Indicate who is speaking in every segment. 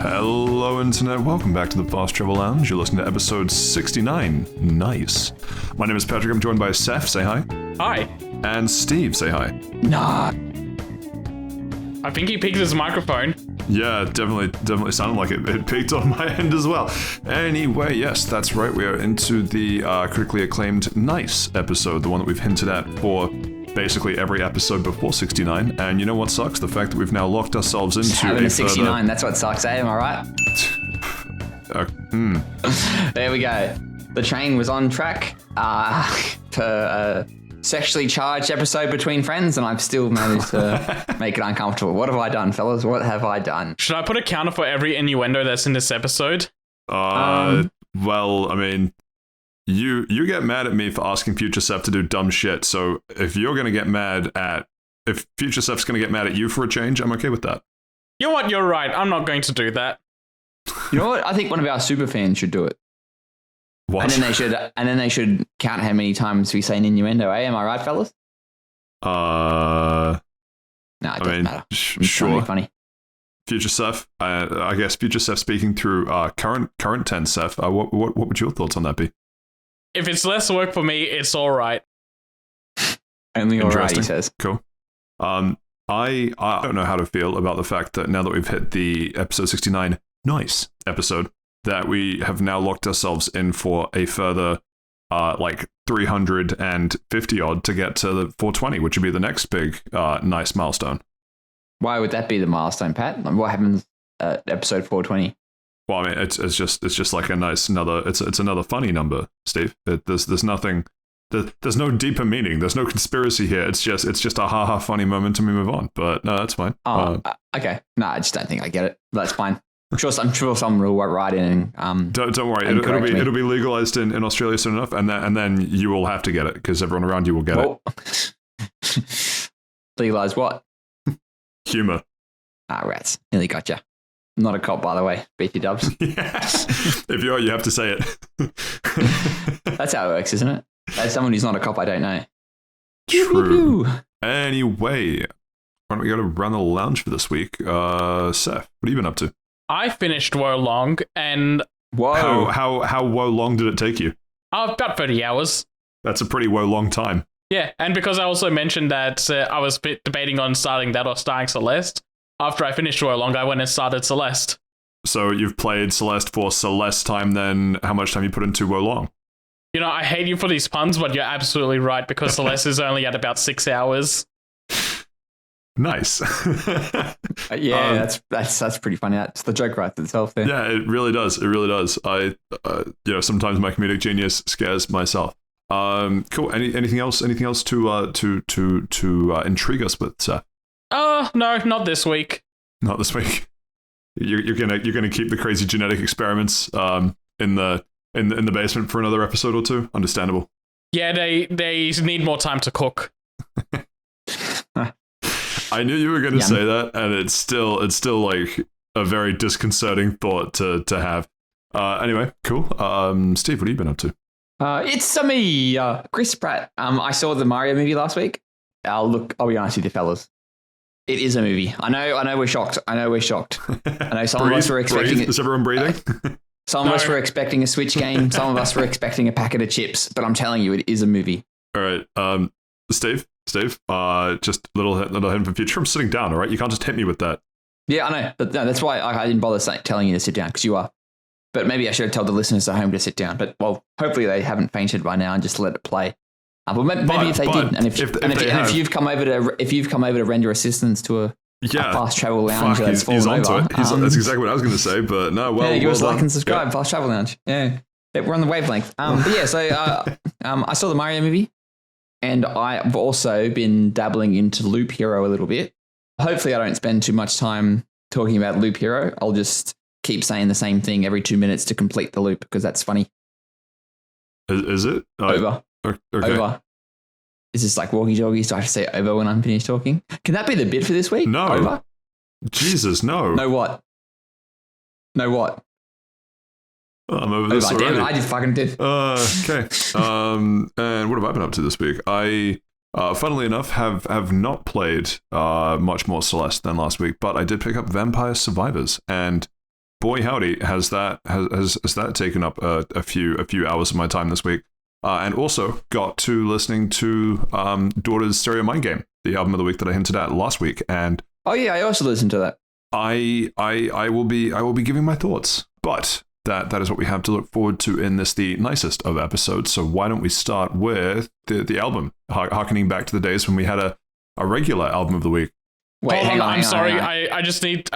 Speaker 1: Hello Internet, welcome back to the Fast Travel Lounge. You're listening to episode 69. Nice. My name is Patrick, I'm joined by Saif, say hi.
Speaker 2: Hi.
Speaker 1: And Steve, say hi.
Speaker 3: Nah.
Speaker 2: I think he picked his microphone.
Speaker 1: Yeah, definitely sounded like it peaked on my end as well. Anyway, yes, that's right, we are into the critically acclaimed Nice episode, the one that we've hinted at for basically every episode before 69, and you know what sucks? The fact that we've now locked ourselves into
Speaker 3: having a 69, that's what sucks, am I right? There we go. The train was on track for a sexually charged episode between friends, and I've still managed to make it uncomfortable. What have I done, fellas? What have I done?
Speaker 2: Should I put a counter for every innuendo that's in this episode?
Speaker 1: Well, I mean, you get mad at me for asking Future Seth to do dumb shit, so if Future Seth's gonna get mad at you for a change, I'm okay with that.
Speaker 2: You know what? You're right. I'm not going to do that.
Speaker 3: You know what? I think one of our super fans should do it.
Speaker 1: What?
Speaker 3: And then they should count how many times we say an innuendo, eh? Am I right, fellas?
Speaker 1: No,
Speaker 3: it doesn't matter.
Speaker 1: Sure.
Speaker 3: Funny.
Speaker 1: Future Seth, I guess Future Seth speaking through current tense Seth, what would your thoughts on that be?
Speaker 2: If it's less work for me, it's all right.
Speaker 3: Only all right, he says.
Speaker 1: Cool. I don't know how to feel about the fact that now that we've hit the episode 69 Nice episode, that we have now locked ourselves in for a further 350 odd to get to the 420, which would be the next big Nice milestone.
Speaker 3: Why would that be the milestone, Pat? Like, what happens at episode 420?
Speaker 1: Well, I mean, it's just like a nice it's another funny number, Steve. There's nothing, there's no deeper meaning. There's no conspiracy here. It's just a haha funny moment and we move on. But no, that's fine.
Speaker 3: Okay. No, I just don't think I get it. That's fine. I'm sure someone will write in.
Speaker 1: Don't worry. It'll be legalized in Australia soon enough, and then you will have to get it because everyone around you will get it.
Speaker 3: Legalize what?
Speaker 1: Humor.
Speaker 3: Rats. Nearly gotcha. Not a cop, by the way. Beat your dubs.
Speaker 1: Yeah. If you are, you have to say it.
Speaker 3: That's how it works, isn't it? As someone who's not a cop, I don't know.
Speaker 1: True. Anyway, why don't we go to run the lounge for this week? Seth, what have you been up to?
Speaker 2: I finished Wo Long, and
Speaker 1: whoa, how Wo Long did it take you?
Speaker 2: About 30 hours.
Speaker 1: That's a pretty Wo Long time.
Speaker 2: Yeah, and because I also mentioned that I was debating on starting that or starting Celeste, after I finished Wo Long, I went and started Celeste.
Speaker 1: So you've played Celeste for Celeste time, then how much time you put into Wo Long?
Speaker 2: You know, I hate you for these puns, but you're absolutely right, because Celeste is only at about 6 hours.
Speaker 1: Nice.
Speaker 3: Yeah, that's pretty funny. That's the joke right itself there.
Speaker 1: Yeah, it really does. It really does. I sometimes my comedic genius scares myself. Cool. Anything else to intrigue us with, Seth?
Speaker 2: No, not this week.
Speaker 1: Not this week. You're gonna keep the crazy genetic experiments in the basement for another episode or two. Understandable.
Speaker 2: Yeah, they need more time to cook.
Speaker 1: I knew you were going to say that, and it's still like a very disconcerting thought to have. Anyway, cool. Steve, what have you been up to?
Speaker 3: It's me, Chris Pratt. I saw the Mario movie last week. I'll be honest with you, fellas. It is a movie. I know we're shocked. I know some of us were expecting it.
Speaker 1: Is everyone breathing?
Speaker 3: Some of us were expecting a Switch game. Some of us were expecting a packet of chips. But I'm telling you, it is a movie.
Speaker 1: All right. Steve, just a little hint for future. I'm sitting down, all right? You can't just hit me with that.
Speaker 3: Yeah, I know. But no, that's why I didn't bother telling you to sit down, because you are. But maybe I should have told the listeners at home to sit down. But, well, hopefully they haven't fainted by now and just let it play. But maybe if they did, and if you've come over to render assistance to a fast travel lounge that's fallen over.
Speaker 1: That's exactly what I was going to say, but no, well,
Speaker 3: yeah, give us a like and subscribe,
Speaker 1: yeah.
Speaker 3: Fast Travel Lounge. Yeah, we're on the wavelength. But yeah, so I saw the Mario movie, and I've also been dabbling into Loop Hero a little bit. Hopefully, I don't spend too much time talking about Loop Hero. I'll just keep saying the same thing every 2 minutes to complete the loop, because that's funny.
Speaker 1: Is it?
Speaker 3: Over.
Speaker 1: Okay.
Speaker 3: Over. Is this like walkie-talkies? Do I have to say over when I'm finished talking? Can that be the bit for this week?
Speaker 1: No.
Speaker 3: Over?
Speaker 1: Jesus, no.
Speaker 3: No what?
Speaker 1: Oh, I'm over this already.
Speaker 3: Damn it, I just fucking did.
Speaker 1: Okay. And what have I been up to this week? I, funnily enough, have not played much more Celeste than last week, but I did pick up Vampire Survivors, and boy howdy, has that taken up a few hours of my time this week. And also got to listening to Daughter's Stereo Mind Game, the album of the week that I hinted at last week. And
Speaker 3: oh yeah, I also listened to that.
Speaker 1: I will be giving my thoughts, but that is what we have to look forward to in this, the nicest of episodes. So why don't we start with the album, harkening back to the days when we had a regular album of the week.
Speaker 3: Wait,
Speaker 2: Hold
Speaker 3: hang
Speaker 2: on,
Speaker 3: on,
Speaker 2: I'm sorry. I just need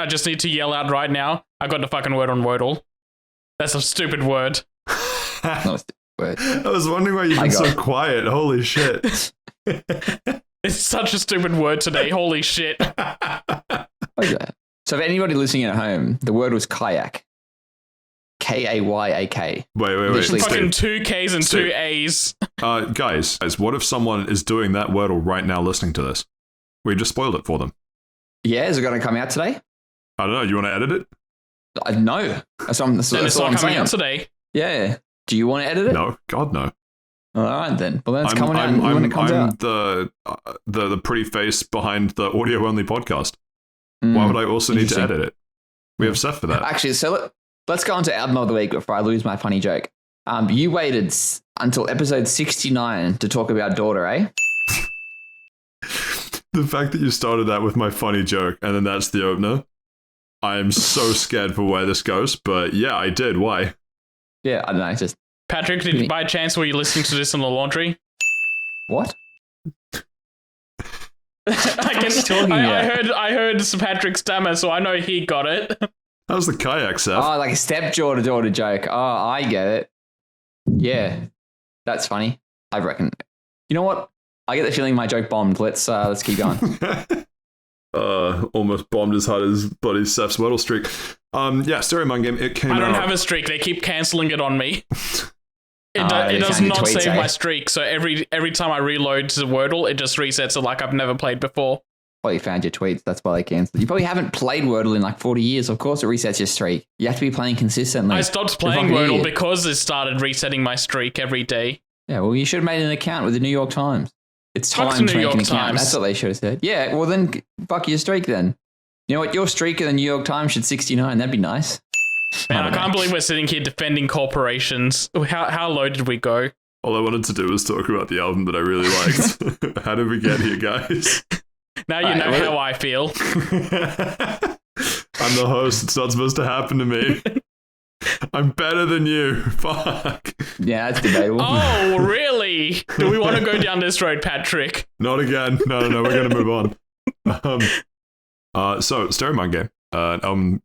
Speaker 2: to yell out right now. I got the fucking word on Wordle. That's a stupid word.
Speaker 3: Word.
Speaker 1: I was wondering why you've been so quiet. Holy shit.
Speaker 2: It's such a stupid word today. Holy shit.
Speaker 3: Okay. So if anybody listening at home, the word was kayak. K-A-Y-A-K.
Speaker 1: Wait.
Speaker 2: Fucking 2 Ks and 2 As.
Speaker 1: Guys, what if someone is doing that Wordle right now listening to this? We just spoiled it for them.
Speaker 3: Yeah, is it going to come out today?
Speaker 1: I don't know. You want to edit it?
Speaker 3: No. That's what I'm
Speaker 2: coming out today.
Speaker 3: Yeah. Do you want to edit it?
Speaker 1: No. God, no.
Speaker 3: All right, then. Well, then it's coming out when it comes out.
Speaker 1: the pretty face behind the audio-only podcast. Why would I also need to edit it? We have Seth for that.
Speaker 3: Actually, so let's go on to album of the week before I lose my funny joke. You waited until episode 69 to talk about Daughter, eh?
Speaker 1: The fact that you started that with my funny joke and then that's the opener, I'm so scared for where this goes. But yeah, I did. Why?
Speaker 3: Yeah, I don't know. Just
Speaker 2: Patrick, by chance were you listening to this in the laundry?
Speaker 3: What?
Speaker 2: I heard Sir Patrick stammer, so I know he got it.
Speaker 1: How's the kayak, Seth?
Speaker 3: Oh, like a stepdaughter joke. Oh, I get it. Yeah, that's funny. I reckon. You know what? I get the feeling my joke bombed. Let's keep going.
Speaker 1: Almost bombed as hard as bloody Seth's Wordle streak. Yeah, Stereo Mind Game. It came out.
Speaker 2: I don't have a streak. They keep cancelling it on me. It does not
Speaker 3: tweets,
Speaker 2: save my streak. So every time I reload the Wordle, it just resets it like I've never played before.
Speaker 3: Well, you found your tweets. That's why they cancelled. You probably haven't played Wordle in like 40 years. Of course, it resets your streak. You have to be playing consistently.
Speaker 2: I stopped playing Wordle because it started resetting my streak every day.
Speaker 3: Yeah, well, you should have made an account with the New York Times. It's time to make an account. That's what they should have said. Yeah, well then, fuck your streak then. You know what? Your streak in the New York Times should 69. That'd be nice.
Speaker 2: Man, I can't believe we're sitting here defending corporations. How low did we go?
Speaker 1: All I wanted to do was talk about the album that I really liked. How did we get here, guys?
Speaker 2: Now you know how I feel.
Speaker 1: I'm the host. It's not supposed to happen to me. I'm better than you. Fuck.
Speaker 3: Yeah, that's debatable.
Speaker 2: Oh, really? Do we want to go down this road, Patrick?
Speaker 1: Not again. No. We're going to move on. So, Stereo Mind Game. Album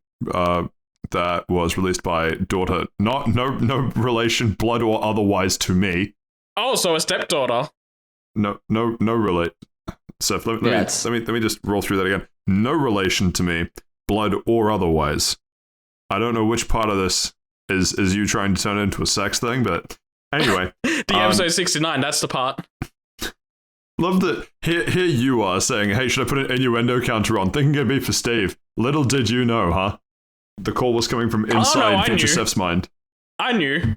Speaker 1: that was released by Daughter. No relation, blood or otherwise, to me.
Speaker 2: Oh, so a stepdaughter.
Speaker 1: No relate. So let me just roll through that again. No relation to me, blood or otherwise. I don't know which part of this is you trying to turn it into a sex thing, but anyway.
Speaker 2: The episode 69, that's the part.
Speaker 1: Love that here you are saying, hey, should I put an innuendo counter on? Thinking it'd be for Steve. Little did you know, huh? The call was coming from inside Future Seth's mind.
Speaker 2: I knew.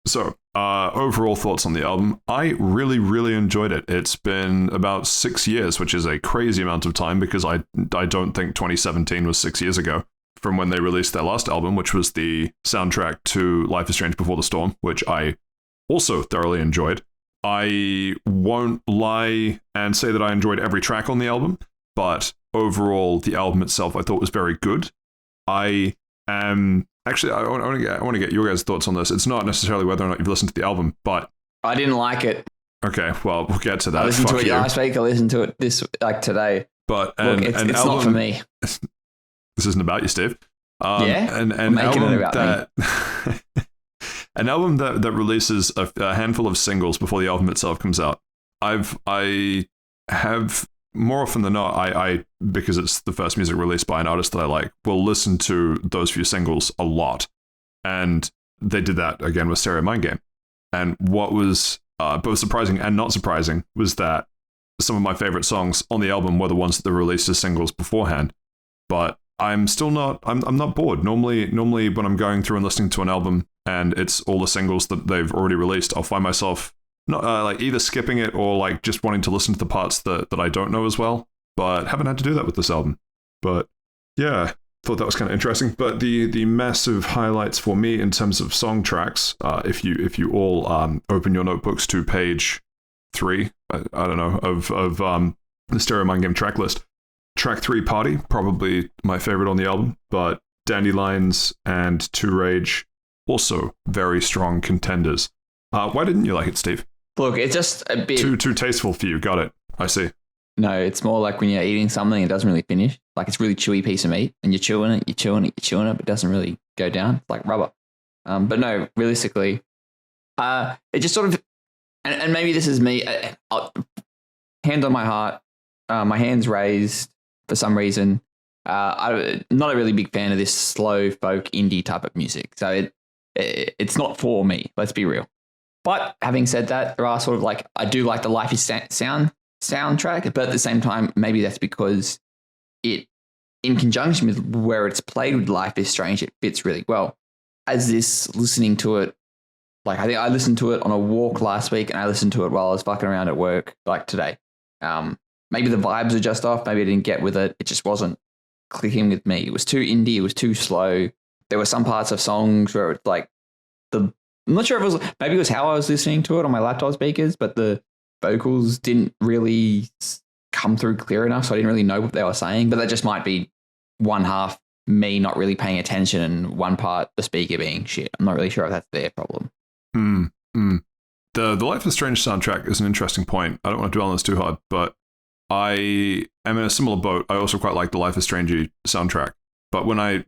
Speaker 1: So, overall thoughts on the album. I really, really enjoyed it. It's been about 6 years, which is a crazy amount of time because I don't think 2017 was 6 years ago from when they released their last album, which was the soundtrack to Life is Strange Before the Storm, which I also thoroughly enjoyed. I won't lie and say that I enjoyed every track on the album, but overall, the album itself I thought was very good. I am... Actually, I want to get your guys' thoughts on this. It's not necessarily whether or not you've listened to the album, but...
Speaker 3: I didn't like it.
Speaker 1: Okay, well, we'll get to that.
Speaker 3: I listened to it last week. I listened to it today.
Speaker 1: But
Speaker 3: it's album, not for me.
Speaker 1: This isn't about you, Steve.
Speaker 3: Yeah?
Speaker 1: An album an album that releases a handful of singles before the album itself comes out. I have... More often than not, I because it's the first music released by an artist that I like, will listen to those few singles a lot. And they did that again with Stereo Mind Game. And what was both surprising and not surprising was that some of my favorite songs on the album were the ones that they released as singles beforehand. But I'm still not, I'm not bored. Normally when I'm going through and listening to an album and it's all the singles that they've already released, I'll find myself not like either skipping it or like just wanting to listen to the parts that I don't know as well, but haven't had to do that with this album. But yeah, thought that was kind of interesting. But the massive highlights for me in terms of song tracks, if you all open your notebooks to page 3, I don't know, of the Stereo Mind Game track list. Track 3, Party, probably my favorite on the album, but Dandelions and To Rage, also very strong contenders. Why didn't you like it, Steve?
Speaker 3: Look, it's just a bit...
Speaker 1: Too tasteful for you, got it. I see.
Speaker 3: No, it's more like when you're eating something, it doesn't really finish. Like it's a really chewy piece of meat, and you're chewing it, but it doesn't really go down. It's like rubber. But no, realistically, it just sort of... And maybe this is me, hand on my heart, my hands raised for some reason. I'm not a really big fan of this slow folk indie type of music. So it's not for me, let's be real. But having said that, there are sort of like, I do like the Life is Sound soundtrack, but at the same time, maybe that's because it, in conjunction with where it's played with Life is Strange, it fits really well. As this, listening to it, like I think I listened to it on a walk last week and I listened to it while I was fucking around at work, like today. Maybe the vibes are just off. Maybe I didn't get with it. It just wasn't clicking with me. It was too indie. It was too slow. There were some parts of songs where it's like I'm not sure if it was, maybe it was how I was listening to it on my laptop speakers, but the vocals didn't really come through clear enough. So I didn't really know what they were saying, but that just might be one half me not really paying attention and one part the speaker being shit. I'm not really sure if that's their problem.
Speaker 1: The Life is Strange soundtrack is an interesting point. I don't want to dwell on this too hard, but I am in a similar boat. I also quite like the Life is Strange soundtrack, but when I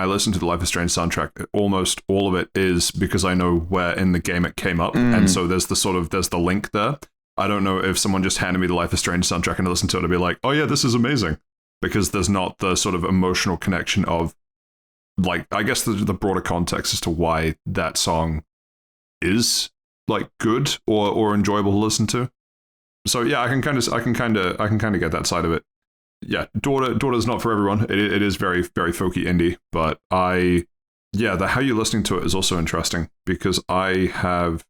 Speaker 1: listen to the Life is Strange soundtrack, almost all of it is because I know where in the game it came up, and so there's the link there. I don't know if someone just handed me the Life is Strange soundtrack and I listened to it, I'd be like, oh yeah, this is amazing, because there's not the sort of emotional connection of, like, I guess the broader context as to why that song is like good or enjoyable to listen to. So yeah, I can kind of get that side of it. Yeah, Daughter's not for everyone. It is very, very folky indie, but how you're listening to it is also interesting, because I have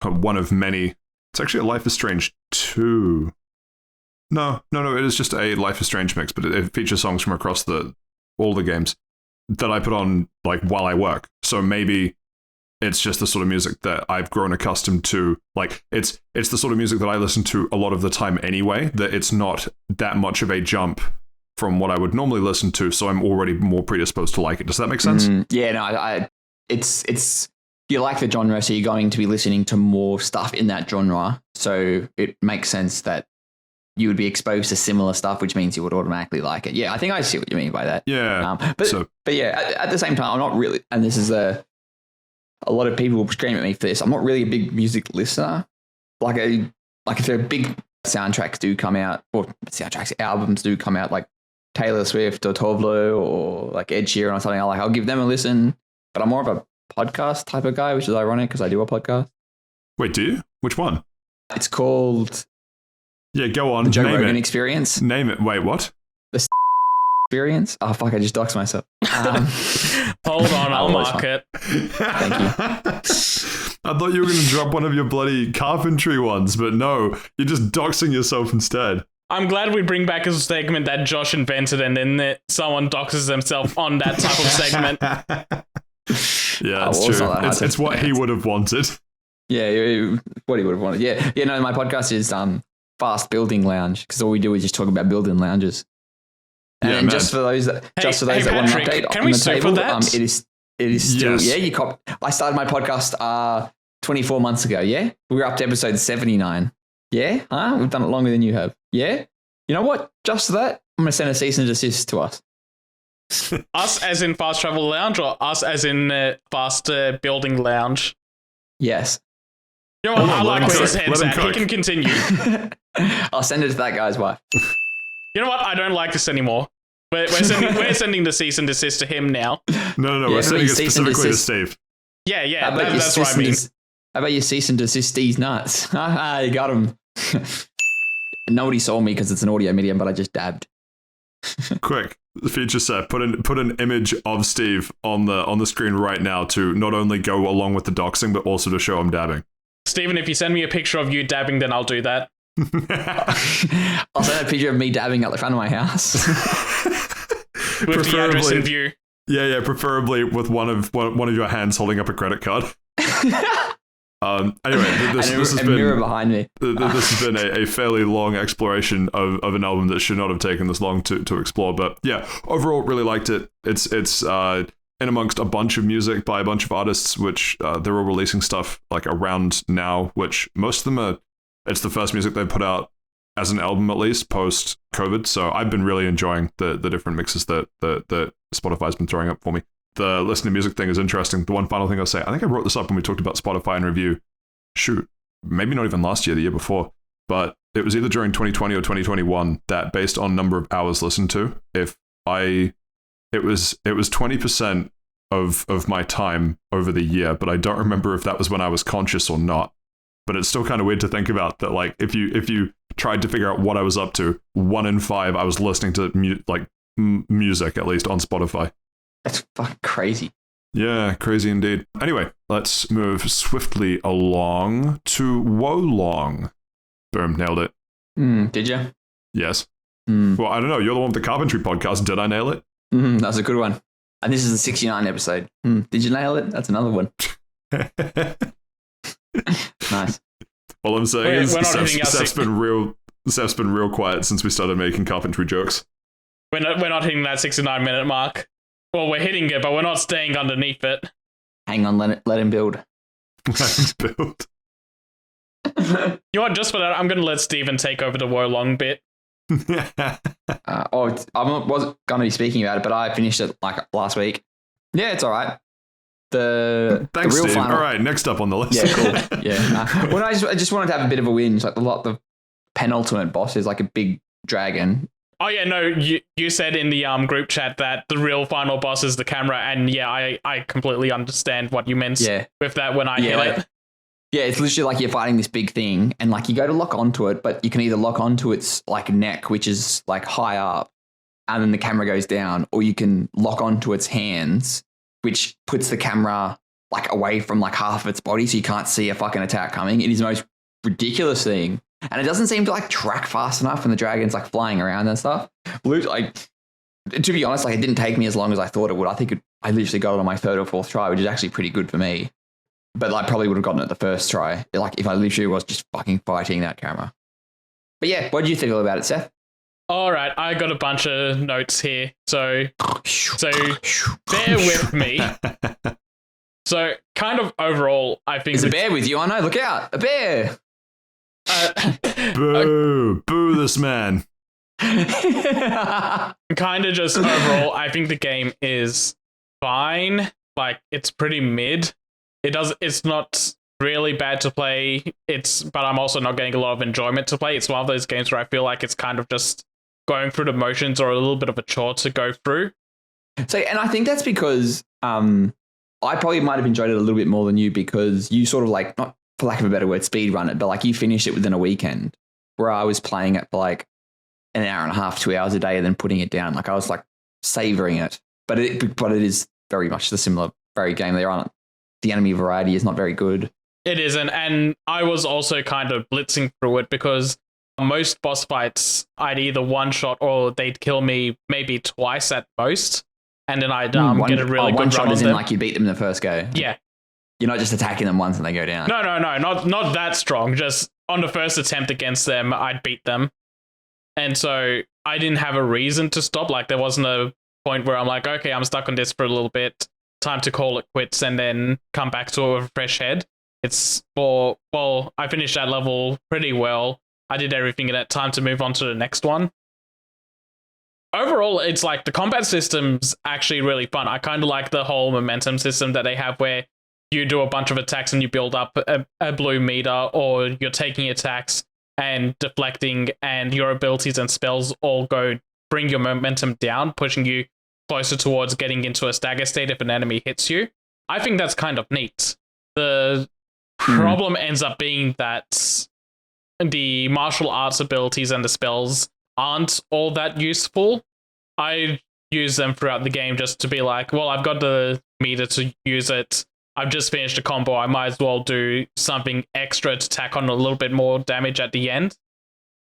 Speaker 1: one of many. It's actually a Life is Strange 2. No, it is just a Life is Strange mix, but it features songs from across all the games that I put on like while I work. So maybe it's just the sort of music that I've grown accustomed to. Like it's the sort of music that I listen to a lot of the time anyway, that it's not that much of a jump from what I would normally listen to. So I'm already more predisposed to like it. Does that make sense?
Speaker 3: Yeah, no, it's you like the genre, so you're going to be listening to more stuff in that genre. So it makes sense that you would be exposed to similar stuff, which means you would automatically like it. Yeah, I think I see what you mean by that.
Speaker 1: Yeah.
Speaker 3: But yeah, at the same time, I'm not really, and this is a lot of people scream at me for this. I'm not really a big music listener. Like if there are big soundtracks do come out, or albums do come out, like Taylor Swift or Tovlo or like Ed Sheeran or something, I'll give them a listen. But I'm more of a podcast type of guy, which is ironic because I do a podcast.
Speaker 1: Wait, do you? Which one?
Speaker 3: It's called...
Speaker 1: Yeah, go on.
Speaker 3: The Joe Rogan Experience.
Speaker 1: Name it. Wait, what?
Speaker 3: The Experience. Oh, fuck, I just doxed myself.
Speaker 2: Hold on, I'll mark it.
Speaker 3: Thank you.
Speaker 1: I thought you were going to drop one of your bloody carpentry ones, but no, you're just doxing yourself instead.
Speaker 2: I'm glad we bring back a segment that Josh invented, and then someone doxes themselves on that type of segment.
Speaker 1: Yeah, it's true. It's what he would have wanted.
Speaker 3: Yeah, what he would have wanted. Yeah. No, my podcast is Fast Building Lounge, because all we do is just talk about building lounges. And just for those that want an update
Speaker 2: can
Speaker 3: on
Speaker 2: we
Speaker 3: the
Speaker 2: sue
Speaker 3: table,
Speaker 2: for that?
Speaker 3: it is still,
Speaker 1: yes.
Speaker 3: Yeah, I started my podcast 24 months ago, yeah? We were up to episode 79. Yeah? Huh? We've done it longer than you have. Yeah? You know what? Just for that, I'm going to send a cease and desist to us.
Speaker 2: Us as in Fast Travel Lounge, or us as in Fast Building Lounge?
Speaker 3: Yes.
Speaker 2: You know what? I like where his head's at. He can continue.
Speaker 3: I'll send it to that guy's wife.
Speaker 2: You know what? I don't like this anymore. We're sending the cease and desist to him now.
Speaker 1: No, we're sending it specifically to Steve.
Speaker 2: Yeah, that's what I mean.
Speaker 3: How about you cease and desist these nuts? You got him. Nobody saw me because it's an audio medium, but I just dabbed.
Speaker 1: Quick, the feature set. Put an image of Steve on the screen right now to not only go along with the doxing, but also to show him dabbing.
Speaker 2: Steven, if you send me a picture of you dabbing, then I'll do that.
Speaker 3: I'll send a picture of me dabbing at the front of my house.
Speaker 2: with the address in view.
Speaker 1: Yeah, preferably with one of your hands holding up a credit card. Anyway, this has been
Speaker 3: mirror behind me.
Speaker 1: This has been a fairly long exploration of an album that should not have taken this long to explore. But yeah, overall, really liked it. It's in amongst a bunch of music by a bunch of artists, which they're all releasing stuff like around now. Which most of them it's the first music they've put out as an album, at least post COVID. So I've been really enjoying the different mixes that Spotify's been throwing up for me. The listen to music thing is interesting. The one final thing I'll say, I think I brought this up when we talked about Spotify in review. Shoot, maybe not even last year, the year before, but it was either during 2020 or 2021 that based on number of hours listened to, it was 20% of my time over the year, but I don't remember if that was when I was conscious or not. But it's still kind of weird to think about that. Like if you tried to figure out what I was up to, 1 in 5 I was listening to music, at least on Spotify.
Speaker 3: That's fucking crazy.
Speaker 1: Yeah, crazy indeed. Anyway, let's move swiftly along to Wolong. Boom, nailed it.
Speaker 3: Did you?
Speaker 1: Yes. Well, I don't know. You're the one with the carpentry podcast. Did I nail it?
Speaker 3: That was a good one. And this is the 69 episode. Did you nail it? That's another one. Nice.
Speaker 1: All I'm saying is Seth's been real quiet since we started making carpentry jokes.
Speaker 2: We're not hitting that 69-minute mark. Well, we're hitting it, but we're not staying underneath it.
Speaker 3: Hang on, let him build.
Speaker 1: Let him build.
Speaker 2: You know what? Just for that, I'm going to let Steven take over the Wolong bit.
Speaker 3: I wasn't going to be speaking about it, but I finished it like last week. Yeah, it's all right.
Speaker 1: Thanks,
Speaker 3: the real
Speaker 1: Steve.
Speaker 3: final.
Speaker 1: All right, next up on the list.
Speaker 3: Yeah, cool. Yeah. Well, I just wanted to have a bit of a whinge. Like the penultimate boss is like a big dragon.
Speaker 2: Oh yeah, no, you said in the group chat that the real final boss is the camera, and yeah, I completely understand what you meant with that when I hit it.
Speaker 3: Yeah, it's literally like you're fighting this big thing, and like you go to lock onto it, but you can either lock onto its like neck, which is like high up, and then the camera goes down, or you can lock onto its hands, which puts the camera like away from like half of its body, so you can't see a fucking attack coming. It is the most ridiculous thing. And it doesn't seem to like track fast enough when the dragon's like flying around and stuff. Like, to be honest, like it didn't take me as long as I thought it would. I think I literally got it on my 3rd or 4th try, which is actually pretty good for me. But I probably would have gotten it the first try, like if I literally was just fucking fighting that camera. But yeah, what did you think about it, Seth?
Speaker 2: All right, I got a bunch of notes here, so bear with me. So kind of overall, I think...
Speaker 3: There's a bear with you, I know, look out, a bear!
Speaker 1: Boo this man.
Speaker 2: Kind of just overall, I think the game is fine. Like, it's pretty mid. It's not really bad to play. But I'm also not getting a lot of enjoyment to play. It's one of those games where I feel like it's kind of just going through the motions or a little bit of a chore to go through.
Speaker 3: So, and I think that's because I probably might have enjoyed it a little bit more than you, because you sort of like, not for lack of a better word, speed run it, but like you finished it within a weekend, where I was playing it for like an hour and a half, 2 hours a day, and then putting it down. Like I was like savoring it, but it is very much the similar very game. The enemy variety is not very good.
Speaker 2: It isn't, and I was also kind of blitzing through it because most boss fights I'd either one shot or they'd kill me maybe twice at most, and then I'd get a really good
Speaker 3: one shot
Speaker 2: run
Speaker 3: is
Speaker 2: on
Speaker 3: in
Speaker 2: them.
Speaker 3: like you beat them in the first go.
Speaker 2: Yeah.
Speaker 3: You're not just attacking them once and they go down.
Speaker 2: No, not that strong. Just on the first attempt against them, I'd beat them. And so I didn't have a reason to stop. Like, there wasn't a point where I'm like, okay, I'm stuck on this for a little bit. Time to call it quits and then come back to a fresh head. It's I finished that level pretty well. I did everything in it. Time to move on to the next one. Overall, it's like the combat system's actually really fun. I kind of like the whole momentum system that they have where you do a bunch of attacks and you build up a blue meter, or you're taking attacks and deflecting, and your abilities and spells all bring your momentum down, pushing you closer towards getting into a stagger state if an enemy hits you. I think that's kind of neat. The problem ends up being that the martial arts abilities and the spells aren't all that useful. I use them throughout the game just to be like, well, I've got the meter to use it. I've just finished a combo. I might as well do something extra to tack on a little bit more damage at the end.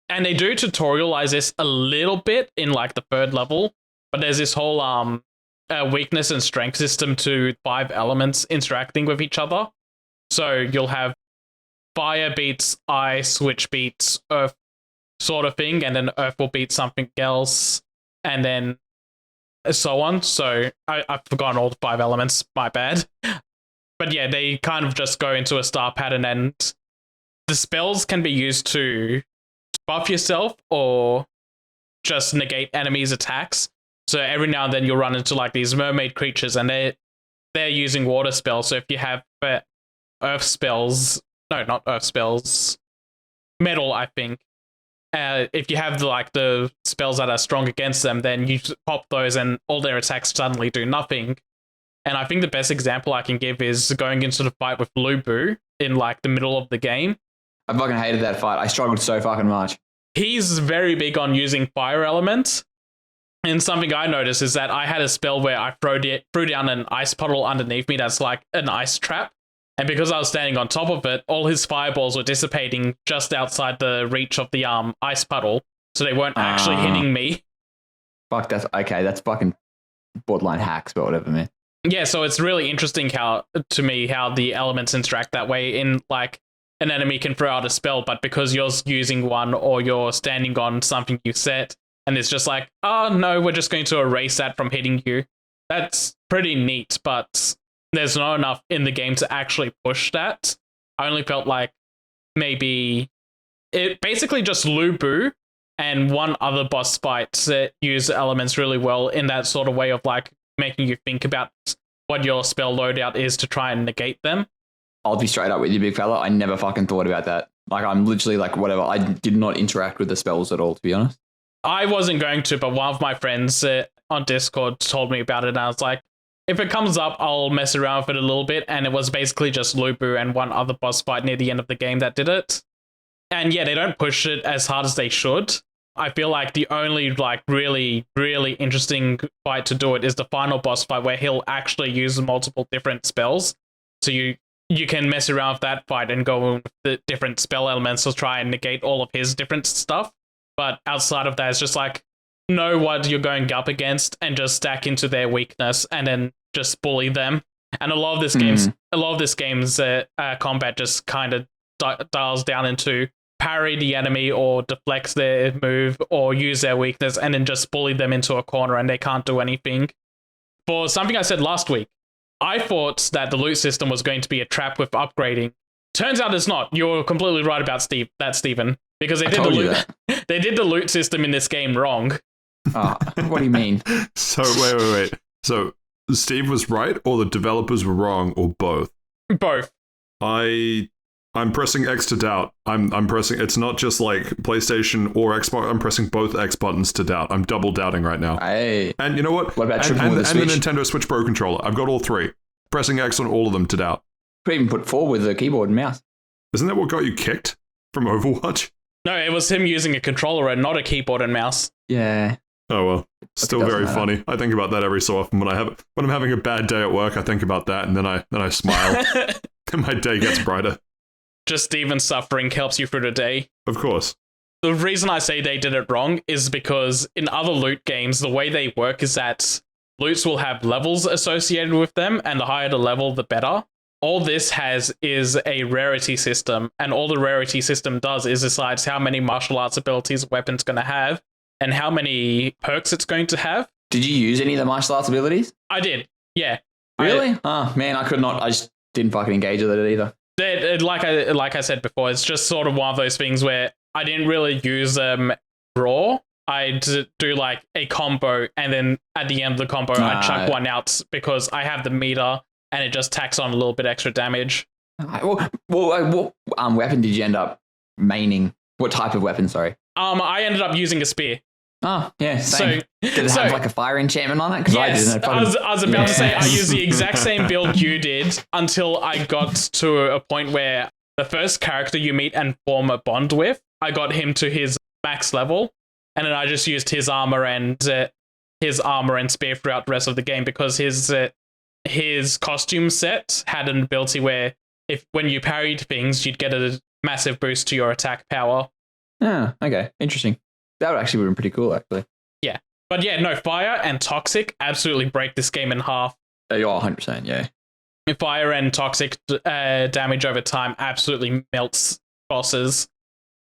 Speaker 2: And they do tutorialize this a little bit in like the 3rd level, but there's this whole weakness and strength system to 5 elements interacting with each other. So you'll have fire beats ice, which beats earth, sort of thing, and then earth will beat something else, and then so on. So I've forgotten all the 5 elements, my bad. But yeah, they kind of just go into a star pattern, and the spells can be used to buff yourself or just negate enemies' attacks. So every now and then you'll run into like these mermaid creatures, and they're using water spells. So if you have earth spells, no, not earth spells, metal, I think. If you have the spells that are strong against them, then you pop those and all their attacks suddenly do nothing. And I think the best example I can give is going into the fight with Lubu in like the middle of the game.
Speaker 3: I fucking hated that fight. I struggled so fucking much.
Speaker 2: He's very big on using fire elements. And something I noticed is that I had a spell where I threw down an ice puddle underneath me that's like an ice trap. And because I was standing on top of it, all his fireballs were dissipating just outside the reach of the ice puddle. So they weren't actually hitting me.
Speaker 3: Fuck, that's okay. That's fucking borderline hacks, but whatever, man.
Speaker 2: Yeah, so it's really interesting how the elements interact that way. In like an enemy can throw out a spell, but because you're using one or you're standing on something you set, and it's just like, oh no, we're just going to erase that from hitting you. That's pretty neat, but there's not enough in the game to actually push that. I only felt like maybe it basically just Lubu and one other boss fight that use elements really well in that sort of way of like making you think about what your spell loadout is to try and negate them.
Speaker 3: I'll be straight up with you, big fella. I never fucking thought about that. Like, I'm literally like, whatever. I did not interact with the spells at all, to be honest.
Speaker 2: I wasn't going to, but one of my friends on Discord told me about it, and I was like, if it comes up, I'll mess around with it a little bit. And it was basically just Lubu and one other boss fight near the end of the game that did it. And yeah, they don't push it as hard as they should. I feel like the only like really, really interesting fight to do it is the final boss fight where he'll actually use multiple different spells. So you can mess around with that fight and go with the different spell elements to try and negate all of his different stuff. But outside of that, it's just like, know what you're going up against and just stack into their weakness and then just bully them. And a lot of this game's combat just kind of dials down into parry the enemy or deflects their move or use their weakness and then just bully them into a corner and they can't do anything. For something I said last week, I thought that the loot system was going to be a trap with upgrading. Turns out it's not. You're completely right about Stephen, because they did the loot. They did the loot system in this game wrong.
Speaker 3: What do you mean?
Speaker 1: So wait. So Steve was right, or the developers were wrong, or both?
Speaker 2: Both.
Speaker 1: I'm pressing X to doubt. I'm pressing. It's not just like PlayStation or Xbox. I'm pressing both X buttons to doubt. I'm double doubting right now.
Speaker 3: Hey.
Speaker 1: And you know what?
Speaker 3: What about
Speaker 1: and the
Speaker 3: Switch?
Speaker 1: Nintendo Switch Pro controller. I've got all 3. Pressing X on all of them to doubt.
Speaker 3: Could even put 4 with the keyboard and mouse.
Speaker 1: Isn't that what got you kicked from Overwatch?
Speaker 2: No, it was him using a controller and not a keyboard and mouse.
Speaker 3: Yeah.
Speaker 1: Oh well, still very funny. I think about that every so often when I'm having a bad day at work. I think about that and then I smile and my day gets brighter.
Speaker 2: Just even suffering helps you through the day.
Speaker 1: Of course.
Speaker 2: The reason I say they did it wrong is because in other loot games, the way they work is that loots will have levels associated with them, and the higher the level, the better. All this has is a rarity system, and all the rarity system does is decides how many martial arts abilities a weapon's going to have and how many perks it's going to have.
Speaker 3: Did you use any of the martial arts abilities?
Speaker 2: I did, yeah.
Speaker 3: Really? Man, I could not. I just didn't fucking engage with it either.
Speaker 2: Like I said before, it's just sort of one of those things where I didn't really use them raw. I'd do like a combo, and then at the end of the combo, I'd chuck one out because I have the meter, and it just tacks on a little bit extra damage.
Speaker 3: What weapon did you end up maining? What type of weapon, sorry?
Speaker 2: I ended up using a spear.
Speaker 3: Oh, yeah, same. Did it have like a fire enchantment on it?
Speaker 2: Yes, I was about to say I used the exact same build you did until I got to a point where the first character you meet and form a bond with, I got him to his max level, and then I just used his armor and spear throughout the rest of the game because his costume set had an ability where when you parried things, you'd get a massive boost to your attack power.
Speaker 3: Oh, okay, interesting. That would actually have been pretty cool, actually.
Speaker 2: Yeah. But yeah, no, fire and toxic absolutely break this game in half.
Speaker 3: You're 100%, yeah.
Speaker 2: Fire and toxic damage over time absolutely melts bosses.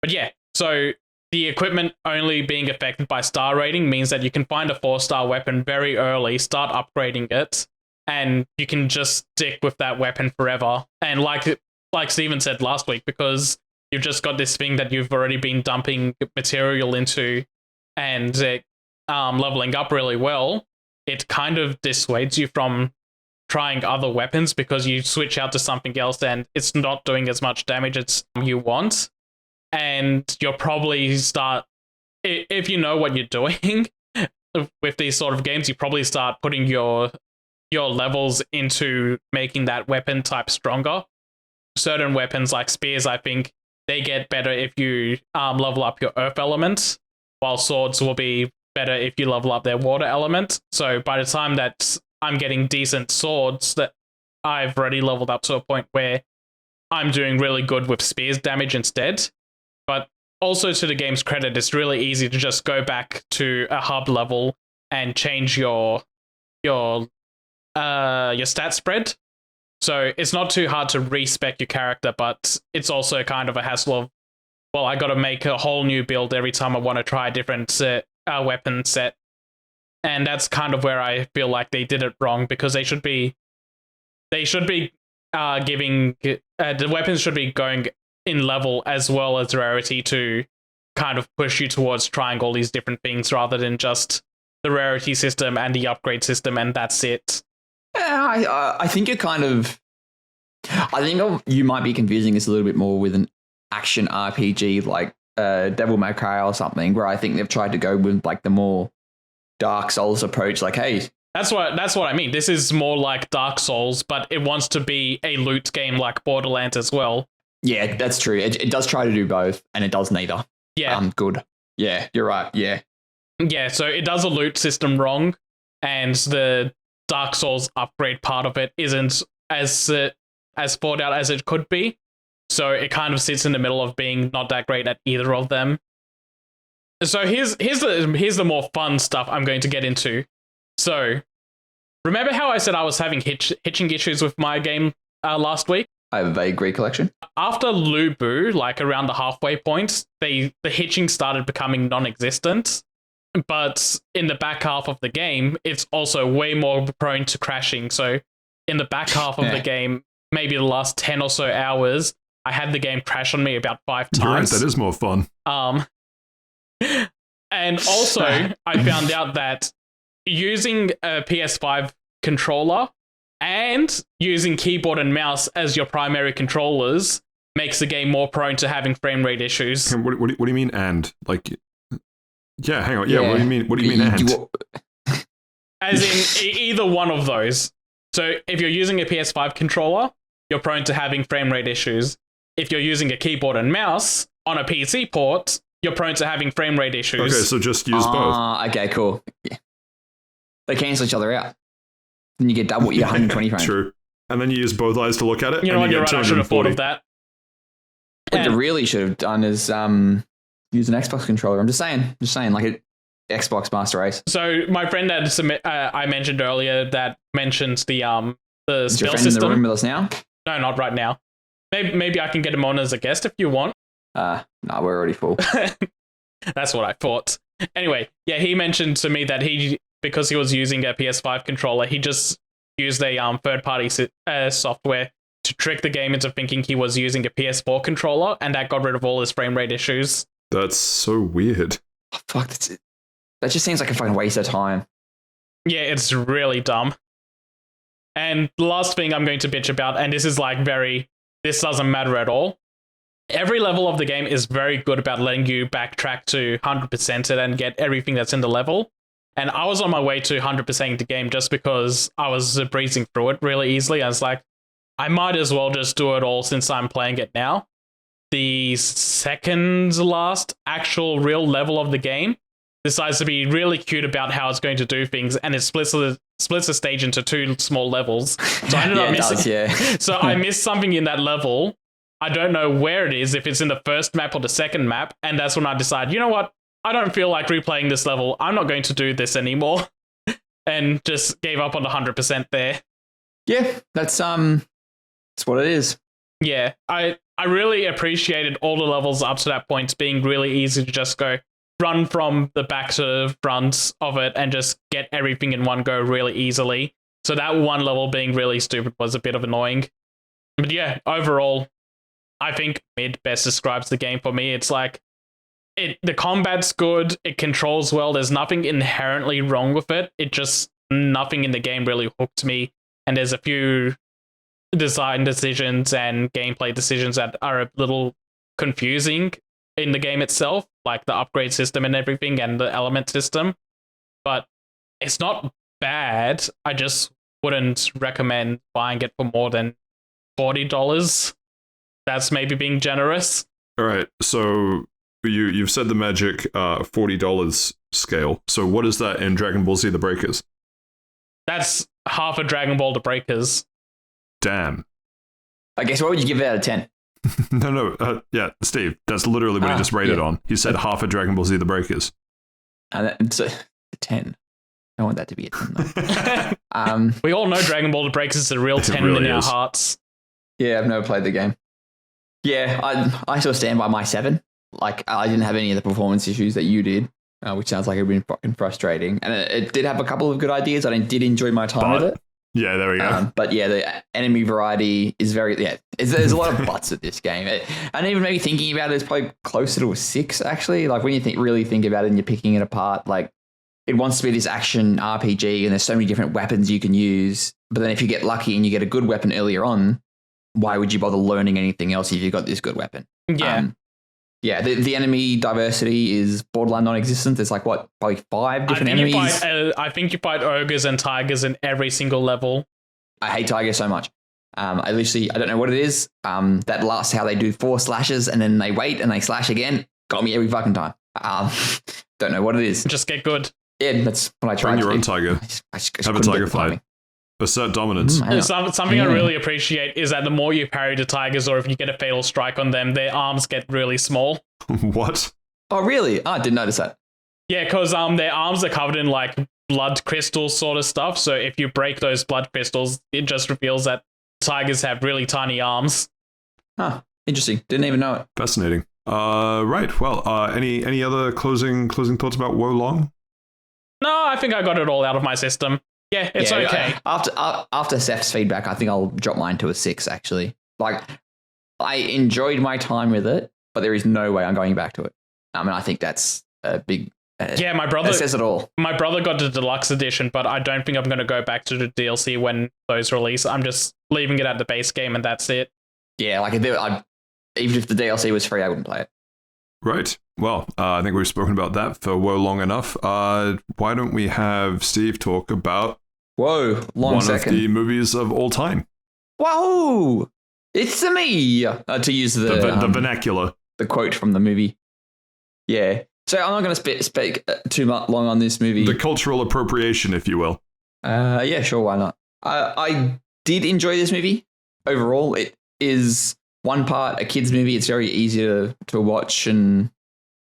Speaker 2: But yeah, so the equipment only being affected by star rating means that you can find a 4-star weapon very early, start upgrading it, and you can just stick with that weapon forever. And like Steven said last week, because you've just got this thing that you've already been dumping material into and leveling up really well, it kind of dissuades you from trying other weapons because you switch out to something else and it's not doing as much damage as you want. And you'll probably start, if you know what you're doing with these sort of games, you probably start putting your levels into making that weapon type stronger. Certain weapons like spears, I think, they get better if you level up your earth element, while swords will be better if you level up their water element. So by the time that I'm getting decent swords, that I've already leveled up to a point where I'm doing really good with spears damage instead. But also, to the game's credit, it's really easy to just go back to a hub level and change your stat spread. So it's not too hard to respec your character, but it's also kind of a hassle of, well, I got to make a whole new build every time I want to try a different weapon set. And that's kind of where I feel like they did it wrong, because they should be giving the weapons should be going in level as well as rarity to kind of push you towards trying all these different things rather than just the rarity system and the upgrade system and that's it.
Speaker 3: I think I think you might be confusing this a little bit more with an action RPG like Devil May Cry or something, where I think they've tried to go with like the more Dark Souls approach. Like, hey,
Speaker 2: that's what I mean. This is more like Dark Souls, but it wants to be a loot game like Borderlands as well.
Speaker 3: Yeah, that's true. It does try to do both, and it does neither.
Speaker 2: Yeah.
Speaker 3: Good. Yeah, you're right. Yeah.
Speaker 2: Yeah, so it does a loot system wrong, and the Dark Souls upgrade part of it isn't as thought out as it could be. So it kind of sits in the middle of being not that great at either of them. So here's the more fun stuff I'm going to get into. So remember how I said I was having hitching issues with my game last week?
Speaker 3: I have a vague recollection.
Speaker 2: After Lubu, like around the halfway point, the hitching started becoming non-existent. But in the back half of the game, it's also way more prone to crashing. So in the back half of the game, maybe the last 10 or so hours, I had the game crash on me about 5 times.
Speaker 1: You're right, that is more fun.
Speaker 2: And also, I found out that using a PS5 controller and using keyboard and mouse as your primary controllers makes the game more prone to having frame rate issues.
Speaker 1: What do you mean and? Like, yeah, hang on. Yeah, what do you mean? What do you mean and?
Speaker 2: As in either one of those. So if you're using a PS5 controller, you're prone to having frame rate issues. If you're using a keyboard and mouse on a PC port, you're prone to having frame rate issues.
Speaker 1: Okay, so just use both.
Speaker 3: Okay, cool. Yeah. They cancel each other out. Then you get double your 120 frames.
Speaker 1: True. And then you use both eyes to look at it.
Speaker 2: You know what, you're right, I should have thought of that.
Speaker 3: What they really should have done is use an Xbox controller. I'm just saying, like an Xbox Master Race.
Speaker 2: So my friend had I mentioned earlier that mentions the spell
Speaker 3: is your friend
Speaker 2: system.
Speaker 3: in the room with us now?
Speaker 2: No, not right now. Maybe I can get him on as a guest if you want.
Speaker 3: No, we're already full.
Speaker 2: That's what I thought. Anyway, yeah, he mentioned to me that because he was using a PS5 controller, he just used a third-party software to trick the game into thinking he was using a PS4 controller, and that got rid of all his frame rate issues.
Speaker 1: That's so weird.
Speaker 3: Oh, fuck, that just seems like a fucking waste of time.
Speaker 2: Yeah, it's really dumb. And the last thing I'm going to bitch about, and this is like this doesn't matter at all. Every level of the game is very good about letting you backtrack to 100% it and get everything that's in the level. And I was on my way to 100%ing the game just because I was breezing through it really easily. I was like, I might as well just do it all since I'm playing it now. The second last actual real level of the game decides to be really cute about how it's going to do things, and it splits the stage into 2 small levels. So I ended up missing. So I missed something in that level. I don't know where it is, if it's in the first map or the second map, and that's when I decide, you know what? I don't feel like replaying this level. I'm not going to do this anymore. And just gave up on the 100% there.
Speaker 3: Yeah, that's what it is.
Speaker 2: Yeah, I really appreciated all the levels up to that point being really easy to just go run from the back to the front of it and just get everything in one go really easily. So that one level being really stupid was a bit of annoying. But yeah, overall, I think mid best describes the game for me. It's like the combat's good, it controls well, there's nothing inherently wrong with it. It just nothing in the game really hooked me. And there's a few design decisions and gameplay decisions that are a little confusing in the game itself, like the upgrade system and everything and the element system. But it's not bad. I just wouldn't recommend buying it for more than $40. That's maybe being generous.
Speaker 1: All right, so you've said the magic $40 scale. So what is that in Dragon Ball Z: The Breakers?
Speaker 2: That's half a Dragon Ball The Breakers.
Speaker 1: Damn.
Speaker 3: I guess what would you give it out of 10?
Speaker 1: No, yeah, Steve, that's literally what he just rated on. He said half a Dragon Ball Z: The Breakers.
Speaker 3: And so 10. I want that to be a 10 though.
Speaker 2: We all know Dragon Ball The Breakers is a real 10
Speaker 1: really
Speaker 2: in our
Speaker 1: is.
Speaker 2: hearts.
Speaker 3: Yeah, I've never played the game. Yeah, I still stand by my 7. Like, I didn't have any of the performance issues that you did, which sounds like it'd been fucking frustrating. And it did have a couple of good ideas. I did enjoy my time with it.
Speaker 1: Yeah, there we go.
Speaker 3: But yeah, the enemy variety is there's a lot of butts at this game. And even maybe thinking about it, it's probably closer to a 6, actually. Like, when you really think about it and you're picking it apart, like, it wants to be this action RPG and there's so many different weapons you can use. But then if you get lucky and you get a good weapon earlier on, why would you bother learning anything else if you've got this good weapon?
Speaker 2: Yeah.
Speaker 3: The enemy diversity is borderline non-existent. There's like, probably 5 different enemies.
Speaker 2: I think you fight ogres and tigers in every single level.
Speaker 3: I hate tigers so much. I don't know what it is. That last, how they do 4 slashes and then they wait and they slash again. Got me every fucking time. Don't know what it is.
Speaker 2: Just get good.
Speaker 3: Yeah, that's what I tried
Speaker 1: Bring
Speaker 3: to
Speaker 1: your own
Speaker 3: do.
Speaker 1: tiger.
Speaker 3: I just
Speaker 1: Have a
Speaker 3: couldn't
Speaker 1: tiger
Speaker 3: get the timing.
Speaker 1: fight. Assert dominance.
Speaker 2: Something I really appreciate is that the more you parry the tigers or if you get a fatal strike on them, their arms get really small.
Speaker 1: What?
Speaker 3: Oh, really? I didn't notice that.
Speaker 2: Yeah, because their arms are covered in like blood crystals sort of stuff. So if you break those blood crystals, it just reveals that tigers have really tiny arms.
Speaker 3: Huh. Interesting. Didn't even know it.
Speaker 1: Fascinating. Right. Well, any other closing thoughts about Wo Long?
Speaker 2: No, I think I got it all out of my system. Yeah, it's okay.
Speaker 3: After Seth's feedback, I think I'll drop mine to a 6, actually. Like, I enjoyed my time with it, but there is no way I'm going back to it. I mean, I think that's a big...
Speaker 2: yeah, my brother...
Speaker 3: That says it all.
Speaker 2: My brother got the deluxe edition, but I don't think I'm going to go back to the DLC when those release. I'm just leaving it at the base game and that's it.
Speaker 3: Yeah, like, even if the DLC was free, I wouldn't play it.
Speaker 1: Right. Well, I think we've spoken about that for Wo long enough. Why don't we have Steve talk about
Speaker 3: Whoa, one second.
Speaker 1: of the movies of all time?
Speaker 3: Whoa! It's me! To use
Speaker 1: The vernacular.
Speaker 3: The quote from the movie. Yeah. So I'm not going to speak too much long on this movie.
Speaker 1: The cultural appropriation, if you will.
Speaker 3: Yeah, sure, why not? I did enjoy this movie. Overall, it is one part a kid's movie. It's very easy to watch, and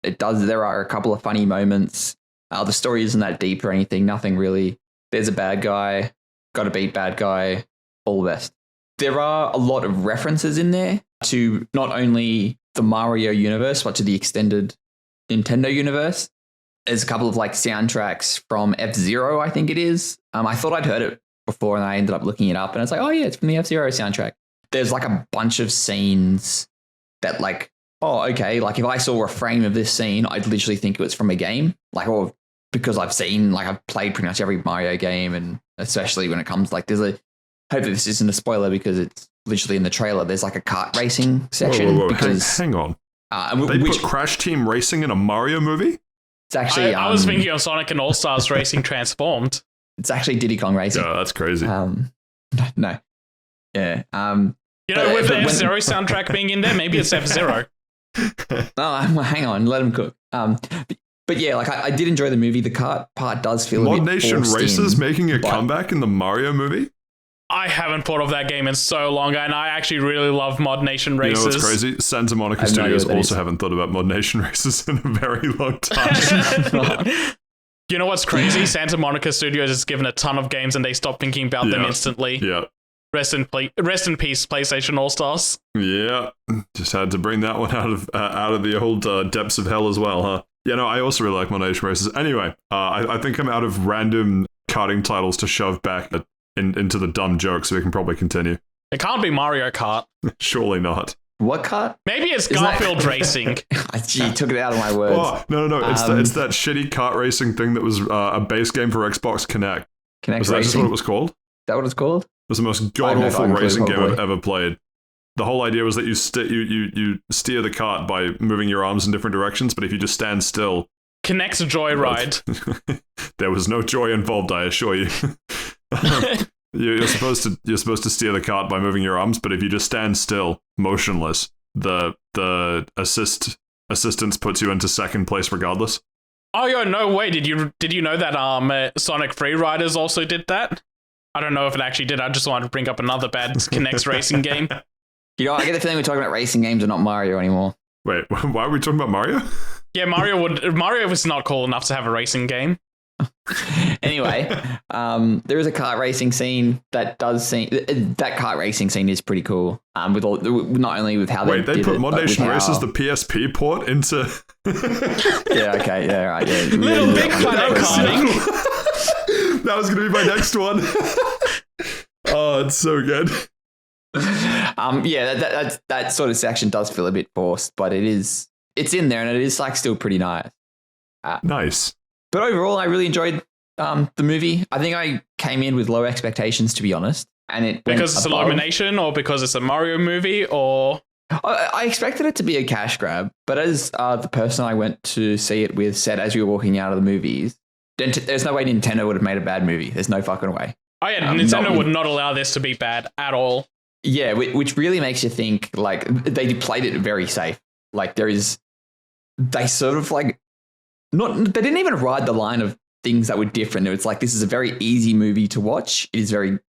Speaker 3: there are a couple of funny moments. The story isn't that deep or anything. Nothing really. There's a bad guy. Got to beat bad guy. All the best. There are a lot of references in there to not only the Mario universe, but to the extended Nintendo universe. There's a couple of like soundtracks from F-Zero, I think it is. I thought I'd heard it before and I ended up looking it up and it's like, oh yeah, it's from the F-Zero soundtrack. There's like a bunch of scenes that like, oh, okay, like if I saw a frame of this scene, I'd literally think it was from a game. Like, or because I've played pretty much every Mario game, and especially when it comes like hopefully this isn't a spoiler because it's literally in the trailer. There's like a kart racing section.
Speaker 1: Whoa.
Speaker 3: Because
Speaker 1: hang on. They put Crash Team Racing in a Mario movie?
Speaker 3: It's actually.
Speaker 2: I was thinking of Sonic and All Stars Racing Transformed.
Speaker 3: It's actually Diddy Kong Racing.
Speaker 1: Oh, that's crazy.
Speaker 3: No. Yeah.
Speaker 2: With the F-Zero soundtrack being in there, maybe it's F-Zero.
Speaker 3: Oh, hang on, let him cook. But yeah, like I did enjoy the movie. The kart part does feel
Speaker 1: Mod
Speaker 3: a bit
Speaker 1: Nation
Speaker 3: forced
Speaker 1: Racers
Speaker 3: in,
Speaker 1: making a
Speaker 3: but
Speaker 1: comeback in the Mario movie?
Speaker 2: I haven't thought of that game in so long, and I actually really love Mod Nation Races.
Speaker 1: You know what's crazy? Santa Monica Studios also haven't thought about Mod Nation Races in a very long time.
Speaker 2: You know what's crazy? Santa Monica Studios has given a ton of games, and they stopped thinking about them instantly.
Speaker 1: Yeah.
Speaker 2: Rest in peace, PlayStation All Stars.
Speaker 1: Yeah, just had to bring that one out of the old depths of hell as well, huh? Yeah, no, I also really like Mod Nation Races. Anyway, I think I'm out of random karting titles to shove back into the dumb jokes, so we can probably continue.
Speaker 2: It can't be Mario Kart.
Speaker 1: Surely not.
Speaker 3: What kart?
Speaker 2: Maybe it's Garfield Racing.
Speaker 3: Gee, took it out of my words.
Speaker 1: Oh, no. It's that shitty kart racing thing that was a base game for Xbox Connect. Was that just what it was called?
Speaker 3: Is that what it's called? It
Speaker 1: was the most god-awful racing game I've ever played. The whole idea was that you steer the kart by moving your arms in different directions, but if you just stand still...
Speaker 2: Connect's Joyride.
Speaker 1: There was no joy involved, I assure you. You're supposed to steer the cart by moving your arms, but if you just stand still, motionless, the assistance puts you into second place regardless.
Speaker 2: Oh, yo, no way! Did you know that Sonic Free Riders also did that? I don't know if it actually did. I just wanted to bring up another bad Kinect racing game.
Speaker 3: You know, I get the feeling we're talking about racing games and not Mario anymore.
Speaker 1: Wait, why are we talking about Mario?
Speaker 2: Yeah, Mario was not cool enough to have a racing game.
Speaker 3: Anyway, there is a kart racing scene that kart racing scene is pretty cool. With all, not only with how
Speaker 1: they put Mod Nation Races, the PSP port into.
Speaker 3: Yeah. Okay. Yeah. Right. Yeah.
Speaker 2: Little Big Planet karting.
Speaker 1: That was gonna be my next one. Oh, it's so good.
Speaker 3: Yeah. That sort of section does feel a bit forced, but it's in there and it is like still pretty nice.
Speaker 1: Nice.
Speaker 3: But overall, I really enjoyed the movie. I think I came in with low expectations, to be honest. And it
Speaker 2: because it's Illumination, or because it's a Mario movie, or
Speaker 3: I expected it to be a cash grab. But as the person I went to see it with said, as we were walking out of the movies, there's no way Nintendo would have made a bad movie. There's no fucking way.
Speaker 2: Oh yeah, Nintendo would not allow this to be bad at all.
Speaker 3: Yeah, which really makes you think. Like they played it very safe. Like they sort of like. They didn't even ride the line of things that were different. It's like, this is a very easy movie to watch. It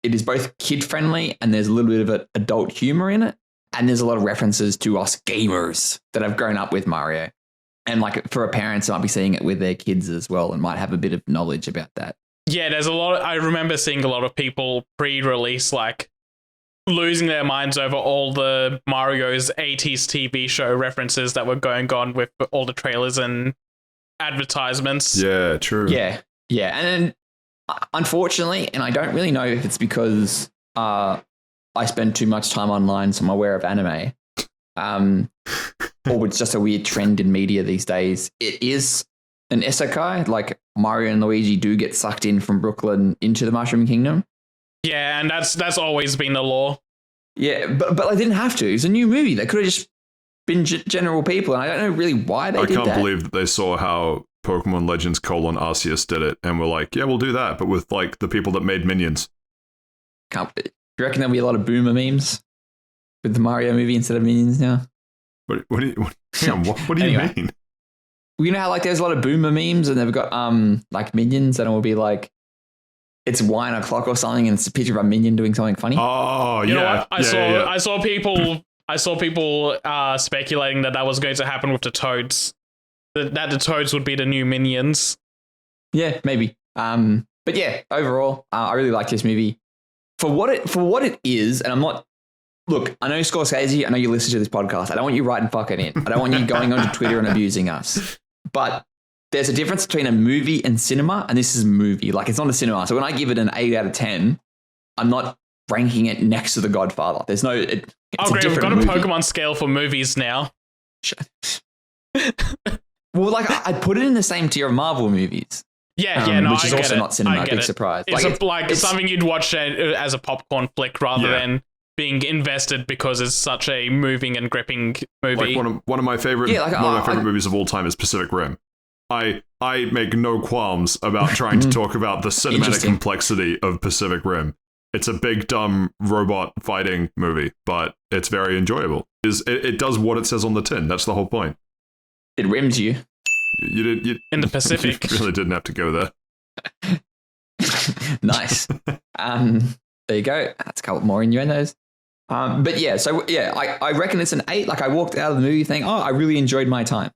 Speaker 3: is both kid friendly and there's a little bit of adult humor in it. And there's a lot of references to us gamers that have grown up with Mario. And like for parents, might be seeing it with their kids as well and might have a bit of knowledge about that.
Speaker 2: Yeah, there's a lot. I remember seeing a lot of people pre-release like losing their minds over all the Mario's 80s TV show references that were going on with all the trailers and advertisements.
Speaker 1: Yeah, true.
Speaker 3: Yeah. And unfortunately, and I don't really know if it's because I spend too much time online, so I'm aware of anime, or it's just a weird trend in media these days. It is an isekai, like Mario and Luigi do get sucked in from Brooklyn into the Mushroom Kingdom.
Speaker 2: Yeah, and that's always been the law.
Speaker 3: Yeah, but they didn't have to. It's a new movie. They could have just been general people, and I don't know really why they did that.
Speaker 1: I can't believe that they saw how Pokemon Legends : Arceus did it, and were like, yeah, we'll do that, but with like the people that made Minions.
Speaker 3: Do you reckon there'll be a lot of boomer memes with the Mario movie instead of Minions now?
Speaker 1: What do you mean?
Speaker 3: You know how like there's a lot of boomer memes, and they've got like Minions, and it will be like it's 1 o'clock or something, and it's a picture of a minion doing something funny.
Speaker 1: Oh,
Speaker 2: you know what? I saw people speculating that was going to happen with the Toads. That the Toads would be the new Minions.
Speaker 3: Yeah, maybe. But yeah, overall, I really like this movie for what it is. And I'm not. Look, I know Scorsese. I know you listen to this podcast. I don't want you writing fucking in. I don't want you going onto Twitter and abusing us. But there's a difference between a movie and cinema, and this is a movie. Like it's not a cinema. So when I give it an 8 out of 10, I'm not ranking it next to The Godfather. There's no. It's
Speaker 2: great. We've got a Pokemon scale for movies now.
Speaker 3: Well, like I put it in the same tier of Marvel movies.
Speaker 2: Yeah,
Speaker 3: which is also not cinema. Big surprise.
Speaker 2: It's something you'd watch as a popcorn flick rather than being invested because it's such a moving and gripping movie.
Speaker 1: Like one of my favorite movies of all time is Pacific Rim. I make no qualms about trying to talk about the cinematic complexity of Pacific Rim. It's a big, dumb robot fighting movie, but it's very enjoyable. It does what it says on the tin. That's the whole point.
Speaker 3: It rims you.
Speaker 1: You
Speaker 2: in the Pacific.
Speaker 1: You really didn't have to go there.
Speaker 3: Nice. There you go. That's a couple more innuendos. But yeah, so yeah, I reckon it's an 8. Like I walked out of the movie thinking, I really enjoyed my time.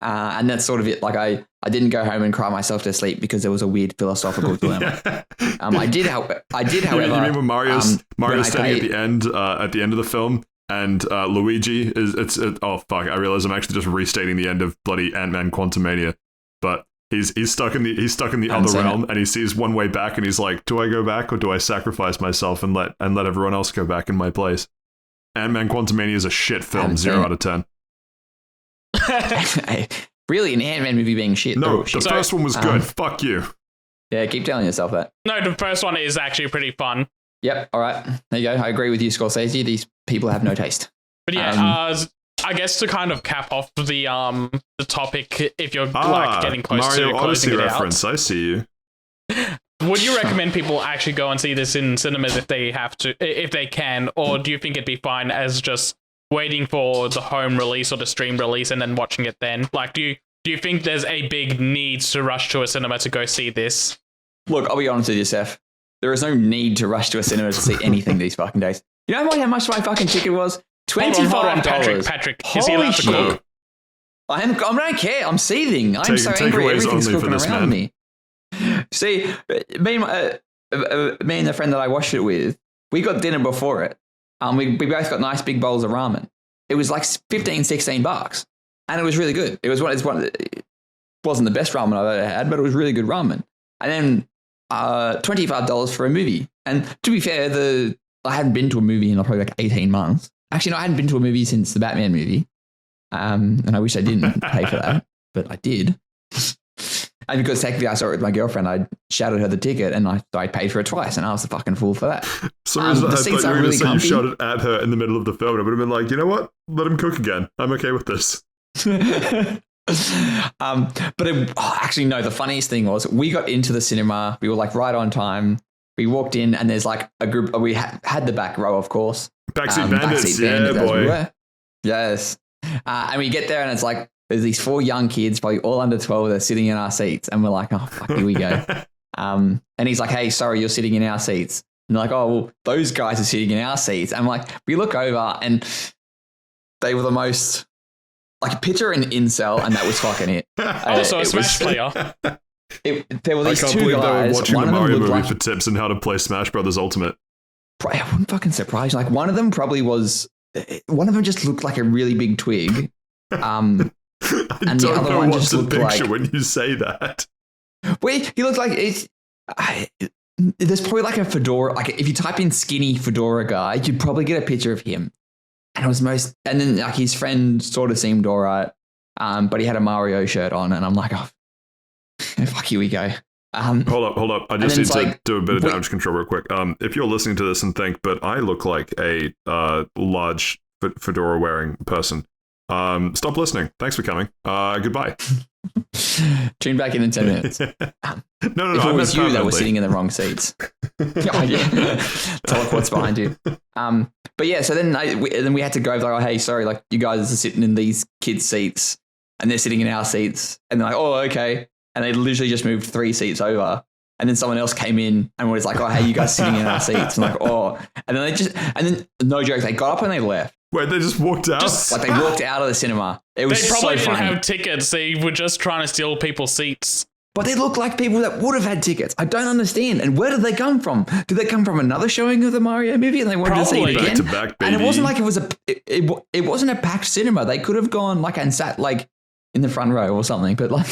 Speaker 3: And that's sort of it. Like I didn't go home and cry myself to sleep because there was a weird philosophical dilemma. I did, however. You
Speaker 1: mean when Mario's standing at the end of the film, and Luigi is oh fuck! I realize I'm actually just restating the end of bloody Ant-Man Quantumania, but he's stuck in the other realm, and he sees one way back, and he's like, do I go back or do I sacrifice myself and let everyone else go back in my place? Ant-Man Quantumania is a shit film, 0 out of 10.
Speaker 3: Really, an Ant-Man movie being shit?
Speaker 1: No, the first one was good. Fuck you.
Speaker 3: Yeah, keep telling yourself that.
Speaker 2: No, the first one is actually pretty fun.
Speaker 3: Yep. All right. There you go. I agree with you, Scorsese. These people have no taste.
Speaker 2: But yeah, I guess to kind of cap off the topic, if you're like getting close
Speaker 1: Mario
Speaker 2: to closing
Speaker 1: Odyssey
Speaker 2: it
Speaker 1: reference. I see you.
Speaker 2: Would you recommend people actually go and see this in cinemas if they have to, if they can, or do you think it'd be fine as just waiting for the home release or the stream release and then watching it then? Like, do you think there's a big need to rush to a cinema to go see this?
Speaker 3: Look, I'll be honest with you, Seth. There is no need to rush to a cinema to see anything these fucking days. You know how much my fucking ticket was? $25.
Speaker 2: Hold on, Patrick, is he allowed to cook?
Speaker 3: I don't care. I'm seething. I'm so angry. Everything's cooking around me. See, me and the friend that I watched it with, we got dinner before it. We both got nice big bowls of ramen. It was like $15-16, and it was really good. It wasn't the best ramen I've ever had, but it was really good ramen. And then $25 for a movie. And to be fair, I hadn't been to a movie in probably like 18 months. Actually, no, I hadn't been to a movie since the Batman movie. And I wish I didn't pay for that, but I did. And because technically I saw it with my girlfriend, I shouted her the ticket and I paid for it twice, and I was the fucking fool for that.
Speaker 1: So I thought you were going to say you shouted at her in the middle of the film. I would have been like, you know what? Let him cook again. I'm okay with this.
Speaker 3: Actually, no, the funniest thing was we got into the cinema. We were like right on time. We walked in and there's like a group. We had the back row, of course.
Speaker 1: Backseat bandits, yeah, boy.
Speaker 3: Yes. And we get there and it's like, there's these 4 young kids, probably all under 12. They're sitting in our seats, and we're like, "Oh fuck, here we go." And he's like, "Hey, sorry, you're sitting in our seats." And they're like, "Oh, well, those guys are sitting in our seats." And like, we look over, and they were the most like picture an incel, and that was fucking it.
Speaker 2: Also, a Smash player.
Speaker 3: There were these 2 guys.
Speaker 1: They were watching
Speaker 3: one
Speaker 1: the
Speaker 3: of them
Speaker 1: Mario movie
Speaker 3: like,
Speaker 1: for tips on how to play Smash Brothers Ultimate.
Speaker 3: I wouldn't fucking surprise you. Like one of them probably was. One of them just looked like a really big twig.
Speaker 1: I don't know what to picture when you say that.
Speaker 3: Wait, he looked like there's probably like a fedora. Like if you type in skinny fedora guy, you'd probably get a picture of him. And it was and then like his friend sort of seemed all right, but he had a Mario shirt on, and I'm like, oh, fuck, here we go.
Speaker 1: Hold up. I just need to do a bit of damage control real quick. If you're listening to this and think, but I look like a large fedora wearing person. Stop listening. Thanks for coming. Goodbye.
Speaker 3: Tune back in 10 minutes.
Speaker 1: No.
Speaker 3: If it was you that was sitting in the wrong seats. Yeah. Teleport's behind you. But yeah, so then we had to go like, oh, hey, sorry, like you guys are sitting in these kids' seats and they're sitting in our seats. And they're like, oh, okay. And they literally just moved 3 seats over. And then someone else came in and was like, oh, hey, you guys sitting in our seats. And like, oh. And then no joke, they got up and they left.
Speaker 1: Wait, they just walked out?
Speaker 3: Like they walked out of the cinema. It was so funny.
Speaker 2: They probably didn't have tickets. They were just trying to steal people's seats.
Speaker 3: But they look like people that would have had tickets. I don't understand. And where did they come from? Did they come from another showing of the Mario movie and they wanted to see it again?
Speaker 1: Back to back, baby.
Speaker 3: And it wasn't like it wasn't a packed cinema. They could have gone like and sat like in the front row or something. But like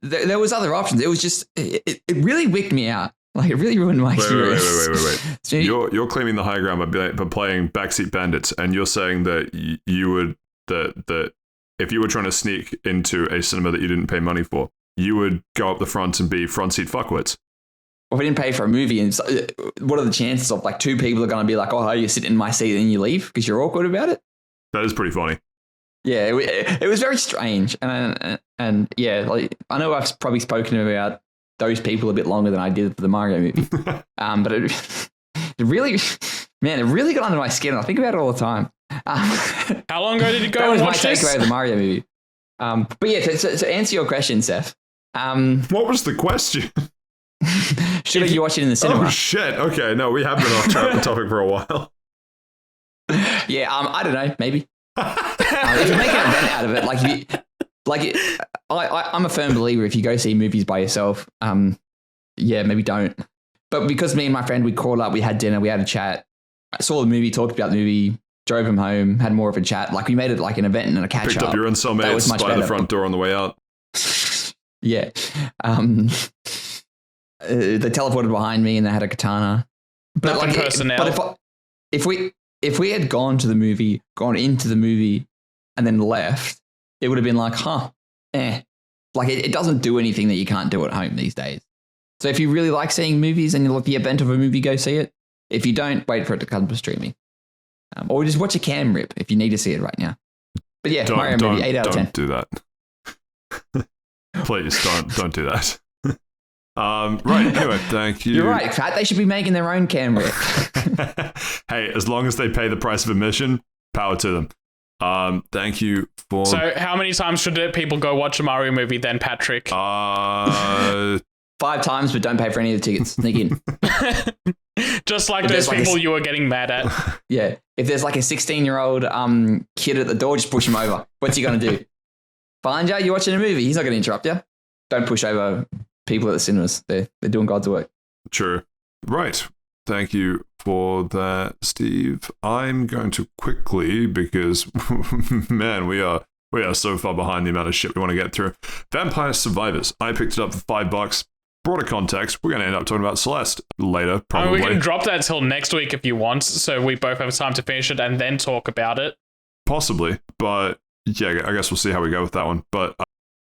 Speaker 3: there was other options. It was just it really wicked me out. Like it really ruined my experience.
Speaker 1: Wait. So you're claiming the high ground by playing Backseat Bandits, and you're saying that you would that if you were trying to sneak into a cinema that you didn't pay money for, you would go up the front and be front seat fuckwits.
Speaker 3: Well, if we didn't pay for a movie, and what are the chances of like 2 people are going to be like, oh, you sit in my seat and you leave because you're awkward about it?
Speaker 1: That is pretty funny.
Speaker 3: Yeah, it was very strange, and yeah, like I know I've probably spoken about those people a bit longer than I did for the Mario movie. But it really got under my skin. I think about it all the time.
Speaker 2: How long ago did you go
Speaker 3: that
Speaker 2: and
Speaker 3: was
Speaker 2: watch
Speaker 3: my
Speaker 2: this?
Speaker 3: takeaway of the Mario movie. But yeah, to answer your question, Seth.
Speaker 1: What was the question?
Speaker 3: Should you watch it in the cinema?
Speaker 1: Oh shit! Okay, no, we have been off topic for a while.
Speaker 3: Yeah, I don't know, maybe. If you make an event out of it, I'm a firm believer if you go see movies by yourself, yeah, maybe don't. But because me and my friend, we called up, we had dinner, we had a chat. I saw the movie, talked about the movie, drove him home, had more of a chat. Like we made it like an event and a catch
Speaker 1: Picked
Speaker 3: up.
Speaker 1: up your cellmates by the front door on the way out.
Speaker 3: Yeah. They teleported behind me and they had a katana. But
Speaker 2: Nothing personnel.
Speaker 3: But if we had gone into the movie, and then left, it would have been like, Like it doesn't do anything that you can't do at home these days. So if you really like seeing movies and you like the event of a movie, go see it. If you don't, wait for it to come to streaming. Or just watch a cam rip if you need to see it right now. But yeah, Mario movie, 8 out of 10.
Speaker 1: Don't do that. Please don't do that. Right, anyway, thank you.
Speaker 3: You're right, Pat. They should be making their own cam rip.
Speaker 1: Hey, as long as they pay the price of admission, power to them. Thank you for...
Speaker 2: So how many times should people go watch a Mario movie then, Patrick?
Speaker 3: 5 times, but don't pay for any of the tickets. Sneak in.
Speaker 2: Just like those people you were getting mad at.
Speaker 3: Yeah. If there's like a 16-year-old kid at the door, just push him over. What's he going to do? Balanja, you're watching a movie. He's not going to interrupt you. Don't push over people at the cinemas. They're doing God's work.
Speaker 1: True. Right. Thank you for that, Steve. I'm going to quickly, because, man, we are so far behind the amount of shit we want to get through. Vampire Survivors. I picked it up for $5. Broader context, we're going to end up talking about Celeste later, probably.
Speaker 2: We can drop that till next week if you want, so we both have time to finish it and then talk about it.
Speaker 1: Possibly, but yeah, I guess we'll see how we go with that one. But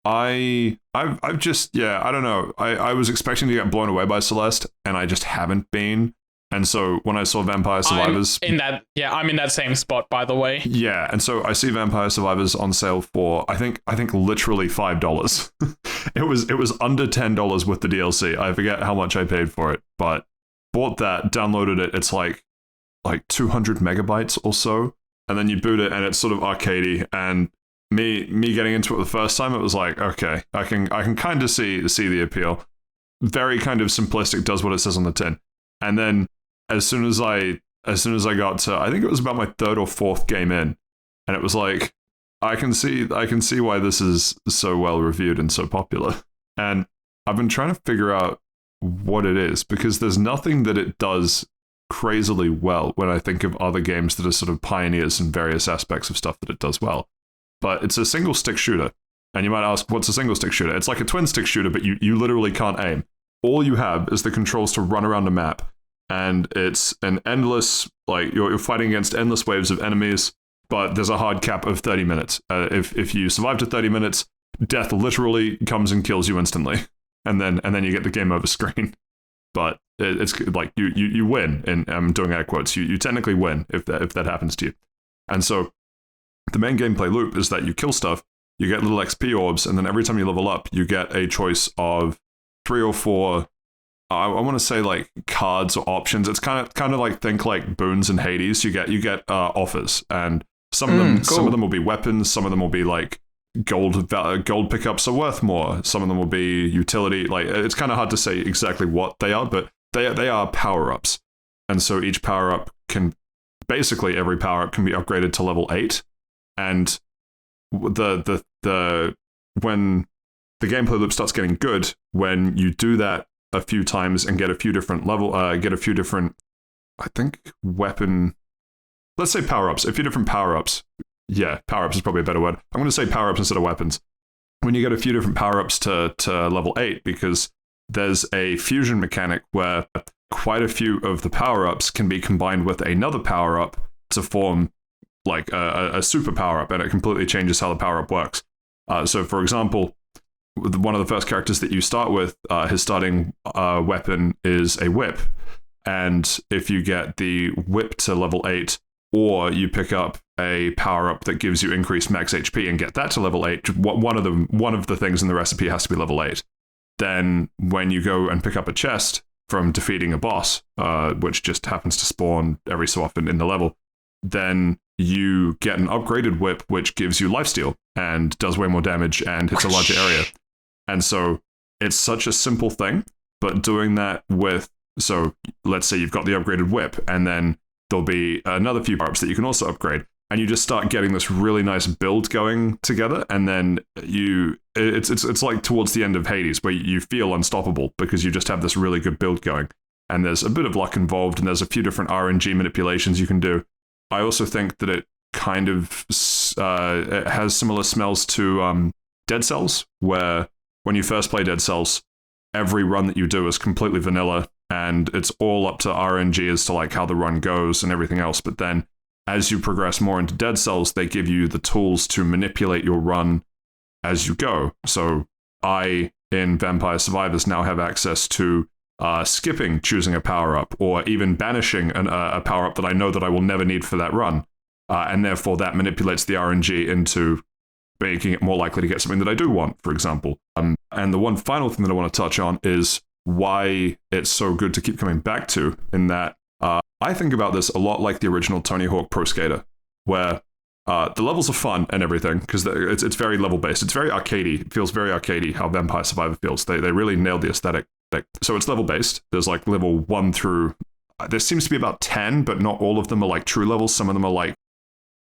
Speaker 1: I've just, yeah, I don't know. I was expecting to get blown away by Celeste, and I just haven't been. And so when I saw Vampire Survivors...
Speaker 2: I'm in that same spot, by the way.
Speaker 1: Yeah, and so I see Vampire Survivors on sale for, I think literally $5. It was under $10 with the DLC. I forget how much I paid for it, but bought that, downloaded it. It's like 200 megabytes or so. And then you boot it, and it's sort of arcadey. And me getting into it the first time, it was like, okay, I can kind of see the appeal. Very kind of simplistic, does what it says on the tin. And then as soon as I got to, I think it was about my 3rd or 4th game in, and it was like, I can see why this is so well reviewed and so popular. And I've been trying to figure out what it is, because there's nothing that it does crazily well when I think of other games that are sort of pioneers in various aspects of stuff that it does well. But it's a single stick shooter. And you might ask, what's a single stick shooter? It's like a twin stick shooter, but you literally can't aim. All you have is the controls to run around a map. And it's an endless, like, you're fighting against endless waves of enemies, but there's a hard cap of 30 minutes. If you survive to 30 minutes, death literally comes and kills you instantly. And then you get the game over screen. But it's like you win, and I'm doing air quotes. You technically win if that happens to you. And so the main gameplay loop is that you kill stuff, you get little XP orbs, and then every time you level up, you get a choice of 3 or 4. I want to say like cards or options. It's kind of like, think like boons in Hades. You get offers, and some of them will be weapons. Some of them will be like gold pickups are worth more. Some of them will be utility. Like, it's kind of hard to say exactly what they are, but they are power ups. And so each power up basically every power up can be upgraded to level 8. And the when the gameplay loop starts getting good, when you do that a few times and get a few different I think weapon, let's say power-ups, a few different power-ups. Yeah, power-ups is probably a better word. I'm going to say power-ups instead of weapons. When you get a few different power-ups to level 8, because there's a fusion mechanic where quite a few of the power-ups can be combined with another power-up to form like a super power-up, and it completely changes how the power-up works. So for example, one of the first characters that you start with, his starting weapon is a whip. And if you get the whip to level 8, or you pick up a power-up that gives you increased max HP and get that to level 8, one of the things in the recipe has to be level 8. Then when you go and pick up a chest from defeating a boss, which just happens to spawn every so often in the level, then you get an upgraded whip which gives you lifesteal and does way more damage and hits a larger area. And so it's such a simple thing, but doing that with, so let's say you've got the upgraded whip, and then there'll be another few power-ups that you can also upgrade, and you just start getting this really nice build going together, and then it's like towards the end of Hades where you feel unstoppable because you just have this really good build going, and there's a bit of luck involved, and there's a few different RNG manipulations you can do. I also think that it kind of it has similar smells to Dead Cells, where when you first play Dead Cells, every run that you do is completely vanilla, and it's all up to RNG as to like how the run goes and everything else. But then as you progress more into Dead Cells, they give you the tools to manipulate your run as you go. So I, in Vampire Survivors, now have access to skipping choosing a power-up, or even banishing a power-up that I know that I will never need for that run. And therefore that manipulates the RNG into making it more likely to get something that I do want, for example. And the one final thing that I want to touch on is why it's so good to keep coming back to, in that I think about this a lot like the original Tony Hawk Pro Skater, where the levels are fun and everything, because it's very level-based. It's very arcadey. It feels very arcadey how Vampire Survivor feels. They really nailed the aesthetic. So it's level-based. There's like level 1 through... there seems to be about 10, but not all of them are like true levels. Some of them are like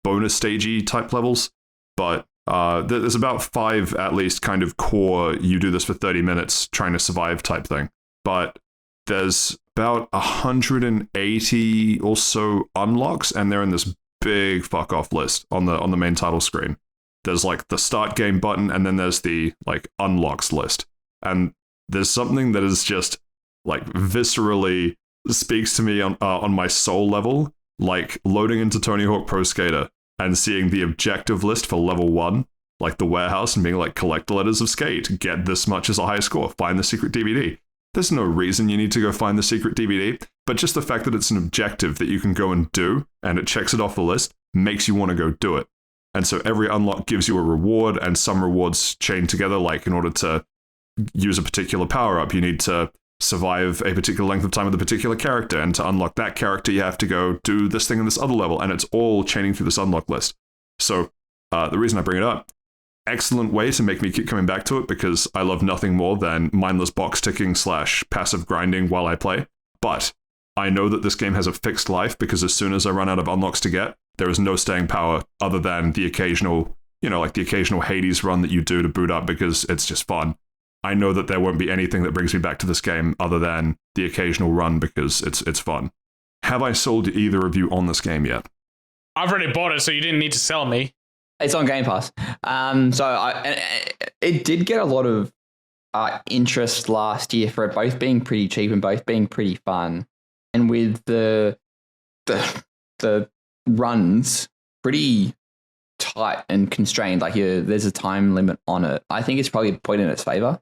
Speaker 1: bonus stagey type levels. But there's about 5 at least kind of core, you do this for 30 minutes trying to survive type thing. But there's about 180 or so unlocks, and they're in this big fuck off list on the main title screen. There's like the start game button, and then there's the like unlocks list. And there's something that is just like viscerally speaks to me on my soul level, like loading into Tony Hawk Pro Skater and seeing the objective list for level 1, like the warehouse, and being like, collect the letters of skate, get this much as a high score, find the secret DVD. There's no reason you need to go find the secret DVD, but just the fact that it's an objective that you can go and do, and it checks it off the list, makes you want to go do it. And so every unlock gives you a reward, and some rewards chain together, like in order to use a particular power-up, you need to survive a particular length of time with a particular character, and to unlock that character, you have to go do this thing in this other level, and it's all chaining through this unlock list. So the reason I bring it up, excellent way to make me keep coming back to it, because I love nothing more than mindless box ticking / passive grinding while I play. But I know that this game has a fixed life, because as soon as I run out of unlocks to get, there is no staying power other than the occasional, like the occasional Hades run that you do to boot up because it's just fun. I know that there won't be anything that brings me back to this game other than the occasional run because it's fun. Have I sold either of you on this game yet?
Speaker 2: I've already bought it, so you didn't need to sell me.
Speaker 3: It's on Game Pass. It did get a lot of interest last year for it both being pretty cheap and both being pretty fun. And with the runs pretty tight and constrained, like there's a time limit on it, I think it's probably a point in its favor.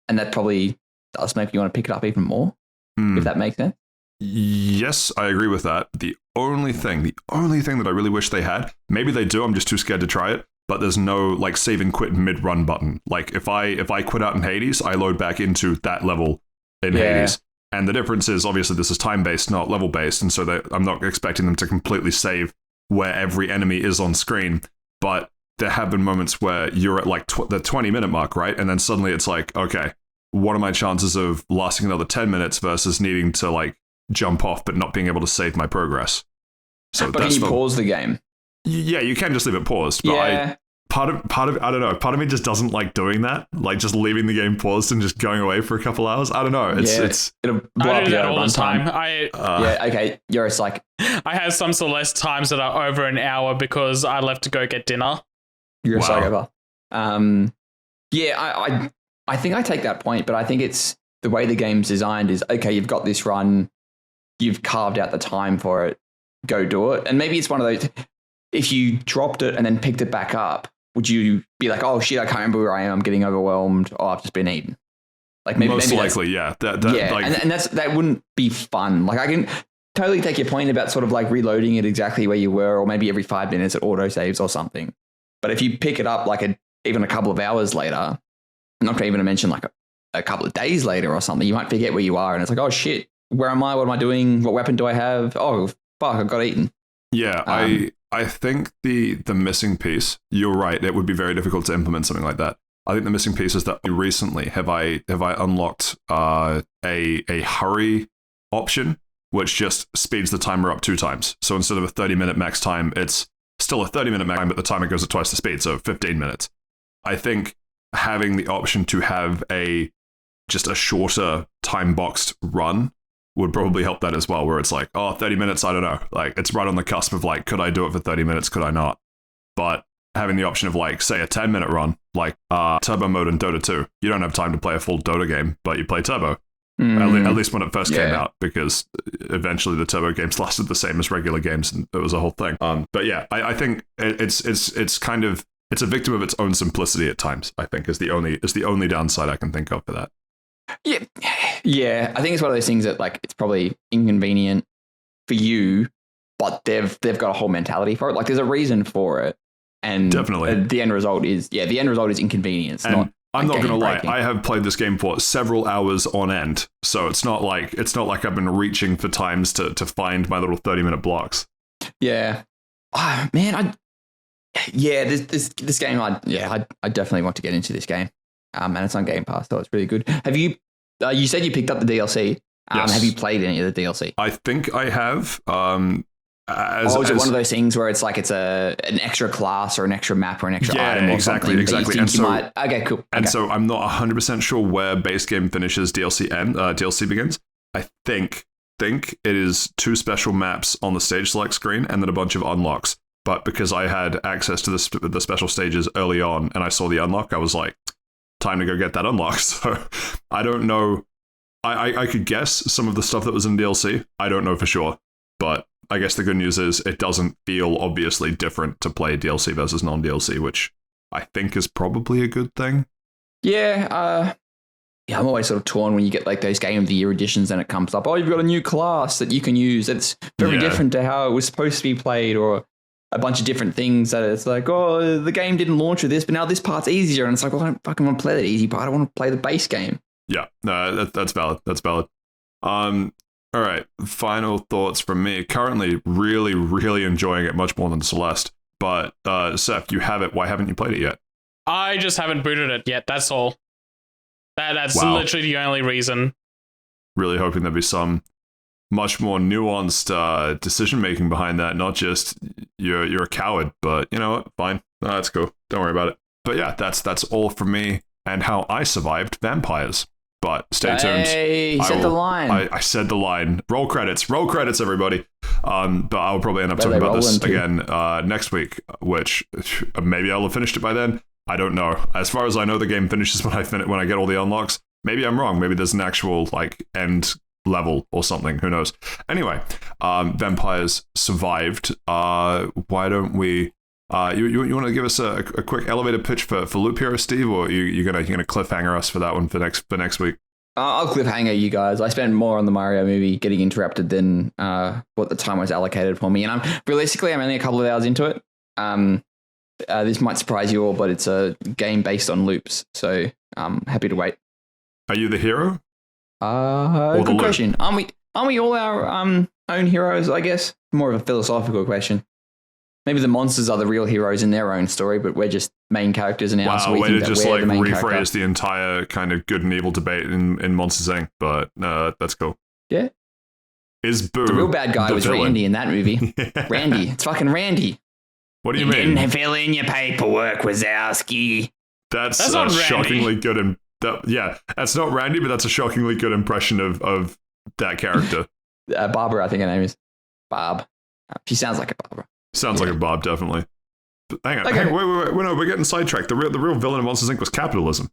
Speaker 3: And that probably does make you want to pick it up even more, if that makes sense.
Speaker 1: Yes, I agree with that. The only thing that I really wish they had, maybe they do, I'm just too scared to try it, but there's no like save and quit mid-run button. Like if I quit out in Hades, I load back into that level in Hades. And the difference is obviously this is time-based, not level-based, and so I'm not expecting them to completely save where every enemy is on screen, but there have been moments where you're at like the 20-minute mark, right? And then suddenly it's like, okay, what are my chances of lasting another 10 minutes versus needing to like jump off but not being able to save my progress? So
Speaker 3: but can you pause the game?
Speaker 1: Yeah, you can just leave it paused, but part of I don't know, part of me just doesn't like doing that, like just leaving the game paused and just going away for a couple hours. I don't know.
Speaker 3: It'll blow up your
Speaker 2: all the time.
Speaker 3: Okay, you're a psych.
Speaker 2: I have some Celeste times that are over an hour because I left to go get dinner.
Speaker 3: You're a psychopath. I think I take that point, but I think it's the way the game's designed is, okay, you've got this run, you've carved out the time for it, go do it. And maybe it's one of those, if you dropped it and then picked it back up, would you be like, oh shit, I can't remember where I am, I'm getting overwhelmed, oh, I've just been eaten? Like maybe
Speaker 1: likely, yeah.
Speaker 3: And that wouldn't be fun. Like I can totally take your point about sort of like reloading it exactly where you were, or maybe every 5 minutes it auto saves or something. But if you pick it up like even a couple of hours later, I'm not even to mention like a couple of days later or something, you might forget where you are, and it's like, oh shit, where am I? What am I doing? What weapon do I have? Oh fuck, I got eaten.
Speaker 1: Yeah, I think the missing piece, you're right, it would be very difficult to implement something like that. I think the missing piece is that recently have I unlocked a hurry option, which just speeds the timer up 2 times. So instead of a 30-minute max time, it's still a 30-minute max time, but the timer goes at twice the speed, so 15 minutes. I think having the option to have just a shorter time-boxed run would probably help that as well, where it's like, 30 minutes, I don't know. Like, it's right on the cusp of like, could I do it for 30 minutes? Could I not? But having the option of like, say, a 10-minute run, like turbo mode in Dota 2, you don't have time to play a full Dota game, but you play turbo. At least when it first came out, because eventually the turbo games lasted the same as regular games, and it was a whole thing. But yeah, I think it's kind of, it's a victim of its own simplicity at times. I think is the only downside I can think of for that.
Speaker 3: Yeah. I think it's one of those things that like it's probably inconvenient for you, but they've got a whole mentality for it. Like there's a reason for it, and
Speaker 1: definitely
Speaker 3: the end result is inconvenience.
Speaker 1: And I'm not going to lie.
Speaker 3: breaking.
Speaker 1: I have played this game for several hours on end, so it's not like I've been reaching for times to find my little 30-minute blocks.
Speaker 3: Yeah. Oh, man, this game. I definitely want to get into this game. And it's on Game Pass, so it's really good. Have you? You said you picked up the DLC.
Speaker 1: Yes.
Speaker 3: Have you played any of the DLC?
Speaker 1: I think I have.
Speaker 3: Is it one of those things where it's like it's an extra class or an extra map or an extra item or
Speaker 1: exactly,
Speaker 3: something?
Speaker 1: Exactly.
Speaker 3: And so, okay, cool.
Speaker 1: And so I'm not 100% sure where base game finishes, DLC begins. I think it is 2 special maps on the stage select screen and then a bunch of unlocks. But because I had access to the special stages early on and I saw the unlock, I was like, time to go get that unlock. So I don't know. I could guess some of the stuff that was in DLC. I don't know for sure. But I guess the good news is it doesn't feel obviously different to play DLC versus non-DLC, which I think is probably a good thing.
Speaker 3: Yeah, I'm always sort of torn when you get like those Game of the Year editions and it comes up, you've got a new class that you can use. It's very different to how it was supposed to be played, or a bunch of different things that it's like, the game didn't launch with this, but now this part's easier. And it's like, well, I don't fucking want to play that easy part. I want to play the base game.
Speaker 1: Yeah, no, that's valid. That's valid. All right, final thoughts from me. Currently, really, really enjoying it much more than Celeste. But, Saif, you have it. Why haven't you played it yet?
Speaker 2: I just haven't booted it yet. That's all. That's literally the only reason.
Speaker 1: Really hoping there'd be some much more nuanced decision-making behind that. Not just, you're a coward, but you know what? Fine. No, that's cool. Don't worry about it. But yeah, that's all from me and how I survived vampires. But stay tuned.
Speaker 3: Hey, you said the line.
Speaker 1: I said the line. Roll credits, everybody. But I'll probably end up talking about this again next week, which maybe I'll have finished it by then. I don't know. As far as I know, the game finishes when I get all the unlocks. Maybe I'm wrong. Maybe there's an actual like end level or something. Who knows? Anyway, vampires survived. Why don't we? You want to give us a quick elevator pitch for Loop Hero, Steve, or you're gonna cliffhanger us for that one for next week?
Speaker 3: I'll cliffhanger you guys. I spent more on the Mario movie getting interrupted than what the time was allocated for me, and I'm only a couple of hours into it. This might surprise you all, but it's a game based on loops, so I'm happy to wait.
Speaker 1: Are you the hero?
Speaker 3: Good question. Aren't we all our own heroes? I guess more of a philosophical question. Maybe the monsters are the real heroes in their own story, but we're just main characters now.
Speaker 1: Wow,
Speaker 3: so we
Speaker 1: way
Speaker 3: think
Speaker 1: to
Speaker 3: that
Speaker 1: just
Speaker 3: we're
Speaker 1: like
Speaker 3: the main
Speaker 1: rephrase
Speaker 3: character.
Speaker 1: the entire kind of good and evil debate in Monsters Inc. But that's cool.
Speaker 3: Yeah.
Speaker 1: Is Boo
Speaker 3: the real bad guy was
Speaker 1: villain?
Speaker 3: Randy in that movie. Randy. It's fucking Randy.
Speaker 1: What do you mean?
Speaker 3: Didn't fill in your paperwork, Wazowski.
Speaker 1: That's
Speaker 2: not
Speaker 1: shockingly
Speaker 2: Randy.
Speaker 1: good. That's not Randy, but that's a shockingly good impression of that character.
Speaker 3: Barbara, I think her name is. Barb. She sounds like a Barbara.
Speaker 1: Sounds like a Bob, definitely. But hang on.
Speaker 3: Okay.
Speaker 1: Wait. No, we're getting sidetracked. The real villain of Monsters Inc. was capitalism.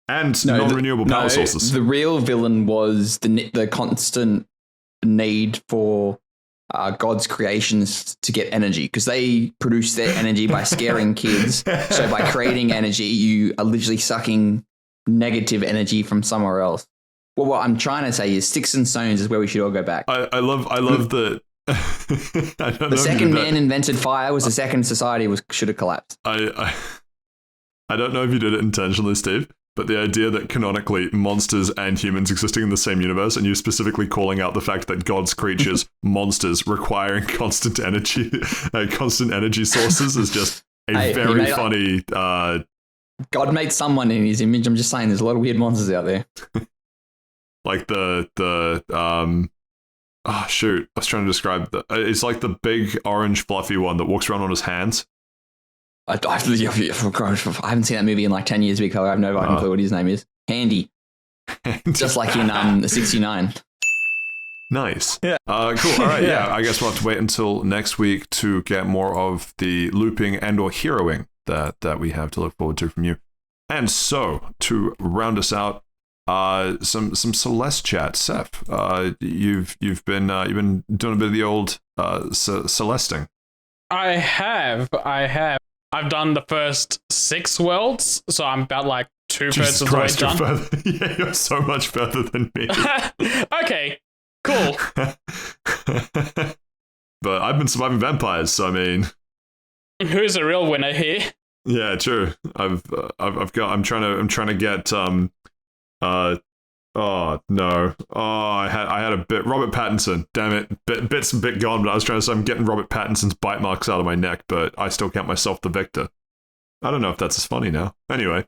Speaker 1: And non-renewable power sources.
Speaker 3: The real villain was the constant need for God's creations to get energy, because they produce their energy by scaring kids. So by creating energy, you are literally sucking negative energy from somewhere else. Well, what I'm trying to say is sticks and stones is where we should all go back.
Speaker 1: I love the...
Speaker 3: The second man invented fire was the second society should have collapsed.
Speaker 1: I don't know if you did it intentionally, Steve, but the idea that canonically monsters and humans existing in the same universe, and you specifically calling out the fact that God's creatures, monsters requiring constant energy sources, is just a very funny
Speaker 3: God made someone in his image. I'm just saying, there's a lot of weird monsters out there.
Speaker 1: Like oh shoot, I was trying to describe it's like the big orange fluffy one that walks around on his hands.
Speaker 3: I haven't seen that movie in like 10 years because I have no fucking clue what his name is. Handy. Just like in 69.
Speaker 1: Nice.
Speaker 3: Yeah.
Speaker 1: Cool. All right. Yeah. I guess we'll have to wait until next week to get more of the looping and or heroing that we have to look forward to from you. And so to round us out, some Celeste chat. Saif, you've been doing a bit of the old Celesting.
Speaker 2: I have. I've done the first 6 worlds, so I'm about like 2/3 of the way done.
Speaker 1: Yeah, you're so much further than me.
Speaker 2: Okay, cool.
Speaker 1: But I've been surviving vampires, so I mean,
Speaker 2: who's the real winner here?
Speaker 1: Yeah, true. I'm trying to get oh no. Oh, I had a bit. Robert Pattinson. Damn it. Bit's a bit gone, but I was trying to say I'm getting Robert Pattinson's bite marks out of my neck, but I still count myself the victor. I don't know if that's as funny now. Anyway,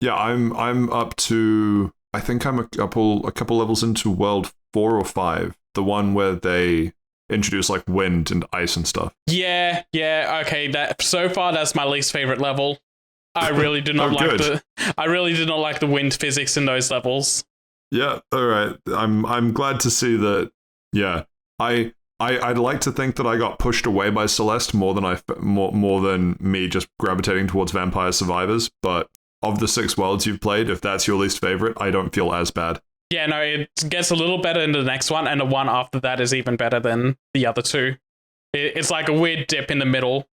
Speaker 1: yeah, I'm up to. I think I'm a couple levels into world 4 or 5, the one where they introduce like wind and ice and stuff.
Speaker 2: Yeah. Okay, that so far that's my least favorite level. I really did not like the wind physics in those levels.
Speaker 1: Yeah, all right. I'm glad to see that. Yeah, I'd like to think that I got pushed away by Celeste more than me just gravitating towards Vampire Survivors. But of the 6 worlds you've played, if that's your least favorite, I don't feel as bad.
Speaker 2: Yeah, no, it gets a little better in the next one, and the one after that is even better than the other 2. It's like a weird dip in the middle.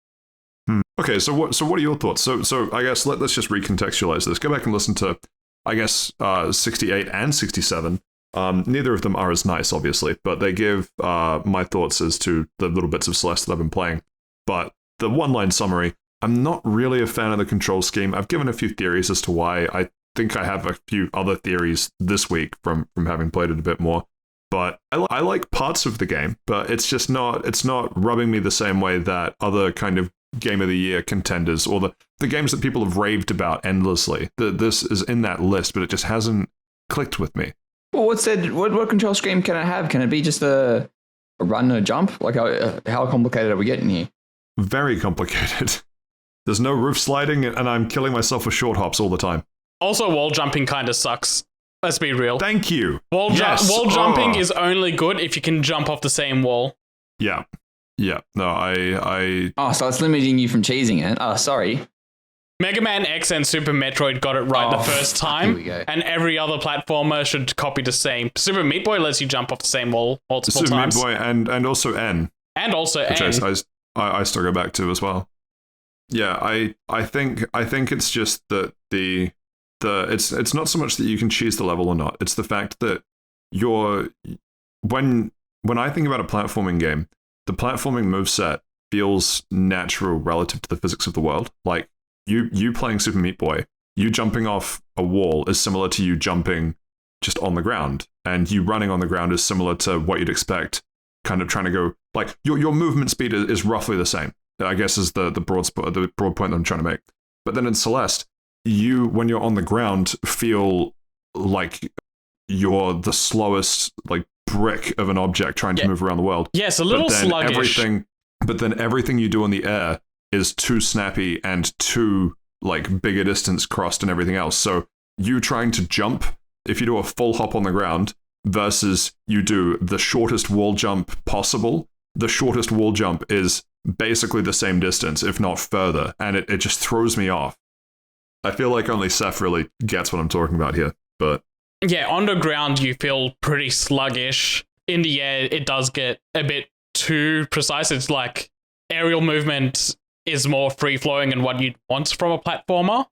Speaker 1: Okay, so what are your thoughts? So I guess let's just recontextualize this. Go back and listen to, I guess, 68 and 67. Neither of them are as nice, obviously, but they give my thoughts as to the little bits of Celeste that I've been playing. But the one-line summary, I'm not really a fan of the control scheme. I've given a few theories as to why. I think I have a few other theories this week from having played it a bit more. But I like parts of the game, but it's not rubbing me the same way that other kind of Game of the Year contenders or the games that people have raved about endlessly. This is in that list, but it just hasn't clicked with me.
Speaker 3: Well, what control scheme can it have? Can it be just a run and a jump? Like how complicated are we getting here?
Speaker 1: Very complicated. There's no roof sliding, and I'm killing myself with short hops all the time. Also,
Speaker 2: wall jumping kind of sucks. Let's be real.
Speaker 1: Thank you.
Speaker 2: Wall jumping is only good if you can jump off the same wall.
Speaker 1: Yeah. No, I.
Speaker 3: Oh, so it's limiting you from cheesing it. Oh, sorry.
Speaker 2: Mega Man X and Super Metroid got it right the first time, and every other platformer should copy the same. Super Meat Boy lets you jump off the same wall multiple times.
Speaker 1: Super Meat Boy and also N.
Speaker 2: And also
Speaker 1: which
Speaker 2: N.
Speaker 1: I still go back to as well. Yeah, I think it's just that it's not so much that you can cheese the level or not. It's the fact that when I think about a platforming game, the platforming moveset feels natural relative to the physics of the world. Like you playing Super Meat Boy, you jumping off a wall is similar to you jumping just on the ground, and you running on the ground is similar to what you'd expect. Kind of trying to go like your movement speed is roughly the same, I guess, is the broad point that I'm trying to make. But then in Celeste, when you're on the ground, feel like you're the slowest like brick of an object trying to move around the world.
Speaker 2: Yes, a little sluggish.
Speaker 1: But then everything you do in the air is too snappy and too like bigger distance crossed and everything else. So you trying to jump, if you do a full hop on the ground versus you do the shortest wall jump possible, the shortest wall jump is basically the same distance, if not further, and it just throws me off. I feel like only Saif really gets what I'm talking about here, but...
Speaker 2: Yeah, on the ground you feel pretty sluggish. In the air, it does get a bit too precise. It's like aerial movement is more free-flowing and what you'd want from a platformer,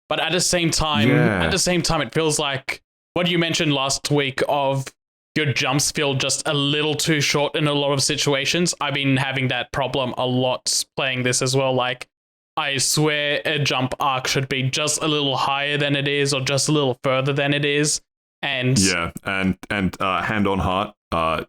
Speaker 2: but at the same time, it feels like what you mentioned last week of your jumps feel just a little too short in a lot of situations. I've been having that problem a lot playing this as well. Like, I swear a jump arc should be just a little higher than it is, or just a little further than it is. And
Speaker 1: yeah, and hand on heart,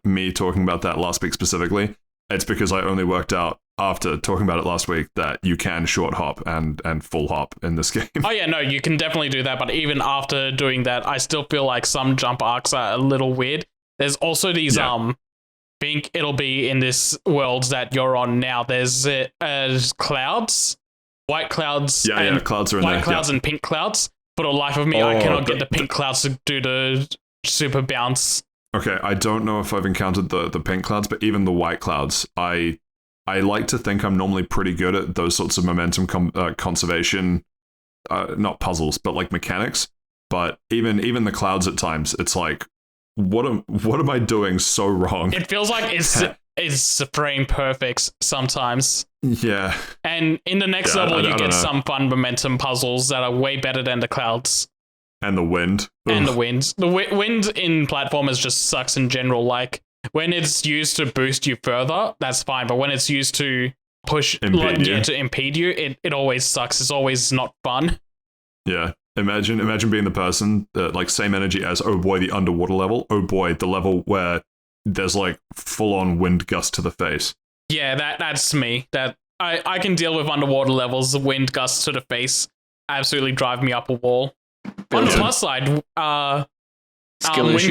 Speaker 1: me talking about that last week specifically, it's because I only worked out after talking about it last week that you can short hop and full hop in this game.
Speaker 2: Oh yeah, no, you can definitely do that, but even after doing that, I still feel like some jump arcs are a little weird. There's also these think it'll be in this world that you're on now. There's clouds, white clouds,
Speaker 1: clouds are in
Speaker 2: white
Speaker 1: there.
Speaker 2: clouds and pink clouds. For the life of me, I cannot get the pink clouds to do the super bounce.
Speaker 1: Okay, I don't know if I've encountered the pink clouds, but even the white clouds, I like to think I'm normally pretty good at those sorts of momentum conservation, not puzzles, but like mechanics. But even the clouds at times, it's like, what am I doing so wrong?
Speaker 2: It feels like it's frame perfect sometimes.
Speaker 1: Yeah.
Speaker 2: And in the next level, you get some fun momentum puzzles that are way better than the clouds.
Speaker 1: And the wind.
Speaker 2: And the wind. The wind in platformers just sucks in general. Like, when it's used to boost you further, that's fine. But when it's used to to impede you, it always sucks. It's always not fun.
Speaker 1: Yeah. Imagine being the person that, like, same energy as, oh boy, the underwater level. Oh boy, the level where there's like full-on wind gust to the face.
Speaker 2: Yeah, that's me. That I can deal with underwater levels. The wind gusts to the face absolutely drive me up a wall. On the plus side, wind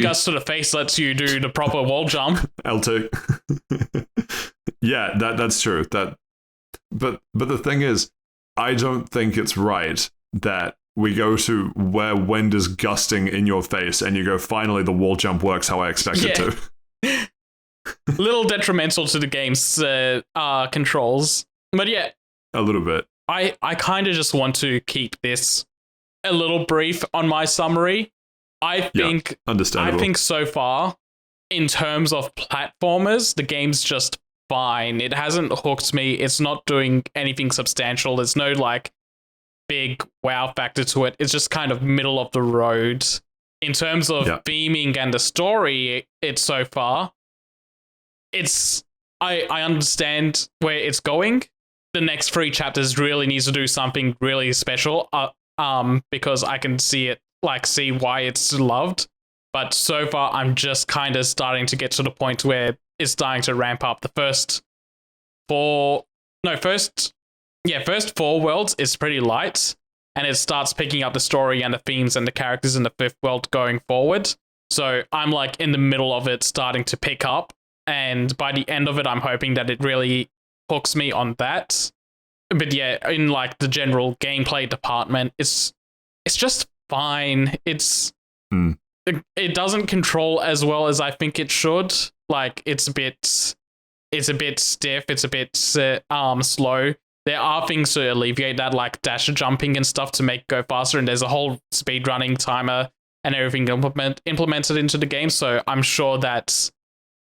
Speaker 2: gusts to the face lets you do the proper wall jump.
Speaker 1: L2. Yeah, that's true. But the thing is, I don't think it's right that we go to where wind is gusting in your face and you go, finally the wall jump works how I expect it to.
Speaker 2: Little detrimental to the game's controls. But yeah.
Speaker 1: A little bit.
Speaker 2: I kind of just want to keep this a little brief on my summary. I think so far, in terms of platformers, the game's just fine. It hasn't hooked me. It's not doing anything substantial. There's no like big wow factor to it. It's just kind of middle of the road. In terms of theming and the story, it's so far. I understand where it's going. The next 3 chapters really needs to do something really special. Because I can see why it's loved. But so far, I'm just kind of starting to get to the point where it's starting to ramp up. The first 4 worlds is pretty light, and it starts picking up the story and the themes and the characters in the 5th world going forward. So I'm like in the middle of it starting to pick up, and by the end of it, I'm hoping that it really hooks me on that. But yeah, in like the general gameplay department, it's just fine. It doesn't control as well as I think it should. Like it's a bit stiff. It's a bit slow. There are things to alleviate that, like dash jumping and stuff to make it go faster. And there's a whole speedrunning timer and everything implemented into the game. So I'm sure that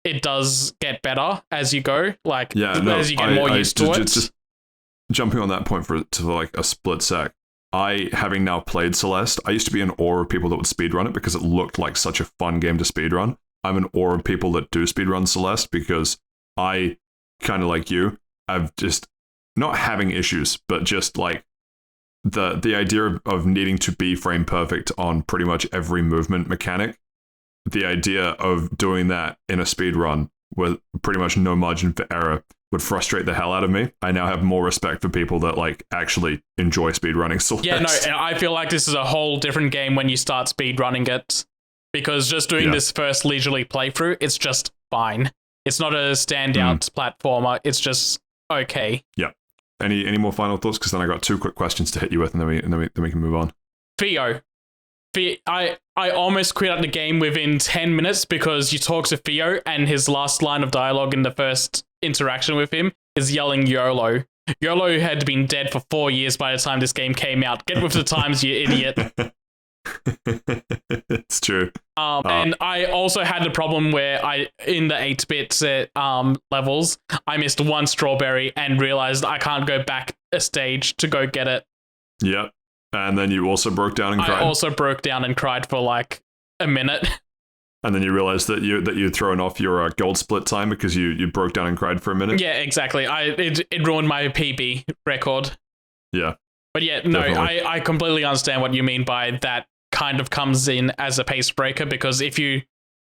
Speaker 2: it does get better as you go. As you get more used to it.
Speaker 1: Just jumping on that point for like a split sec. Having now played Celeste, I used to be in awe of people that would speedrun it because it looked like such a fun game to speedrun. I'm in awe of people that do speedrun Celeste because I, kind of like you, I've just not having issues, but just like the idea of needing to be frame perfect on pretty much every movement mechanic. The idea of doing that in a speedrun with pretty much no margin for error would frustrate the hell out of me. I now have more respect for people that like actually enjoy speedrunning Celeste.
Speaker 2: Yeah, no, and I feel like this is a whole different game when you start speedrunning it, because just doing this first leisurely playthrough, it's just fine. It's not a standout platformer. It's just okay.
Speaker 1: Yeah. Any more final thoughts? Because then I got 2 quick questions to hit you with, and then we can move on.
Speaker 2: Theo, I almost quit out the game within 10 minutes because you talk to Theo and his last line of dialogue in the first interaction with him is yelling YOLO. YOLO had been dead for 4 years by the time this game came out. Get with the times, you idiot.
Speaker 1: It's true.
Speaker 2: And I also had the problem where in the 8-bit levels, I missed 1 strawberry and realized I can't go back a stage to go get it.
Speaker 1: Yep. And then you also broke down and cried.
Speaker 2: I also broke down and cried for like a minute.
Speaker 1: And then you realized that you'd thrown off your gold split time because you broke down and cried for a minute.
Speaker 2: Yeah, exactly. It ruined my PB record.
Speaker 1: Yeah.
Speaker 2: But yeah, no, I completely understand what you mean by that kind of comes in as a pace breaker, because if you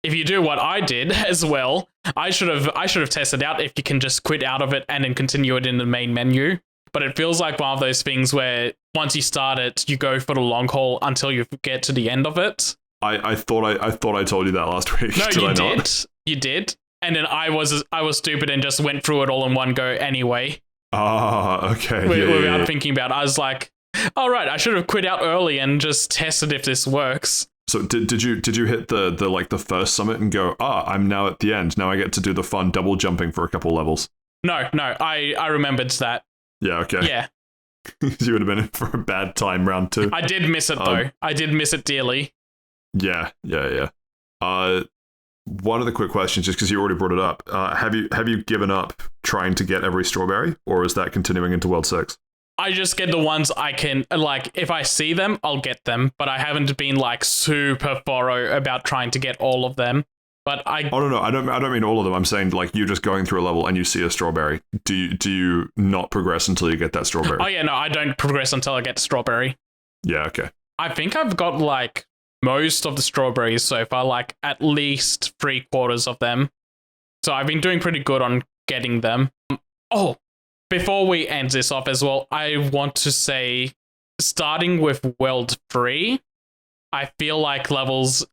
Speaker 2: if you do what I did as well, I should have tested out if you can just quit out of it and then continue it in the main menu. But it feels like one of those things where once you start it, you go for the long haul until you get to the end of it.
Speaker 1: I thought I told you that last week.
Speaker 2: No, you did.
Speaker 1: Not?
Speaker 2: You did. And then I was stupid and just went through it all in one go anyway.
Speaker 1: Ah, okay.
Speaker 2: Without thinking about it. I was like, all right, I should have quit out early and just tested if this works.
Speaker 1: So did you hit the first summit and go, I'm now at the end. Now I get to do the fun double jumping for a couple levels?
Speaker 2: No, I remembered that.
Speaker 1: Yeah, okay.
Speaker 2: Yeah.
Speaker 1: You would have been in for a bad time round 2.
Speaker 2: I did miss it though. I did miss it dearly.
Speaker 1: Yeah. One of the quick questions, just because you already brought it up, have you given up trying to get every strawberry, or is that continuing into World 6?
Speaker 2: I just get the ones I can, like, if I see them, I'll get them, but I haven't been, like, super thorough about trying to get all of them. But
Speaker 1: Oh, no, I don't mean all of them. I'm saying, like, you're just going through a level and you see a strawberry. Do you not progress until you get that strawberry?
Speaker 2: Oh, yeah, no, I don't progress until I get strawberry.
Speaker 1: Yeah, okay.
Speaker 2: I think I've got, like, most of the strawberries so far, like, at least 3/4 of them. So I've been doing pretty good on getting them. Oh, before we end this off as well, I want to say, starting with World 3, I feel like worlds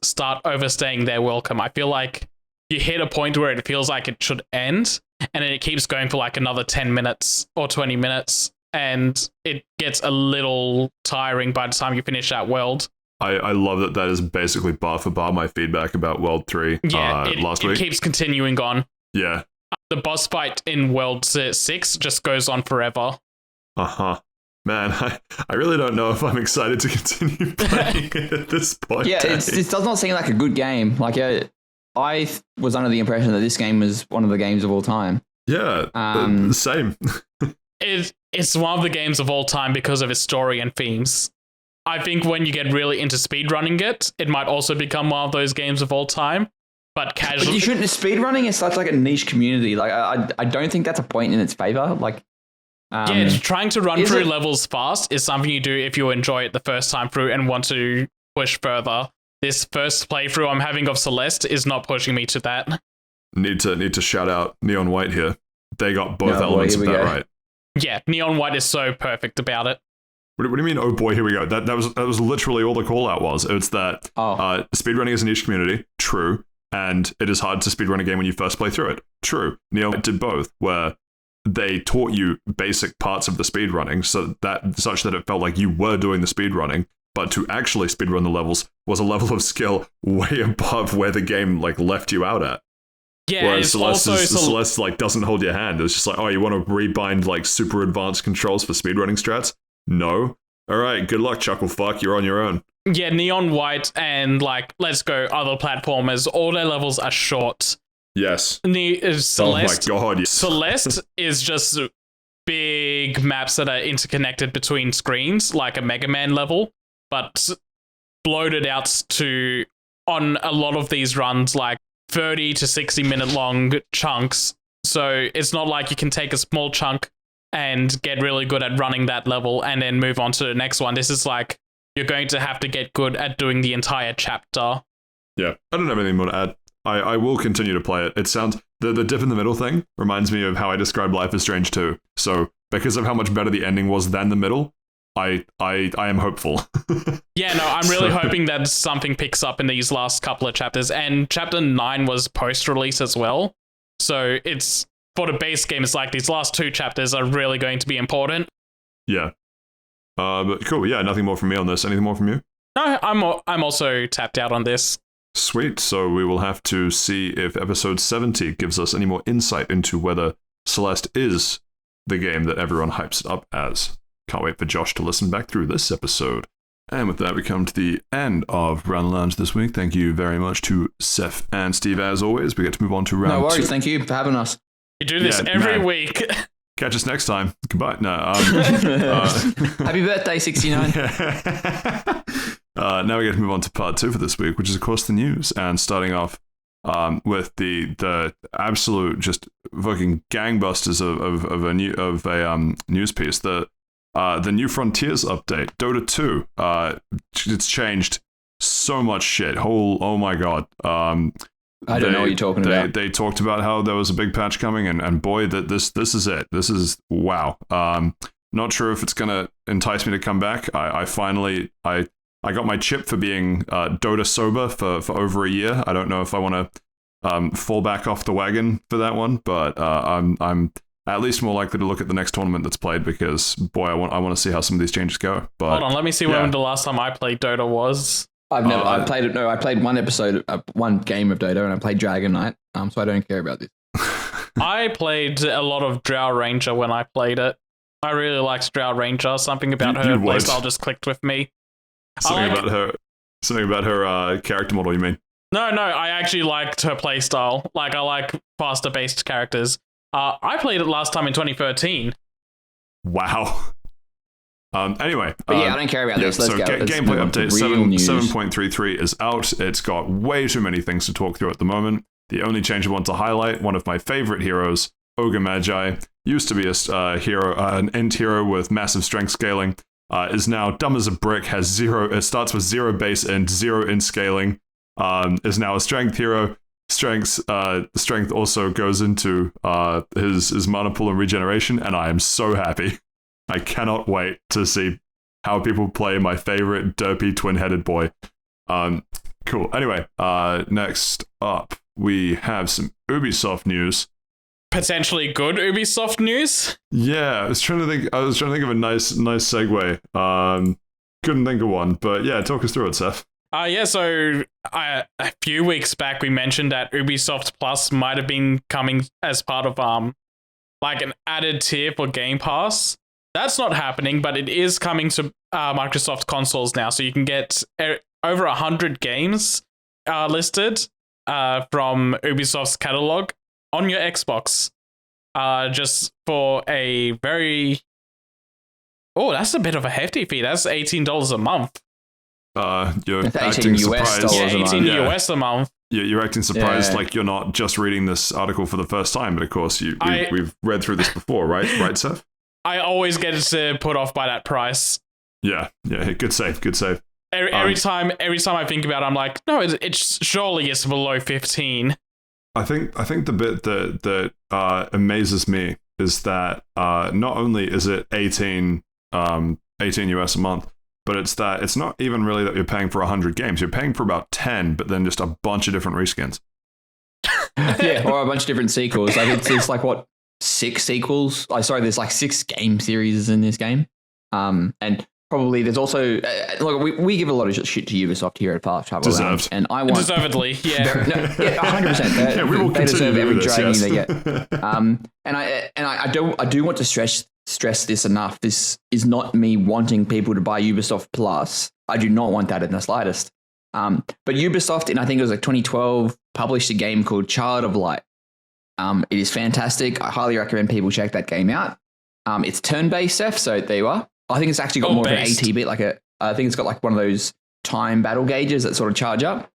Speaker 2: start overstaying their welcome. I feel like you hit a point where it feels like it should end, and then it keeps going for like another 10 minutes or 20 minutes, and it gets a little tiring by the time you finish that world.
Speaker 1: I love that is basically bar for bar my feedback about World 3 last week.
Speaker 2: It keeps continuing on.
Speaker 1: Yeah.
Speaker 2: The boss fight in World 6 just goes on forever.
Speaker 1: Uh-huh. Man, I really don't know if I'm excited to continue playing it at this point.
Speaker 3: Yeah, it does not seem like a good game. Like, I was under the impression that this game was one of the games of all time.
Speaker 1: Yeah, same.
Speaker 2: It's one of the games of all time because of its story and themes. I think when you get really into speedrunning it might also become one of those games of all time. But casually,
Speaker 3: but you shouldn't. Speedrunning is such like a niche community. Like, I don't think that's a point in its favor. Like,
Speaker 2: trying to run through levels fast is something you do if you enjoy it the first time through and want to push further. This first playthrough I'm having of Celeste is not pushing me to that.
Speaker 1: Need to shout out Neon White here. They got both elements of that right.
Speaker 2: Yeah, Neon White is so perfect about it.
Speaker 1: What do you mean? Oh boy, here we go. That was literally all the call out was. It's that speedrunning is a niche community. True. And it is hard to speedrun a game when you first play through it. True. Neon White did both, where they taught you basic parts of the speedrunning such that it felt like you were doing the speedrunning, but to actually speedrun the levels was a level of skill way above where the game like left you out at.
Speaker 2: Yeah,
Speaker 1: whereas Celeste like doesn't hold your hand. It's just like, oh, you want to rebind like super advanced controls for speedrunning strats? No. All right, good luck, chuckle fuck. You're on your own.
Speaker 2: Yeah, Neon White and like Let's Go other platformers, all their levels are short.
Speaker 1: Yes.
Speaker 2: Celeste,
Speaker 1: oh my god, yes.
Speaker 2: Celeste is just big maps that are interconnected between screens, like a Mega Man level, but bloated out to, on a lot of these runs, like 30 to 60 minute long chunks. So it's not like you can take a small chunk and get really good at running that level and then move on to the next one. This is like, you're going to have to get good at doing the entire chapter.
Speaker 1: Yeah, I don't have anything more to add. I will continue to play it. It sounds... The dip in the middle thing reminds me of how I described Life is Strange 2. So, because of how much better the ending was than the middle, I am hopeful.
Speaker 2: Yeah, no, I'm really hoping that something picks up in these last couple of chapters. And Chapter 9 was post-release as well. So, it's... For the base game, it's like these last 2 chapters are really going to be important.
Speaker 1: Yeah. But cool, yeah, nothing more from me on this. Anything more from you?
Speaker 2: No, I'm also tapped out on this.
Speaker 1: Sweet, so we will have to see if episode 70 gives us any more insight into whether Celeste is the game that everyone hypes it up as. Can't wait for Josh to listen back through this episode. And with that, we come to the end of Round Lounge this week. Thank you very much to Saif and Steve, as always. We get to move on to round 2.
Speaker 3: No worries, thank you for having us.
Speaker 2: You do this every week.
Speaker 1: Catch us next time. Goodbye. No,
Speaker 3: Happy birthday, 69.
Speaker 1: Now we get to move on to part 2 for this week, which is, of course, the news. And starting off with the absolute just fucking gangbusters of a news piece. The New Frontiers update, Dota 2. It's changed so much shit. Oh my god.
Speaker 3: I don't know what you're talking about.
Speaker 1: They talked about how there was a big patch coming, and boy, that this is it. This is wow. Not sure if it's gonna entice me to come back. I finally got my chip for being Dota sober for over a year. I don't know if I want to fall back off the wagon for that one, but I'm at least more likely to look at the next tournament that's played because boy, I want to see how some of these changes go. But
Speaker 2: hold on, let me see when the last time I played Dota was.
Speaker 3: I played it. No, I played one game of Dota, and I played Dragon Knight. So I don't care about this.
Speaker 2: I played a lot of Drow Ranger when I played it. I really liked Drow Ranger. Something about her playstyle just clicked with me.
Speaker 1: Something about her character model. You mean?
Speaker 2: No, I actually liked her playstyle. Like, I like faster based characters. I played it last time in 2013.
Speaker 1: Wow. Anyway,
Speaker 3: but yeah, I don't care about this. Let's go.
Speaker 1: Gameplay update 7.33 is out. It's got way too many things to talk through at the moment. The only change I want to highlight, one of my favorite heroes, Ogre Magi, used to be a hero, an end hero with massive strength scaling, is now dumb as a brick, has zero. It starts with 0 base and 0 in scaling. Is now a strength hero. Strength also goes into his mana pool and regeneration, and I am so happy. I cannot wait to see how people play my favorite derpy twin-headed boy. Cool. Anyway, next up we have some Ubisoft news.
Speaker 2: Potentially good Ubisoft news.
Speaker 1: Yeah, I was trying to think of a nice segue. Couldn't think of one, but yeah, talk us through it, Seth.
Speaker 2: So a few weeks back we mentioned that Ubisoft Plus might have been coming as part of like an added tier for Game Pass. That's not happening, but it is coming to Microsoft consoles now, so you can get over 100 games listed from Ubisoft's catalog on your Xbox, just for a very... Oh, that's a bit of a hefty fee. That's $18 a month.
Speaker 1: You're acting surprised.
Speaker 2: Yeah, $18 a month.
Speaker 1: You're acting surprised like you're not just reading this article for the first time, but of course we've read through this before, right? Right, Seth?
Speaker 2: I always get put off by that price.
Speaker 1: Yeah, good save.
Speaker 2: Every time I think about it, I'm like, no, it's surely it's below 15.
Speaker 1: I think the bit that amazes me is that not only is it 18 US a month, but it's that it's not even really that you're paying for 100 games. You're paying for about 10, but then just a bunch of different reskins.
Speaker 3: Yeah, or a bunch of different sequels. Like it's like what, 6 sequels? There's like 6 game series in this game. And probably there's also look, we give a lot of shit to Ubisoft here at Fast Travel Lounge, and I want
Speaker 2: deservedly, yeah,
Speaker 3: 100%.
Speaker 1: We will
Speaker 3: they deserve every
Speaker 1: this,
Speaker 3: dragging they get. And I do want to stress this enough. This is not me wanting people to buy Ubisoft Plus. I do not want that in the slightest. But Ubisoft, I think it was like 2012, published a game called Child of Light. It is fantastic. I highly recommend people check that game out. It's turn-based, Seth, so there you are. I think it's actually got more of an ATB, I think it's got like one of those time battle gauges that sort of charge up.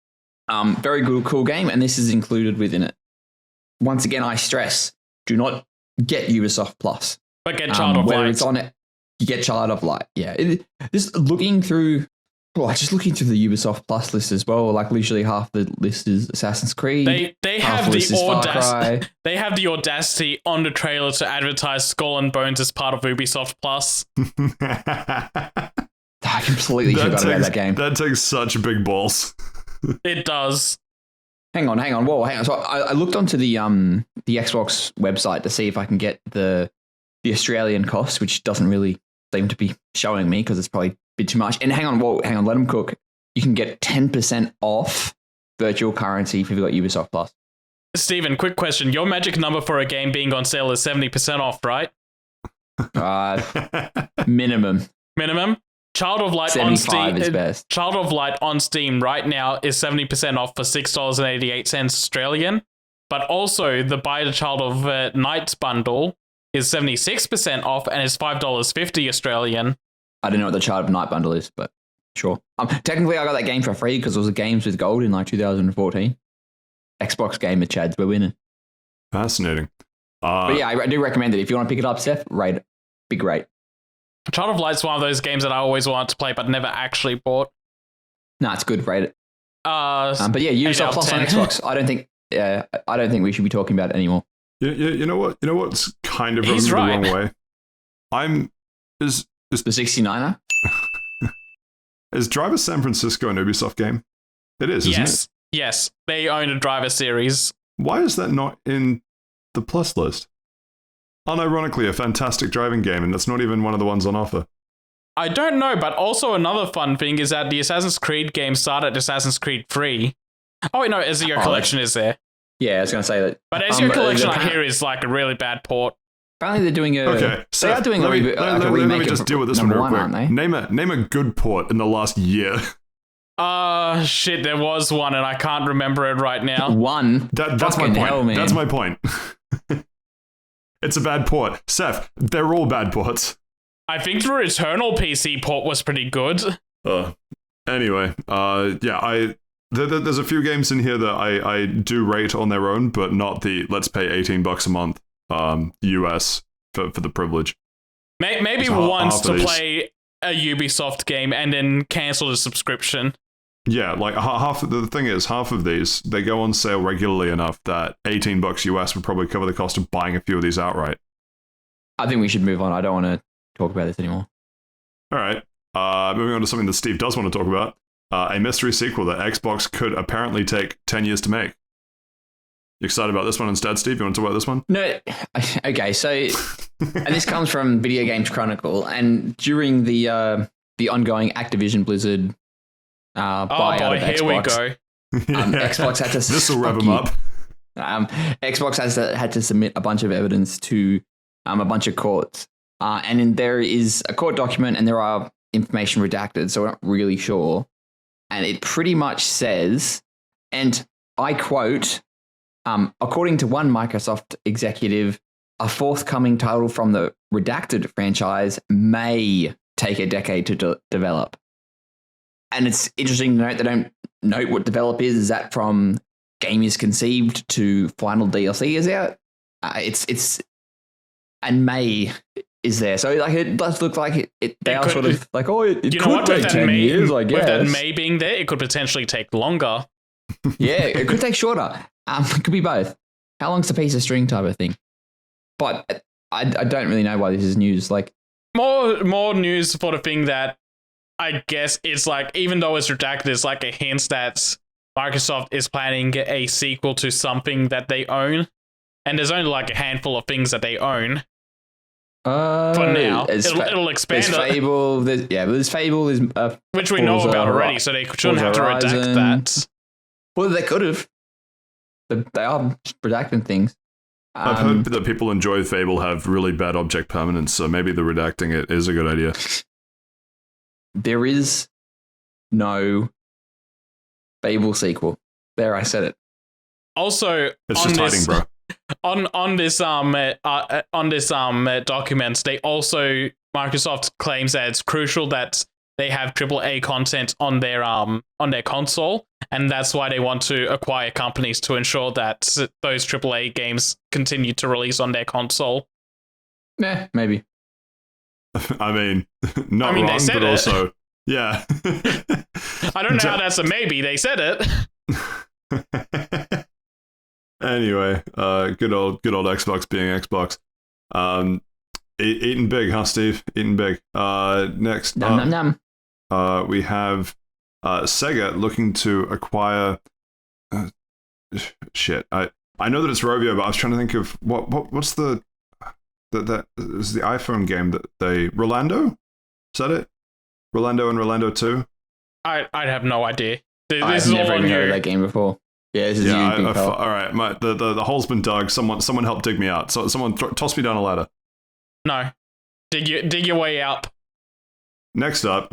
Speaker 3: Very good, cool game, and this is included within it. Once again, I stress, do not get Ubisoft Plus.
Speaker 2: But get Child of Light.
Speaker 3: Whether it's on it, you get Child of Light. Yeah. Just looking through the Ubisoft Plus list as well, like literally half the list is Assassin's Creed.
Speaker 2: They have the audacity. They have the audacity on the trailer to advertise Skull and Bones as part of Ubisoft Plus.
Speaker 3: I completely forgot about that game.
Speaker 1: That takes such big balls.
Speaker 2: It does.
Speaker 3: Hang on. Whoa, hang on. So I looked onto the Xbox website to see if I can get the Australian cost, which doesn't really seem to be showing me because it's probably a bit too much. And hang on, let them cook. You can get 10% off virtual currency if you've got Ubisoft Plus.
Speaker 2: Steven, quick question. Your magic number for a game being on sale is 70% off, right?
Speaker 3: Minimum.
Speaker 2: Child of Light on Steam
Speaker 3: is best.
Speaker 2: Child of Light on Steam right now is 70% off for $6.88 Australian. But also the Buy the Child of Night bundle is 76% off and is $5.50 Australian.
Speaker 3: I don't know what the Child of Night bundle is, but sure. Technically, I got that game for free because it was a Games with Gold in like 2014. Xbox Gamer Chads, we're winning.
Speaker 1: Fascinating.
Speaker 3: But yeah, I do recommend it. If you want to pick it up, Seth, rate it. Be great.
Speaker 2: Child of Light's one of those games that I always wanted to play but never actually bought.
Speaker 3: No, it's good. Rate it. But yeah,
Speaker 2: 8
Speaker 3: Ubisoft
Speaker 2: out of
Speaker 3: Plus on
Speaker 2: 10.
Speaker 3: Xbox. I don't think we should be talking about it anymore.
Speaker 1: You know what? You know what's kind of
Speaker 2: He's
Speaker 1: rubbing me the
Speaker 2: right.
Speaker 1: wrong way? Is
Speaker 3: The 69er.
Speaker 1: is Driver San Francisco an Ubisoft game? It is, isn't it?
Speaker 2: Yes. They own a driver series.
Speaker 1: Why is that not in the Plus list? Unironically, a fantastic driving game, and that's not even one of the ones on offer.
Speaker 2: I don't know, but also another fun thing is that the Assassin's Creed game started at Assassin's Creed 3. Oh, wait, no, Ezio Collection is there.
Speaker 3: Yeah, I was going to say that.
Speaker 2: But Ezio Collection, I hear, is like a really bad port.
Speaker 3: Apparently they're doing a...
Speaker 1: Okay, so
Speaker 3: they are doing a remake
Speaker 1: let me just deal with this one real quick.
Speaker 3: aren't they?
Speaker 1: Name a good port in the last year.
Speaker 2: Shit, there was one and I can't remember it right now.
Speaker 3: One?
Speaker 1: That's my
Speaker 3: Fucking
Speaker 1: point.
Speaker 3: hell, man.
Speaker 1: That's my point. It's a bad port. Seth, they're all bad ports.
Speaker 2: I think the Returnal PC port was pretty good.
Speaker 1: Anyway, there's a few games in here that I do rate on their own, but not the let's pay $18 a month US for the privilege.
Speaker 2: Maybe once to play a Ubisoft game and then cancel the subscription.
Speaker 1: Yeah, like the thing is, half of these, they go on sale regularly enough that $18 US would probably cover the cost of buying a few of these outright.
Speaker 3: I think we should move on. I don't want to talk about this anymore.
Speaker 1: All right. Moving on to something that Steve does want to talk about. A mystery sequel that Xbox could apparently take 10 years to make. You excited about this one instead, Steve? You want to talk about this one?
Speaker 3: No. Okay, so... and this comes from Video Games Chronicle, and during the ongoing Activision Blizzard buyout of Xbox...
Speaker 2: here we go.
Speaker 3: Xbox had to...
Speaker 1: This will rev them up.
Speaker 3: Xbox had to submit a bunch of evidence to a bunch of courts. And there is a court document and there are information redacted, so we're not really sure. And it pretty much says, and I quote, according to one Microsoft executive, a forthcoming title from the redacted franchise may take a decade to develop. And it's interesting to note they don't note what develop is. Is that from game is conceived to final DLC is out? It's and May is there. So like it does look like they are sort of like, oh, it could take 10 years, I guess.
Speaker 2: With that May being there, it could potentially take longer.
Speaker 3: Yeah, it could take shorter. It could be both. How long's a piece of string type of thing? But I don't really know why this is news. Like
Speaker 2: more news for the thing that I guess it's like, even though it's redacted, it's like a hint that Microsoft is planning a sequel to something that they own. And there's only like a handful of things that they own. For now, it'll expand.
Speaker 3: There's Fable. There's Fable. There's
Speaker 2: which we know about already, so they shouldn't have to redact that.
Speaker 3: Well, they could have. They are redacting things.
Speaker 1: I've heard that people enjoy Fable have really bad object permanence, so maybe the redacting it is a good idea.
Speaker 3: There is no Fable sequel. There, I said it.
Speaker 2: Also,
Speaker 1: it's just hiding, bro.
Speaker 2: On this document, they also, Microsoft claims that it's crucial that they have AAA content on their console, and that's why they want to acquire companies to ensure that those AAA games continue to release on their console.
Speaker 3: Yeah, maybe.
Speaker 1: I mean, not wrong, but also, yeah.
Speaker 2: I don't know how that's a maybe. They said it.
Speaker 1: Anyway, good old Xbox being Xbox. Eating big, huh, Steve? Eating big. Next
Speaker 3: Nom.
Speaker 1: We have Sega looking to acquire. Shit, I know that it's Rovio, but I was trying to think of what's the that is the iPhone game that they Rolando? Is that it? Rolando and Rolando 2?
Speaker 2: I'd have no idea.
Speaker 3: I've never even heard of that game before. Yeah, this is you.
Speaker 1: All right, the hole's been dug. Someone help dig me out. So someone toss me down a ladder.
Speaker 2: No, dig your way up.
Speaker 1: Next up,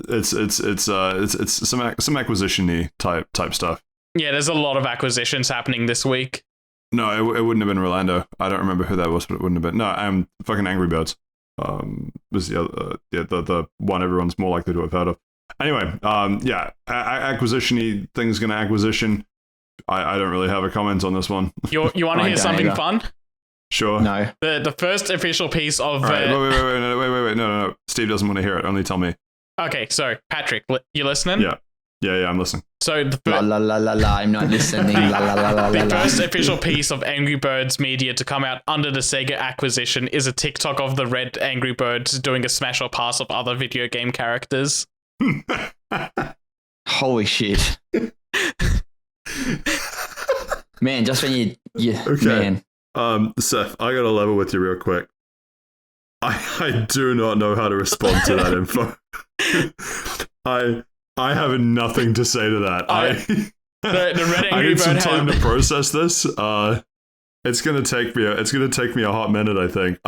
Speaker 1: it's some acquisition-y type stuff.
Speaker 2: Yeah, there's a lot of acquisitions happening this week.
Speaker 1: No, it wouldn't have been Rolando. I don't remember who that was, but it wouldn't have been. No, fucking Angry Birds. Was the other, the one everyone's more likely to have heard of. Anyway, acquisition-y things gonna acquisition. I don't really have a comment on this one.
Speaker 2: You want to hear something fun?
Speaker 1: Sure.
Speaker 3: No.
Speaker 2: The first official piece of...
Speaker 1: Right, wait, no. Steve doesn't want to hear it. Only tell me.
Speaker 2: Okay, so Patrick, you listening?
Speaker 1: Yeah. I'm listening.
Speaker 2: So
Speaker 3: La la la la la. I'm not listening. La la la la la.
Speaker 2: the first official piece of Angry Birds media to come out under the Sega acquisition is a TikTok of the red Angry Birds doing a smash or pass of other video game characters.
Speaker 3: Holy shit. Man, just when you
Speaker 1: Okay.
Speaker 3: man.
Speaker 1: Seth, I gotta level with you real quick. I do not know how to respond to that info. I have nothing to say to that.
Speaker 2: The red
Speaker 1: I
Speaker 2: Angry
Speaker 1: need some
Speaker 2: Bird
Speaker 1: time
Speaker 2: has...
Speaker 1: to process this. It's gonna take me a hot minute, I think.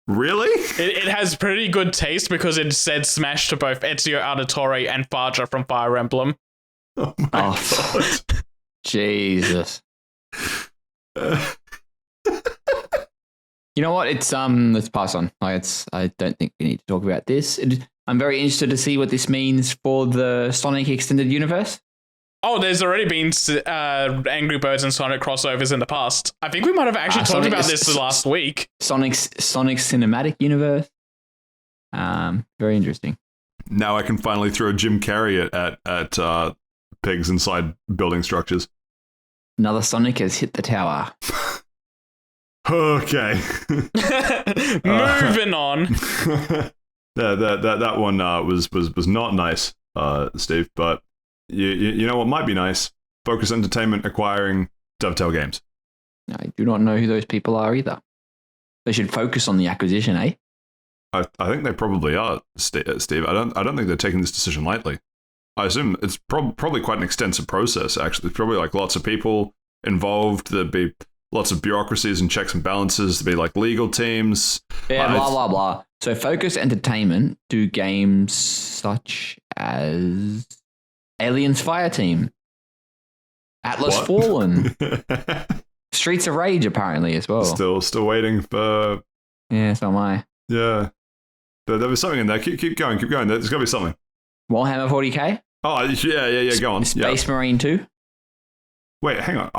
Speaker 1: Really?
Speaker 2: It has pretty good taste because it said smash to both Ezio Auditore and Faja from Fire Emblem.
Speaker 1: Oh my god.
Speaker 3: Jesus. You know what? It's let's pass on. I don't think we need to talk about this. I'm very interested to see what this means for the Sonic Extended Universe.
Speaker 2: Oh, there's already been Angry Birds and Sonic crossovers in the past. I think we might have actually talked about this last week.
Speaker 3: Sonic's Cinematic Universe. Very interesting.
Speaker 1: Now I can finally throw Jim Carrey at pigs inside building structures.
Speaker 3: Another Sonic has hit the tower.
Speaker 1: Okay.
Speaker 2: Moving on.
Speaker 1: That one was not nice, Steve. But you know what might be nice? Focus Entertainment acquiring Dovetail Games.
Speaker 3: I do not know who those people are either. They should focus on the acquisition, eh?
Speaker 1: I think they probably are, Steve. I don't think they're taking this decision lightly. I assume it's probably quite an extensive process. Actually, there's probably like lots of people involved. There'd be lots of bureaucracies and checks and balances. There'd be like legal teams.
Speaker 3: Yeah, blah blah blah. So Focus Entertainment do games such as Aliens Fireteam, Atlas
Speaker 1: What?
Speaker 3: Fallen, Streets of Rage apparently as well.
Speaker 1: Still waiting for.
Speaker 3: Yeah, so am I.
Speaker 1: Yeah, but there was something in there. Keep going. There's got to be something.
Speaker 3: Warhammer 40k.
Speaker 1: Oh yeah. Go on.
Speaker 3: Space Marine 2.
Speaker 1: Wait, hang on.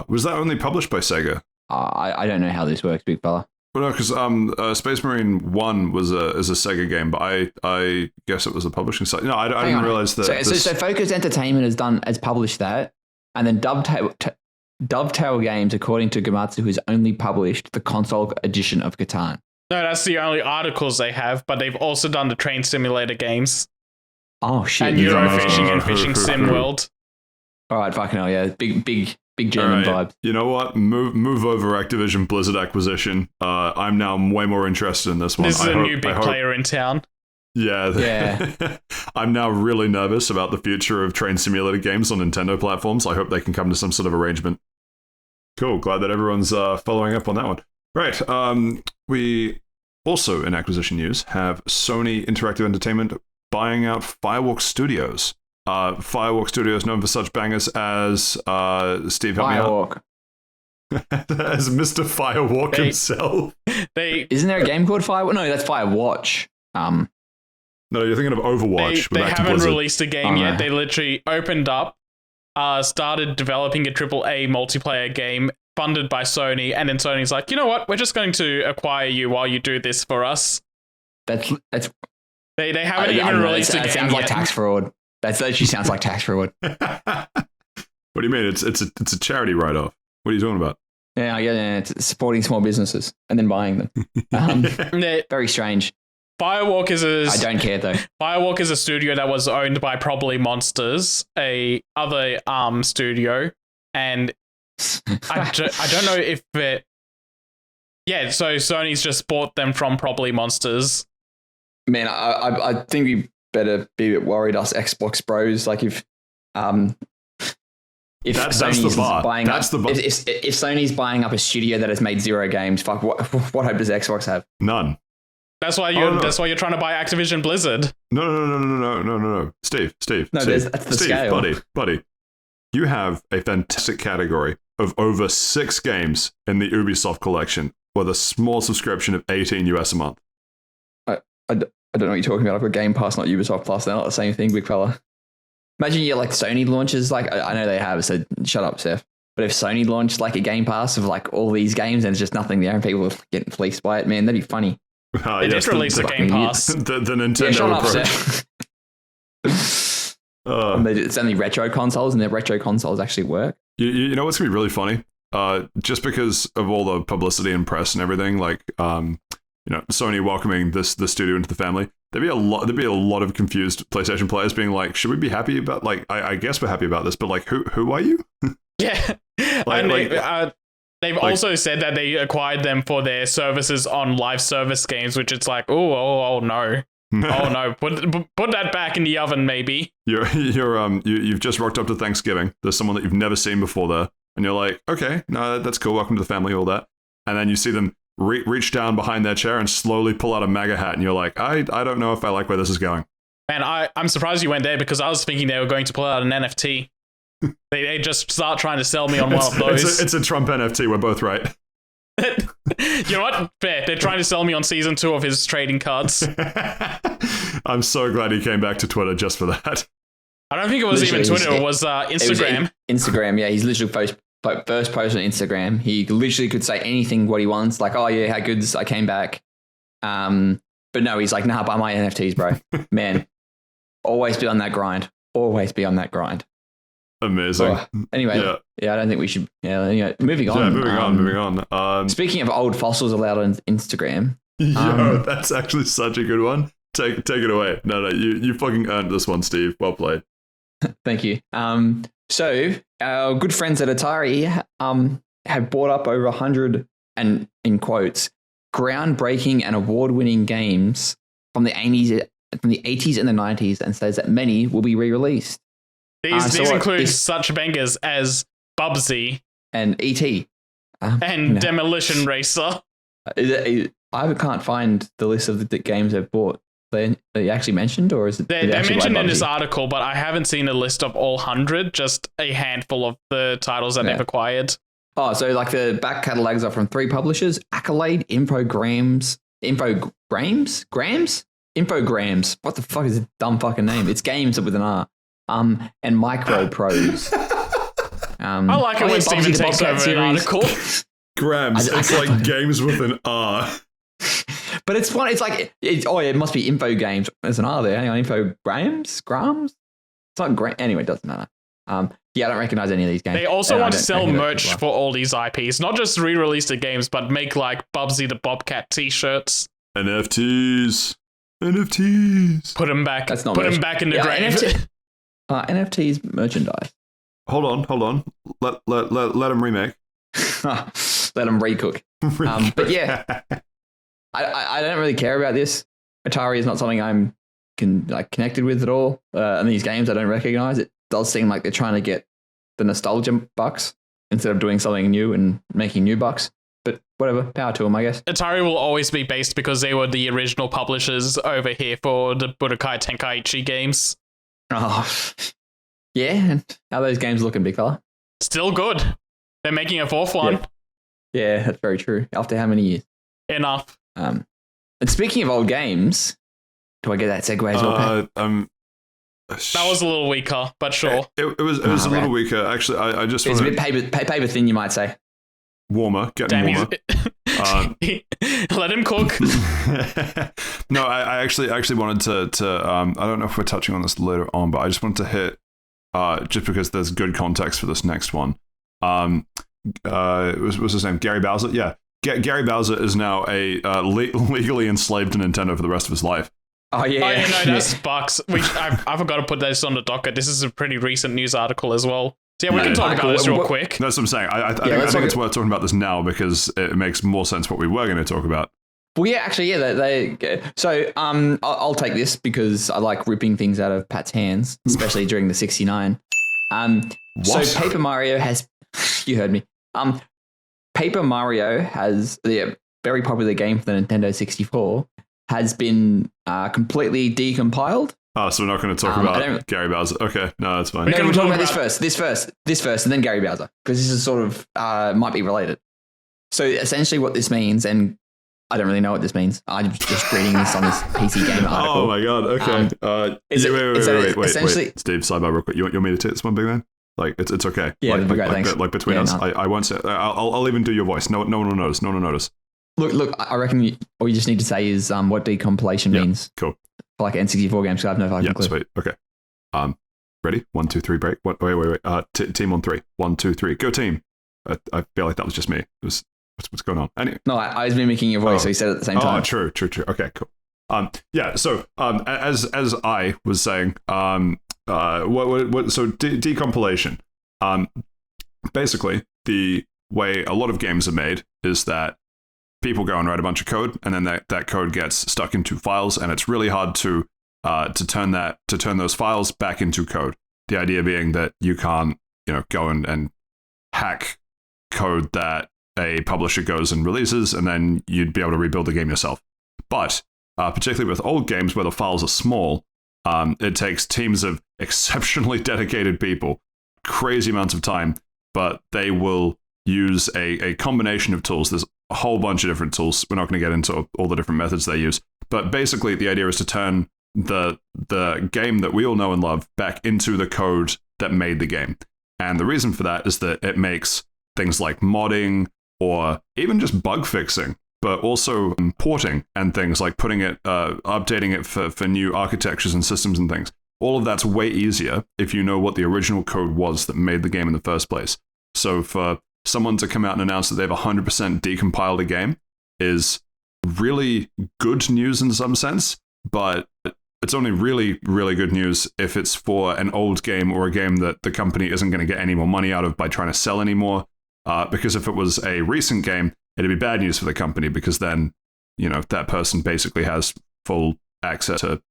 Speaker 1: Was that only published by Sega?
Speaker 3: I don't know how this works, big fella.
Speaker 1: Well, no, because Space Marine 1 is a Sega game, but I guess it was a publishing site. No, I didn't realize that.
Speaker 3: So Focus Entertainment has published that, and then Dovetail Games, according to Gamatsu, has only published the console edition of Catan.
Speaker 2: No, that's the only articles they have, but they've also done the train simulator games.
Speaker 3: Oh shit!
Speaker 2: And Eurofishing and Fishing Sim World.
Speaker 3: All right, fucking hell, yeah, big German vibes.
Speaker 1: You know what? Move over Activision Blizzard acquisition. I'm now way more interested in this one.
Speaker 2: This is a new big player in town.
Speaker 1: Yeah. I'm now really nervous about the future of train simulator games on Nintendo platforms. I hope they can come to some sort of arrangement. Cool. Glad that everyone's following up on that one. Right. We also, in acquisition news, have Sony Interactive Entertainment buying out Firewalk Studios. Firewalk Studios, known for such bangers as Steve, help me out. As Mr. Firewalk himself.
Speaker 3: Isn't there a game called Firewalk? No, that's Firewatch.
Speaker 1: No, you're thinking of Overwatch.
Speaker 2: They haven't released a game yet. They literally opened up, started developing a AAA multiplayer game funded by Sony, and then Sony's like, you know what? We're just going to acquire you while you do this for us.
Speaker 3: That's
Speaker 2: They haven't even released a game yet.
Speaker 3: It sounds like tax fraud. That actually sounds like tax fraud.
Speaker 1: What do you mean? It's a charity write-off. What are you talking about?
Speaker 3: Yeah, it's supporting small businesses and then buying them. Very strange.
Speaker 2: Firewalk is
Speaker 3: I don't care though.
Speaker 2: Firewalk is a studio that was owned by Probably Monsters, a other studio, and I don't know if it. Yeah, so Sony's just bought them from Probably Monsters.
Speaker 3: Man, I think we better be a bit worried, us Xbox bros. Like if
Speaker 1: that's
Speaker 3: Sony's
Speaker 1: the bar.
Speaker 3: Buying
Speaker 1: that's
Speaker 3: up,
Speaker 1: the bar.
Speaker 3: If Sony's buying up a studio that has made 0 games, fuck, what hope does Xbox have?
Speaker 1: None.
Speaker 2: That's why you're trying to buy Activision Blizzard.
Speaker 1: No. Steve.
Speaker 3: No,
Speaker 1: Steve,
Speaker 3: that's the scale.
Speaker 1: Buddy. You have a fantastic category of over 6 games in the Ubisoft collection with a small subscription of $18 US a month.
Speaker 3: I don't know what you're talking about. I've got Game Pass, not Ubisoft Plus. They're not the same thing, big fella. Imagine you like Sony launches, like I know they have, so shut up, Seth. But if Sony launched like a Game Pass of like all these games and there's just nothing there and people are getting fleeced by it, man, that'd be funny.
Speaker 2: They did release a Game Pass.
Speaker 1: The
Speaker 3: Yeah,
Speaker 1: Nintendo
Speaker 3: shut up,
Speaker 1: approach.
Speaker 3: Seth. It's only retro consoles, and their retro consoles actually work.
Speaker 1: You know what's gonna be really funny? Just because of all the publicity and press and everything, like Sony welcoming this studio into the family, there'd be a lot of confused PlayStation players being like, should we be happy about, like, I guess we're happy about this, but like, who are you?
Speaker 2: Yeah. They've also said that they acquired them for their services on live service games, which it's like, oh no. Oh no, put that back in the oven, maybe.
Speaker 1: You've just rocked up to Thanksgiving. There's someone that you've never seen before there, and you're like, okay, no, that's cool. Welcome to the family, all that. And then you see them reach down behind their chair and slowly pull out a MAGA hat, and you're like, I don't know if I like where this is going.
Speaker 2: Man, I'm surprised you went there because I was thinking they were going to pull out an NFT. they just start trying to sell me on one of those.
Speaker 1: It's a Trump NFT. We're both right.
Speaker 2: You know what? Fair. They're trying to sell me on season 2 of his trading cards.
Speaker 3: I'm
Speaker 1: so glad he came back to Twitter just for that.
Speaker 2: I don't think it was even Twitter. It was Instagram.
Speaker 3: Instagram, yeah. He's literally first post on Instagram. He literally could say anything what he wants. Like, oh yeah, how good I came back. But no, he's like, nah, buy my NFTs, bro. Man, always be on that grind. Always be on that grind.
Speaker 1: Amazing.
Speaker 3: Oh, anyway, yeah, I don't think we should. Yeah, anyway, moving on.
Speaker 1: Yeah, moving on.
Speaker 3: Speaking of old fossils allowed on Instagram.
Speaker 1: That's actually such a good one. Take it away. No, you fucking earned this one, Steve. Well played.
Speaker 3: Thank you. So our good friends at Atari have brought up over 100, and in quotes, groundbreaking and award-winning games from the 80s and the 90s, and says that many will be re-released.
Speaker 2: These include such bangers as Bubsy
Speaker 3: and E.T.
Speaker 2: and Demolition Racer.
Speaker 3: I can't find the list of the games they've bought. They actually mentioned, or is it?
Speaker 2: They mentioned in this article, but I haven't seen a list of all 100. Just a handful of the titles that they've acquired.
Speaker 3: Oh, so like the back catalogs are from 3 publishers: Accolade, Infogrames. What the fuck is a dumb fucking name? It's games with an R. And Micro Prose.
Speaker 2: I like it when Steven takes over an article.
Speaker 1: Grams. It's like games with an R.
Speaker 3: But it's one. It's like it must be Info Games. There's an R there. Hang on, Infogrames. It's not great. Anyway, it doesn't matter. Yeah, I don't recognize any of these games.
Speaker 2: They also want to sell merch for all these IPs, not just re-release the games, but make like Bubsy the Bobcat T-shirts,
Speaker 1: NFTs.
Speaker 2: Put them back.
Speaker 3: That's not
Speaker 2: put
Speaker 3: merch.
Speaker 2: them back in the grave.
Speaker 3: NFTs merchandise.
Speaker 1: Hold on. Let them remake.
Speaker 3: Let them recook. But yeah, I don't really care about this. Atari is not something I'm connected with at all. And these games I don't recognize. It does seem like they're trying to get the nostalgia bucks instead of doing something new and making new bucks. But whatever, power to them, I guess.
Speaker 2: Atari will always be based because they were the original publishers over here for the Budokai Tenkaichi games.
Speaker 3: Oh, yeah. And how are those games looking, big fella?
Speaker 2: Still good. They're making a 4th one.
Speaker 3: Yeah, that's very true. After how many years?
Speaker 2: Enough.
Speaker 3: And speaking of old games, do I get that segue as well, Pat?
Speaker 2: That was a little weaker, but sure.
Speaker 1: It was a little weaker. Actually, I just
Speaker 3: it's a bit paper thin, you might say.
Speaker 1: Warmer. Warmer.
Speaker 2: Let him cook.
Speaker 1: No, I actually wanted to I don't know if we're touching on this later on, but I just wanted to hit just because there's good context for this next one. What's his name? Gary Bowser? Yeah. Gary Bowser is now a legally enslaved to Nintendo for the rest of his life.
Speaker 3: Oh yeah.
Speaker 2: Oh yeah, no, that's Bucks. I forgot to put this on the docket. This is a pretty recent news article as well. So yeah, we can talk about this real quick.
Speaker 1: That's what I'm saying. I think it's worth talking about this now because it makes more sense what we were going to talk about.
Speaker 3: Well, yeah, actually, yeah. So I'll take this because I like ripping things out of Pat's hands, especially during the 69. So Paper Mario has, you heard me. Paper Mario has the very popular game for the Nintendo 64 has been completely decompiled.
Speaker 1: Oh, so we're not going to talk about Gary Bowser. Okay, no, that's fine.
Speaker 3: No, we're talking about this first, and then Gary Bowser, because this is sort of might be related. So essentially what this means, and I don't really know what this means. I'm just reading this on this PC Gamer article.
Speaker 1: Oh my god, okay. Wait. Steve, sidebar real quick. You want me to take this one, big man? Like, it's okay.
Speaker 3: Yeah,
Speaker 1: like between us, I won't say, I'll even do your voice. No one will notice.
Speaker 3: Look. I reckon all you just need to say is what decompilation means.
Speaker 1: Cool.
Speaker 3: For like N64 games, so I have no fucking clue.
Speaker 1: Sweet. Okay. Ready? 1, 2, 3, break. What? Wait. Team on 3. 1, 2, 3. Go team. I feel like that was just me. What's going on? Anyway.
Speaker 3: No, I was mimicking your voice, so you said it at the same time.
Speaker 1: Oh, true. Okay, cool. So as I was saying, so decompilation. Basically, the way a lot of games are made is that people go and write a bunch of code, and then that code gets stuck into files, and it's really hard to turn those files back into code. The idea being that you can't, go and hack code that a publisher goes and releases, and then you'd be able to rebuild the game yourself. But particularly with old games where the files are small, it takes teams of exceptionally dedicated people, crazy amounts of time, but they will use a combination of tools. There's a whole bunch of different tools. We're not going to get into all the different methods they use. But basically, the idea is to turn the game that we all know and love back into the code that made the game. And the reason for that is that it makes things like modding or even just bug fixing, but also porting and things like updating it for new architectures and systems and things. All of that's way easier if you know what the original code was that made the game in the first place. So for someone to come out and announce that they've 100% decompiled a game is really good news in some sense, but it's only really, really good news if it's for an old game or a game that the company isn't going to get any more money out of by trying to sell anymore. Because if it was a recent game, it'd be bad news for the company because then, that person basically has full access to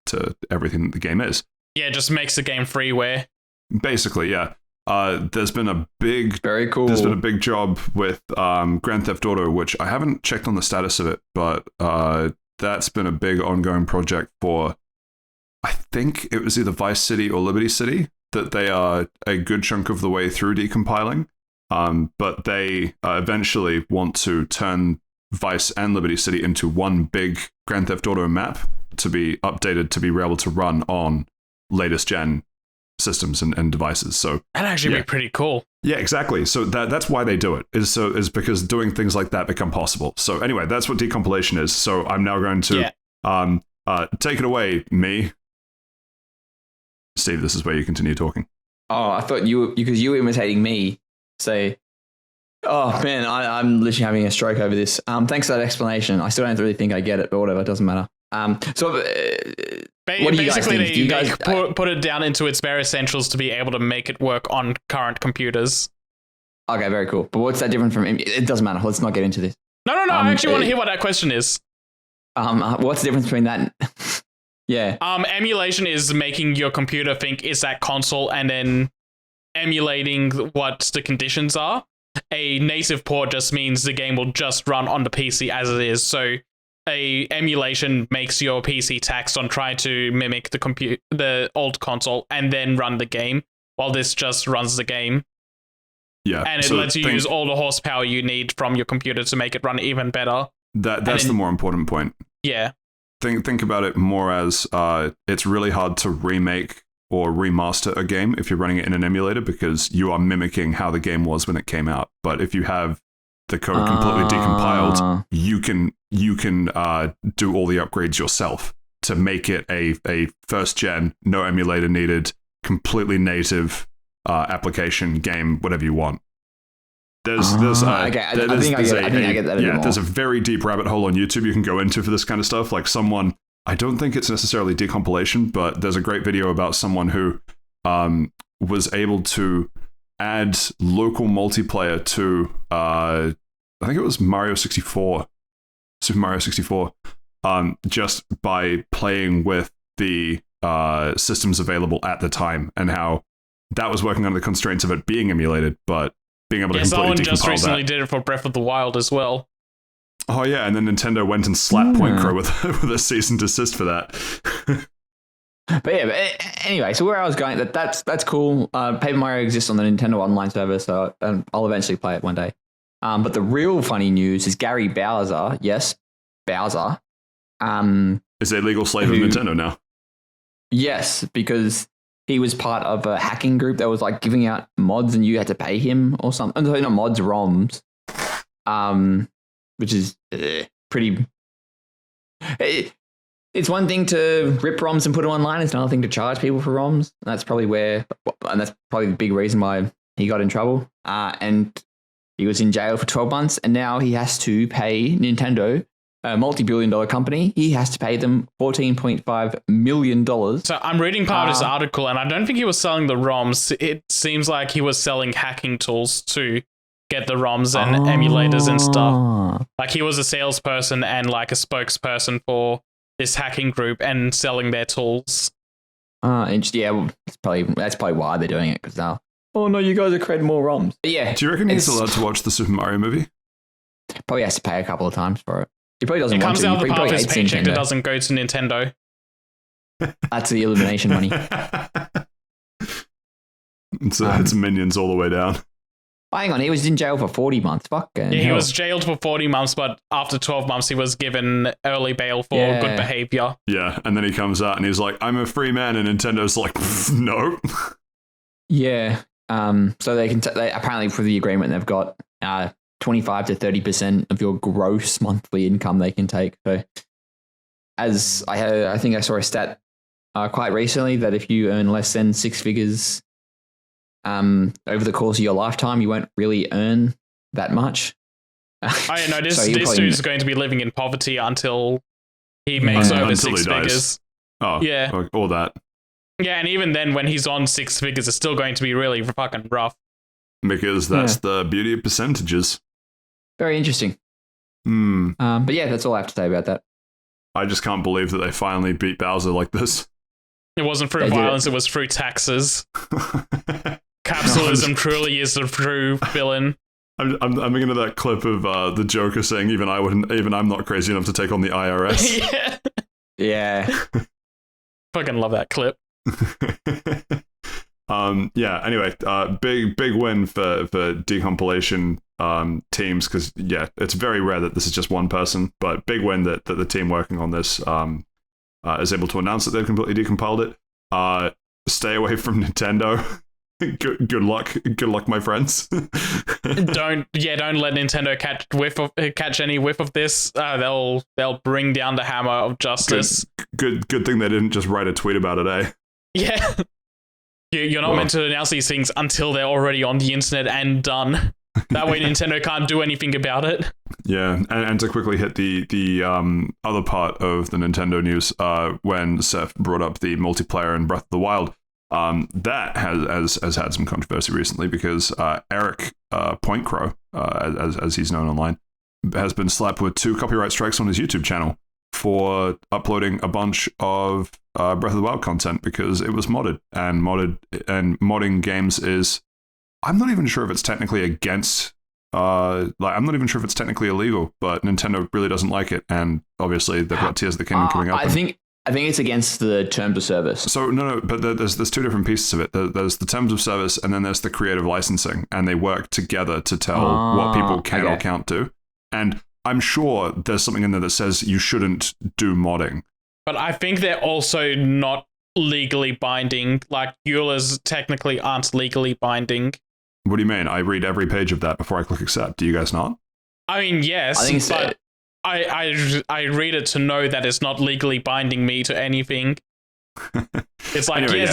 Speaker 1: everything that the game is.
Speaker 2: Yeah, it just makes the game freeware.
Speaker 1: Basically, yeah. There's been a
Speaker 3: very cool.
Speaker 1: There's been a big job with Grand Theft Auto, which I haven't checked on the status of it, but that's been a big ongoing project for, I think it was either Vice City or Liberty City, that they are a good chunk of the way through decompiling. But they eventually want to turn Vice and Liberty City into one big Grand Theft Auto map to be updated to be able to run on latest gen systems and devices. So
Speaker 2: that'd actually be pretty cool.
Speaker 1: Yeah, exactly. So that's why they do it, is because doing things like that become possible. So anyway, that's what decompilation is. So I'm now going to take it away, me. Steve, this is where you continue talking.
Speaker 3: Oh, I thought because you were imitating me. So, oh man, I'm literally having a stroke over this. Thanks for that explanation. I still don't really think I get it, but whatever, it doesn't matter. What do you guys think?
Speaker 2: Basically, they put it down into its bare essentials to be able to make it work on current computers.
Speaker 3: Okay, very cool. But what's that different from? It doesn't matter. Let's not get into this.
Speaker 2: No. I actually want to hear what that question is.
Speaker 3: What's the difference between that? Yeah.
Speaker 2: Emulation is making your computer think it's that console and then emulating what the conditions are. A native port just means the game will just run on the PC as it is. So a emulation makes your PC taxed on trying to mimic the old console and then run the game, while this just runs the game.
Speaker 1: Yeah.
Speaker 2: And it lets you use all the horsepower you need from your computer to make it run even better.
Speaker 1: That's the more important point.
Speaker 2: Yeah.
Speaker 1: Think about it more as it's really hard to remake or remaster a game if you're running it in an emulator because you are mimicking how the game was when it came out. But if you have the code completely decompiled, you can do all the upgrades yourself to make it a first gen, no emulator needed, completely native application game, whatever you want. There's I get that. There's a very deep rabbit hole on YouTube you can go into for this kind of stuff. Like someone, I don't think it's necessarily decompilation, but there's a great video about someone who was able to add local multiplayer to I think it was Super Mario 64, just by playing with the systems available at the time and how that was working under the constraints of it being emulated, but being able to completely decompile that. Someone just recently
Speaker 2: did it for Breath of the Wild as well.
Speaker 1: Oh yeah, and then Nintendo went and slapped Point Crow with a cease and desist for that.
Speaker 3: But anyway, so where I was going, that's cool. Paper Mario exists on the Nintendo Online server, so I'll eventually play it one day. But the real funny news is Gary Bowser. Yes, Bowser.
Speaker 1: Is a legal slave of Nintendo now.
Speaker 3: Yes, because he was part of a hacking group that was like giving out mods, and you had to pay him or something. No, not mods, ROMs. which is pretty. It's one thing to rip ROMs and put them online. It's another thing to charge people for ROMs. And that's probably the big reason why he got in trouble. And he was in jail for 12 months, and now he has to pay Nintendo, a multi-billion-dollar company. He has to pay them $14.5 million.
Speaker 2: So I'm reading part of this article, and I don't think he was selling the ROMs. It seems like he was selling hacking tools to get the ROMs and emulators and stuff. Like he was a salesperson and like a spokesperson for this hacking group and selling their tools. That's probably why they're doing it, because now, oh no, you guys are creating more ROMs. But yeah.
Speaker 1: Do you reckon he's allowed to watch the Super Mario movie?
Speaker 3: Probably has to pay a couple of times for it. He probably doesn't
Speaker 2: it
Speaker 3: want to.
Speaker 2: It comes out of the part of his paycheck
Speaker 3: Nintendo.
Speaker 2: that doesn't go to Nintendo.
Speaker 3: That's the Illumination money.
Speaker 1: It's minions all the way down.
Speaker 3: Hang on, he was in jail for 40 months.
Speaker 2: He was jailed for 40 months, but after 12 months, he was given early bail for good behavior.
Speaker 1: Yeah, and then he comes out and he's like, I'm a free man, and Nintendo's like, no.
Speaker 3: Yeah. So they apparently for the agreement, they've got 25 to 30% of your gross monthly income they can take. So as I think I saw a stat quite recently that if you earn less than six figures over the course of your lifetime, you won't really earn that much.
Speaker 2: I know this dude's going to be living in poverty until he makes over six figures.
Speaker 1: Oh, yeah. Or that.
Speaker 2: Yeah, and even then, when he's on six figures, it's still going to be really fucking rough.
Speaker 1: Because that's the beauty of percentages.
Speaker 3: Very interesting. But yeah, that's all I have to say about that.
Speaker 1: I just can't believe that they finally beat Bowser like this.
Speaker 2: It wasn't through violence, it was through taxes. Capitalism truly is the true villain.
Speaker 1: I'm thinking of that clip of the Joker saying, even I'm not crazy enough to take on the IRS.
Speaker 3: Yeah.
Speaker 2: Fucking love that clip.
Speaker 1: Anyway, big win for decompilation teams, because it's very rare that this is just one person, but big win that the team working on this is able to announce that they've completely decompiled it. Stay away from Nintendo. Good luck, my friends.
Speaker 2: Don't let Nintendo catch any whiff of this. They'll bring down the hammer of justice.
Speaker 1: Good thing they didn't just write a tweet about it, eh?
Speaker 2: Yeah. You're not meant to announce these things until they're already on the internet and done. That way Nintendo can't do anything about it.
Speaker 1: Yeah, and to quickly hit the other part of the Nintendo news, when Saif brought up the multiplayer in Breath of the Wild, that has had some controversy recently, because Eric Pointcrow, as he's known online, has been slapped with 2 copyright strikes on his YouTube channel for uploading a bunch of Breath of the Wild content because it was modded, and modding games is, I'm not even sure if it's technically against, I'm not even sure if it's technically illegal, but Nintendo really doesn't like it, and obviously they've got Tears of the Kingdom coming up.
Speaker 3: I think it's against the terms of service.
Speaker 1: So no, but there's 2 different pieces of it. There's the terms of service, and then there's the creative licensing, and they work together to tell what people can or can't do. And I'm sure there's something in there that says you shouldn't do modding.
Speaker 2: But I think they're also not legally binding. Like, EULAs technically aren't legally binding.
Speaker 1: What do you mean? I read every page of that before I click accept. Do you guys not?
Speaker 2: I mean, yes, I think but I read it to know that it's not legally binding me to anything. It's like, anyway,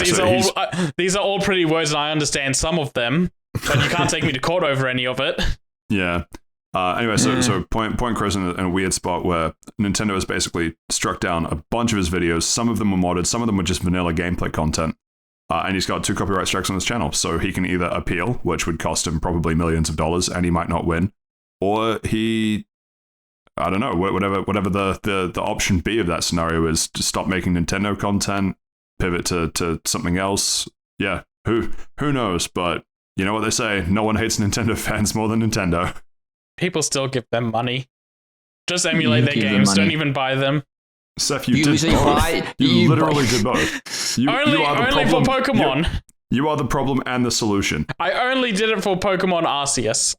Speaker 2: these are all pretty words, and I understand some of them, but you can't take me to court over any of it.
Speaker 1: Yeah. Anyway, so Point Crow's in a weird spot where Nintendo has basically struck down a bunch of his videos. Some of them were modded, some of them were just vanilla gameplay content. And he's got 2 copyright strikes on his channel, so he can either appeal, which would cost him probably millions of dollars, and he might not win, or he, I don't know, whatever the option B of that scenario is, to stop making Nintendo content, pivot to something else. Yeah, who knows? But you know what they say: no one hates Nintendo fans more than Nintendo. People
Speaker 2: still give them money. Just emulate their games. Don't even buy them.
Speaker 1: Saif, you did both. You literally did both.
Speaker 2: Only for Pokemon.
Speaker 1: You are the problem and the solution.
Speaker 2: I only did it for Pokemon Arceus.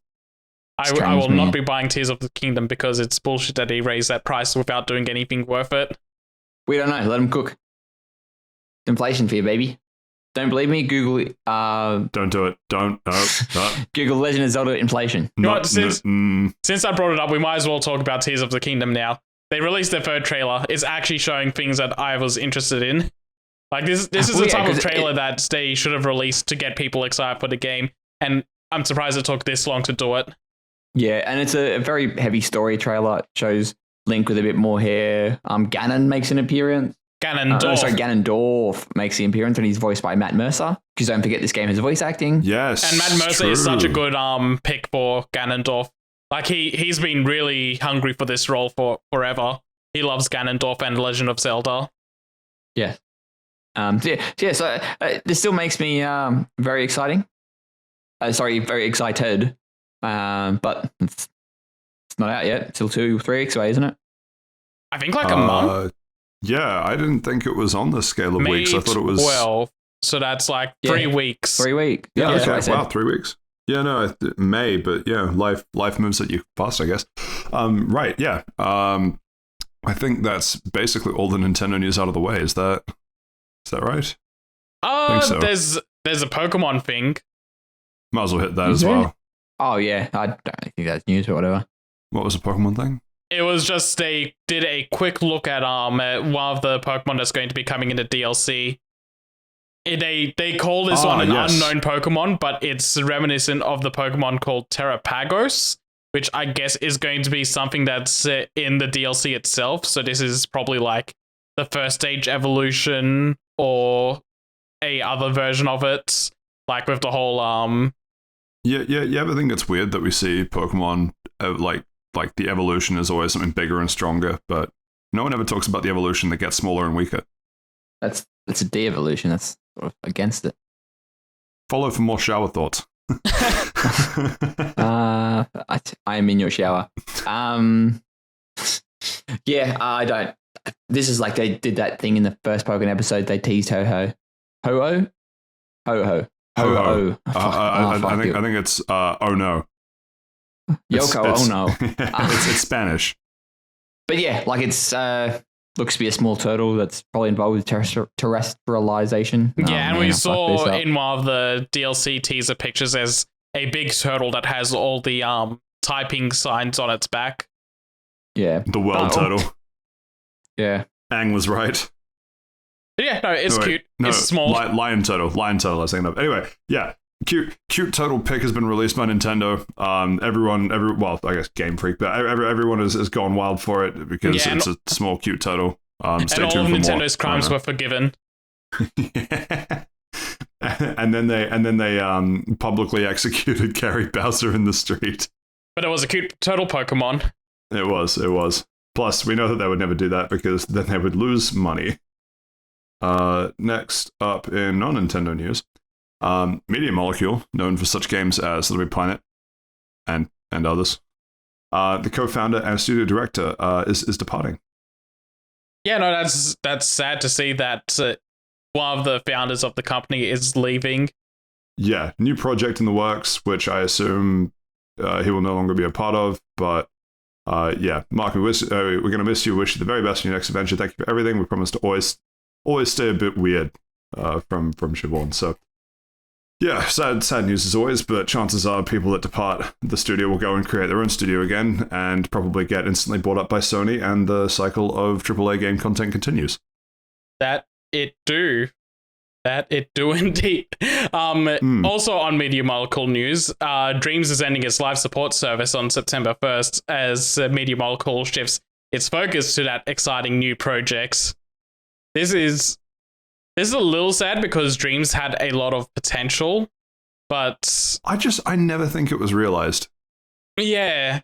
Speaker 2: I will not be buying Tears of the Kingdom because it's bullshit that he raised that price without doing anything worth it.
Speaker 3: We don't know. Let him cook. Inflation fear, baby. Don't believe me? Google.
Speaker 1: Don't do it. Don't. No.
Speaker 3: Google Legend of Zelda inflation.
Speaker 2: You know what, since I brought it up, we might as well talk about Tears of the Kingdom now. They released their third trailer. It's actually showing things that I was interested in. Like this is the type of trailer that they should have released to get people excited for the game, and I'm surprised it took this long to do it.
Speaker 3: Yeah, and it's a very heavy story trailer. It shows Link with a bit more hair. Ganon makes an appearance. Ganondorf makes the appearance, and he's voiced by Matt Mercer. Because don't forget, this game has voice acting.
Speaker 1: Yes,
Speaker 2: and Matt Mercer is such a good pick for Ganondorf. Like he's been really hungry for this role for forever. He loves Ganondorf and Legend of Zelda.
Speaker 3: Yeah. So this still makes me very exciting. Very excited. But it's not out yet. It's still 2-3 weeks away, isn't it?
Speaker 2: I think like a month.
Speaker 1: Yeah, I didn't think it was on the scale of weeks. I thought it was
Speaker 2: 12. So that's like 3 weeks.
Speaker 3: 3 weeks.
Speaker 1: Yeah, okay. Wow, 3 weeks. Yeah, no, May, but yeah, life moves at you fast, I guess. Right, yeah. I think that's basically all the Nintendo news out of the way. Is that right? I think so.
Speaker 2: There's a Pokemon thing.
Speaker 1: Might as well hit that as well.
Speaker 3: Oh yeah, I don't think that's news or whatever.
Speaker 1: What was the Pokemon thing?
Speaker 2: It was just they did a quick look at one of the Pokemon that's going to be coming into DLC. They call this one an unknown Pokemon, but it's reminiscent of the Pokemon called Terrapagos, which I guess is going to be something that's in the DLC itself. So this is probably like the first stage evolution or a other version of it, like with the whole
Speaker 1: Yeah, but I think it's weird that we see Pokemon like the evolution is always something bigger and stronger, but no one ever talks about the evolution that gets smaller and weaker.
Speaker 3: That's a de-evolution. That's sort of against it.
Speaker 1: Follow for more shower thoughts.
Speaker 3: I am in your shower. Yeah, I don't. This is like they did that thing in the first Pokemon episode. They teased Ho-Oh. Ho-Oh? Ho-Ho. Ho-Oh.
Speaker 1: I think it's oh no.
Speaker 3: Yoko, oh no.
Speaker 1: It's Spanish.
Speaker 3: But yeah, like it's looks to be a small turtle that's probably involved with terrestrialization.
Speaker 2: Yeah, and we saw in one of the DLC teaser pictures there's a big turtle that has all the typing signs on its back.
Speaker 3: Yeah.
Speaker 1: The world turtle.
Speaker 3: Yeah.
Speaker 1: Ang was right.
Speaker 2: Yeah, no, it's cute. No, it's small.
Speaker 1: Lion turtle, I was thinking of. Anyway, yeah. Cute turtle pick has been released by Nintendo. I guess Game Freak, but everyone has gone wild for it because it's a small cute turtle. Stay
Speaker 2: and
Speaker 1: tuned
Speaker 2: all of
Speaker 1: for
Speaker 2: Nintendo's crimes were forgiven.
Speaker 1: Yeah. and then they publicly executed Gary Bowser in the street.
Speaker 2: But it was a cute turtle Pokemon.
Speaker 1: It was. Plus, we know that they would never do that because then they would lose money. Next up in non-Nintendo news. Media Molecule, known for such games as Little Big Planet and others. The co-founder and studio director is departing.
Speaker 2: Yeah, no, that's sad to see that one of the founders of the company is leaving.
Speaker 1: Yeah, new project in the works, which I assume he will no longer be a part of. But yeah, Mark, we're going to miss you. Wish you the very best in your next adventure. Thank you for everything. We promise to always stay a bit weird from Siobhan. So. Yeah, sad news as always, but chances are people that depart the studio will go and create their own studio again and probably get instantly bought up by Sony, and the cycle of AAA game content continues.
Speaker 2: That it do indeed. Also on Media Molecule news, Dreams is ending its live support service on September 1st as Media Molecule shifts its focus to that exciting new projects. This is a little sad because Dreams had a lot of potential, but
Speaker 1: I never think it was realized.
Speaker 2: Yeah.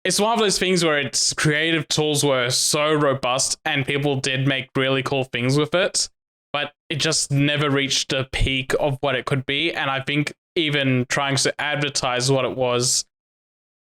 Speaker 2: It's one of those things where its creative tools were so robust and people did make really cool things with it, but it just never reached the peak of what it could be. And I think even trying to advertise what it was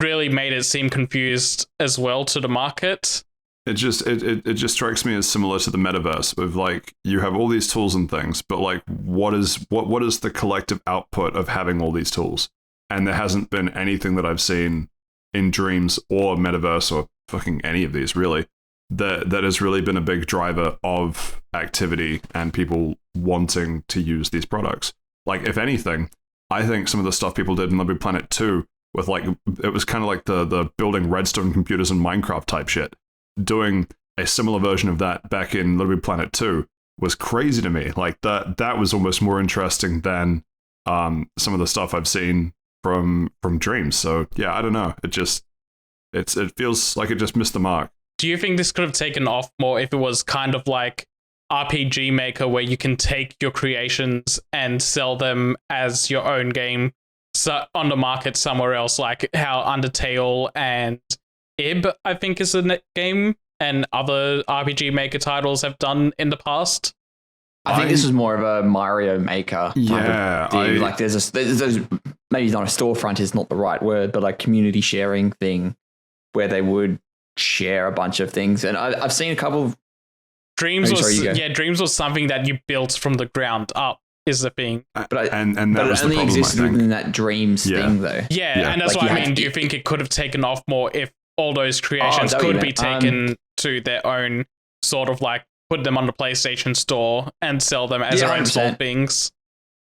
Speaker 2: really made it seem confused as well to the market.
Speaker 1: It just strikes me as similar to the metaverse, with like you have all these tools and things, but like what is the collective output of having all these tools? And there hasn't been anything that I've seen in Dreams or metaverse or fucking any of these really that has really been a big driver of activity and people wanting to use these products. Like, if anything, I think some of the stuff people did in Little Big Planet 2 with, like, it was kind of like the building redstone computers in Minecraft type shit. Doing a similar version of that back in Little Big Planet 2 was crazy to me. Like, that was almost more interesting than some of the stuff I've seen from Dreams. So yeah, I don't know. It feels like it just missed the mark.
Speaker 2: Do you think this could have taken off more if it was kind of like RPG Maker, where you can take your creations and sell them as your own game on the market somewhere else, like how Undertale and Ib, I think, is a game, and other RPG Maker titles have done in the past?
Speaker 3: I think this is more of a Mario Maker type of thing. Like there's maybe not a storefront is not the right word, but like community sharing thing where they would share a bunch of things. And I've seen a couple of
Speaker 2: Dreams was something that you built from the ground up, is the thing.
Speaker 1: But that was
Speaker 3: it only
Speaker 1: the problem,
Speaker 3: existed within that Dreams thing, though.
Speaker 2: Yeah, and that's
Speaker 3: like
Speaker 2: what I mean. Do you think it could have taken off more if all those creations could be taken to their own sort of like put them on the PlayStation Store and sell them as their own small things?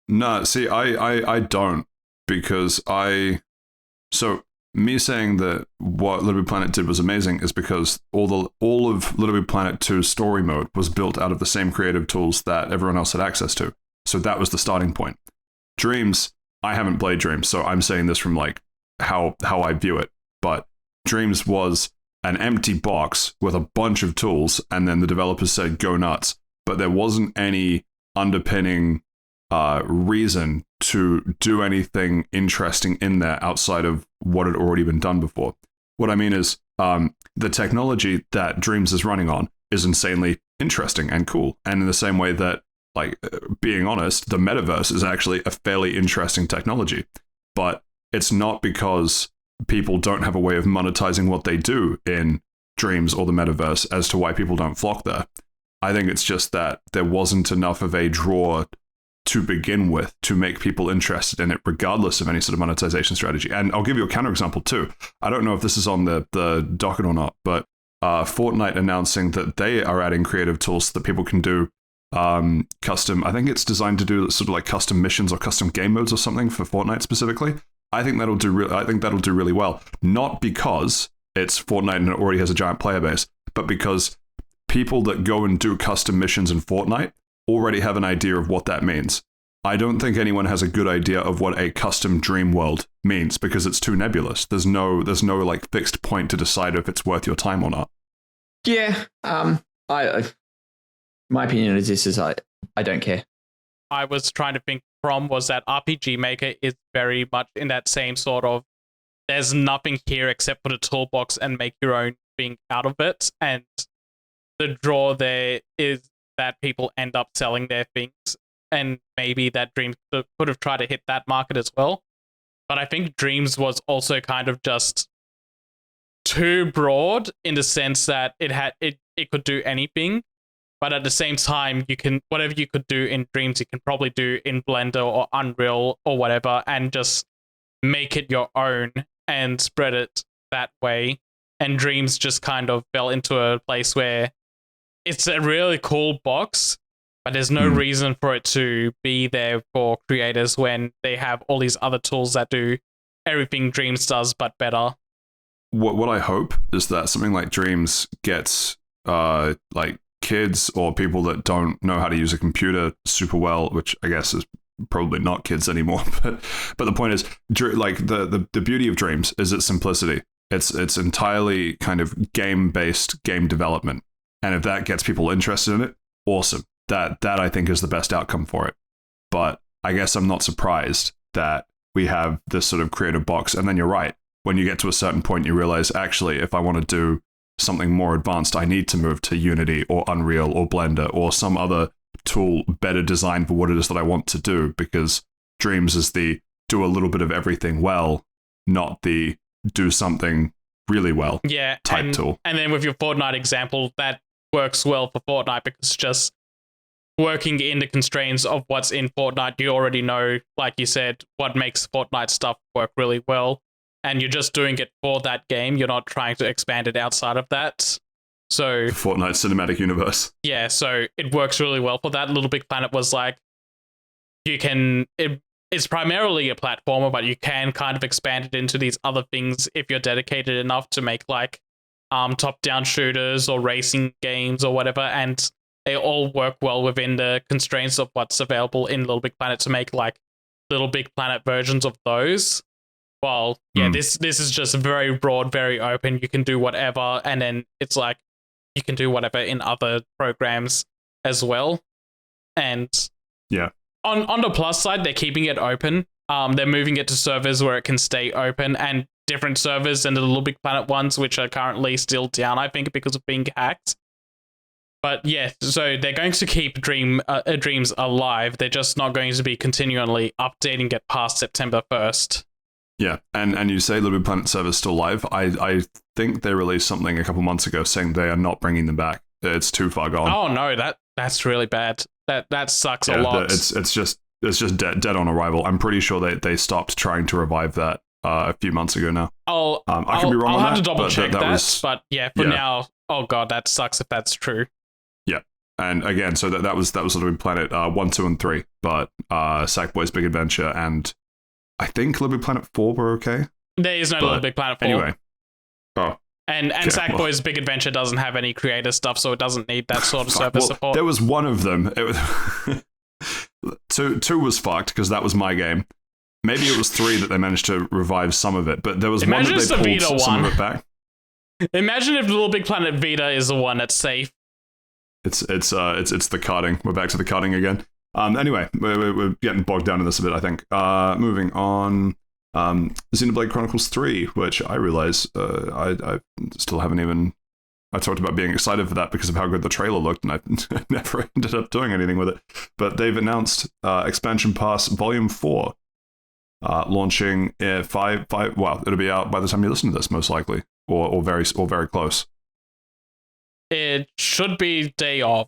Speaker 1: No, see, I don't, because me saying that what Little Big Planet did was amazing is because all of Little Big Planet 2's story mode was built out of the same creative tools that everyone else had access to. So that was the starting point. Dreams, I haven't played Dreams, so I'm saying this from like how I view it. But Dreams was an empty box with a bunch of tools, and then the developers said go nuts. But there wasn't any underpinning reason to do anything interesting in there outside of what had already been done before. What I mean is the technology that Dreams is running on is insanely interesting and cool. And in the same way that, like, being honest, the metaverse is actually a fairly interesting technology. But it's not because people don't have a way of monetizing what they do in Dreams or the metaverse as to why people don't flock there. I think it's just that there wasn't enough of a draw to begin with to make people interested in it, regardless of any sort of monetization strategy. And I'll give you a counterexample too. I don't know if this is on the docket or not, but Fortnite announcing that they are adding creative tools so that people can do custom. I think it's designed to do sort of like custom missions or custom game modes or something for Fortnite specifically. I think that'll do really well. Not because it's Fortnite and it already has a giant player base, but because people that go and do custom missions in Fortnite already have an idea of what that means. I don't think anyone has a good idea of what a custom dream world means because it's too nebulous. There's no like fixed point to decide if it's worth your time or not.
Speaker 3: Yeah. My opinion is this is I don't care.
Speaker 2: I was trying to think was that RPG Maker is very much in that same sort of, there's nothing here except for the toolbox and make your own thing out of it. And the draw there is that people end up selling their things, and maybe that Dreams could have tried to hit that market as well. But I think Dreams was also kind of just too broad in the sense that it could do anything, but at the same time, whatever you could do in Dreams, you can probably do in Blender or Unreal or whatever, and just make it your own and spread it that way. And Dreams just kind of fell into a place where it's a really cool box, but there's no reason for it to be there for creators when they have all these other tools that do everything Dreams does, but better.
Speaker 1: What I hope is that something like Dreams gets like kids or people that don't know how to use a computer super well, which I guess is probably not kids anymore. But the point is, like the beauty of Dreams is its simplicity. It's entirely kind of game-based game development. And if that gets people interested in it, awesome. That I think is the best outcome for it. But I guess I'm not surprised that we have this sort of creative box. And then you're right. When you get to a certain point, you realize, actually, if I want to do something more advanced, I need to move to Unity or Unreal or Blender or some other tool better designed for what it is that I want to do, because Dreams is the do a little bit of everything well, not the do something really well type tool. And
Speaker 2: then with your Fortnite example, that works well for Fortnite because just working in the constraints of what's in Fortnite, you already know, like you said, what makes Fortnite stuff work really well. And you're just doing it for that game. You're not trying to expand it outside of that. So
Speaker 1: Fortnite cinematic universe.
Speaker 2: yeah, so it works really well for that. Little Big Planet was like, it's primarily a platformer, but you can kind of expand it into these other things if you're dedicated enough to make like top-down shooters or racing games or whatever, and they all work well within the constraints of what's available in Little Big Planet to make like Little Big Planet versions of those. Well, yeah, this is just very broad, very open. You can do whatever, and then it's like you can do whatever in other programs as well. And
Speaker 1: yeah,
Speaker 2: on the plus side, they're keeping it open. They're moving it to servers where it can stay open, and different servers than the Little Big Planet ones, which are currently still down, I think, because of being hacked. But yeah, so they're going to keep Dreams alive. They're just not going to be continually updating it past September 1st.
Speaker 1: Yeah, and you say Little Big Planet server's still live. I think they released something a couple months ago saying they are not bringing them back. It's too far gone.
Speaker 2: Oh no, that's really bad. That sucks a lot.
Speaker 1: It's just dead on arrival. I'm pretty sure they stopped trying to revive that a few months ago now. I could be wrong.
Speaker 2: I'll
Speaker 1: on
Speaker 2: have
Speaker 1: that,
Speaker 2: to double check that. But yeah, for
Speaker 1: yeah.
Speaker 2: now, oh god, that sucks if that's true.
Speaker 1: Yeah, and again, so that was Little Big Planet 1, 2, and 3, but Sackboy's Big Adventure and I think Little Big Planet 4 were okay.
Speaker 2: There is no Little Big Planet 4.
Speaker 1: Anyway. Oh.
Speaker 2: And Sackboy's Big Adventure doesn't have any creator stuff, so it doesn't need that sort of server support.
Speaker 1: There was one of them. It was two was fucked because that was my game. Maybe it was 3 that they managed to revive some of it, but there was one that they pulled some of it back.
Speaker 2: Imagine if Little Big Planet Vita is the one that's safe.
Speaker 1: It's the karting. We're back to the karting again. Anyway, we're getting bogged down in this a bit, I think. Moving on. Xenoblade Chronicles 3, which I realize I still haven't even... I talked about being excited for that because of how good the trailer looked, and I never ended up doing anything with it. But they've announced Expansion Pass Volume 4, launching well, it'll be out by the time you listen to this, most likely, or very close.
Speaker 2: It should be day of.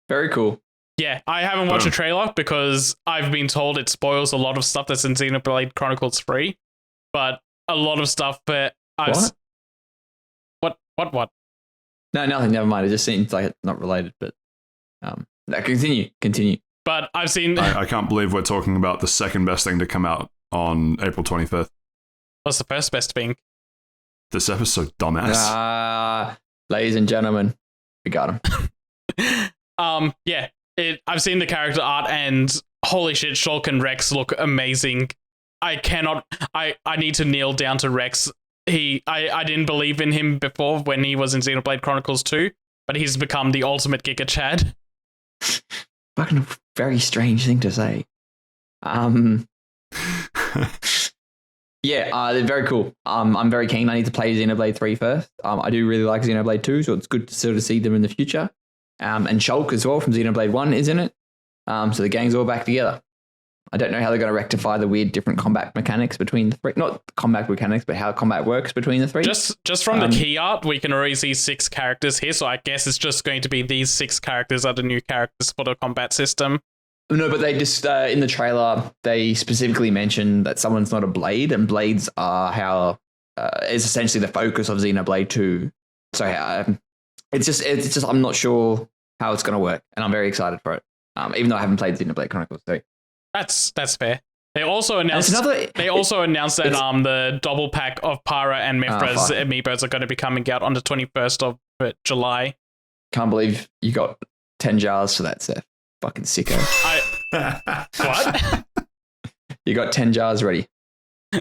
Speaker 3: Very cool.
Speaker 2: Yeah, I haven't watched a trailer because I've been told it spoils a lot of stuff that's in Xenoblade Chronicles 3, but a lot of stuff that I've... What?
Speaker 3: No, nothing, never mind. It just seems like it's not related, but continue.
Speaker 2: But I've seen...
Speaker 1: I can't believe we're talking about the second best thing to come out on April 25th.
Speaker 2: What's the first best thing?
Speaker 1: This episode, dumbass.
Speaker 3: Ladies and gentlemen, we got him.
Speaker 2: Yeah. I've seen the character art and holy shit, Shulk and Rex look amazing. I need to kneel down to Rex. I didn't believe in him before when he was in Xenoblade Chronicles 2, but he's become the ultimate Giga Chad.
Speaker 3: Fucking very strange thing to say. Yeah, they're very cool. I'm very keen. I need to play Xenoblade 3 first. I do really like Xenoblade 2, so it's good to sort of see them in the future. And Shulk as well from Xenoblade 1 is in it. So the gang's all back together. I don't know how they're going to rectify the weird different combat mechanics between the three. Not combat mechanics, but how combat works between the three.
Speaker 2: Just from the key art, we can already see 6 characters here, so I guess it's just going to be these 6 characters are the new characters for the combat system.
Speaker 3: No, but they just, in the trailer, they specifically mentioned that someone's not a blade, and blades are how, is essentially the focus of Xenoblade 2. So it's just, I'm not sure how it's going to work, and I'm very excited for it. Even though I haven't played Xenoblade Chronicles 3.
Speaker 2: That's fair. They also announced that the double pack of Para and Mithra's amiibos are going to be coming out on the 21st of July.
Speaker 3: Can't believe you got 10 jars for that, Seth. Fucking sicko.
Speaker 2: What?
Speaker 3: You got 10 jars ready.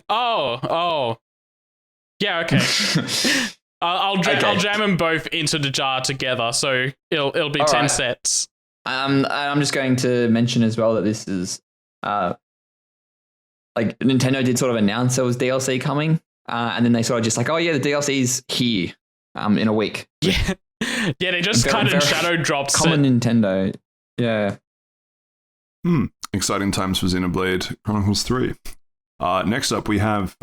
Speaker 2: Oh. Yeah, okay. I'll jam them both into the jar together, so it'll be 10 sets.
Speaker 3: I'm just going to mention as well that this is like Nintendo did sort of announce there was DLC coming, and then they sort of just like, oh yeah, the DLC's here in a week.
Speaker 2: Yeah, they just kind of shadow dropped.
Speaker 3: Common Nintendo. Yeah.
Speaker 1: Exciting times for Xenoblade Chronicles 3. Next up, we have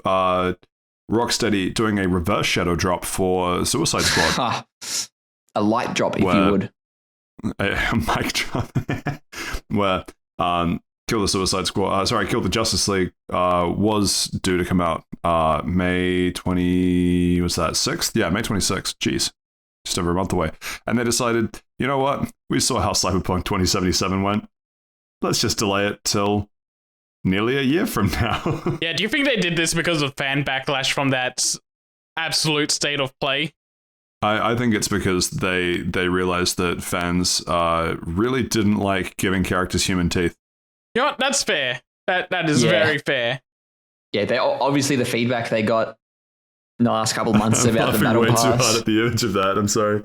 Speaker 1: Rocksteady doing a reverse shadow drop for Suicide Squad.
Speaker 3: A light drop, if you would.
Speaker 1: A mic drop. Where Kill the Justice League was due to come out May 20... was that 6th? Yeah, May 26th. Jeez. just over a month away. And they decided, you know what? We saw how Cyberpunk 2077 went. Let's just delay it till nearly a year from now.
Speaker 2: Yeah, do you think they did this because of fan backlash from that absolute state of play?
Speaker 1: I think it's because they realized that fans really didn't like giving characters human teeth.
Speaker 2: You know what? That's fair. That is very fair.
Speaker 3: Yeah, they obviously the feedback they got in the last couple of months about the battle pass.
Speaker 1: Way too hard at the edge of that. I'm sorry.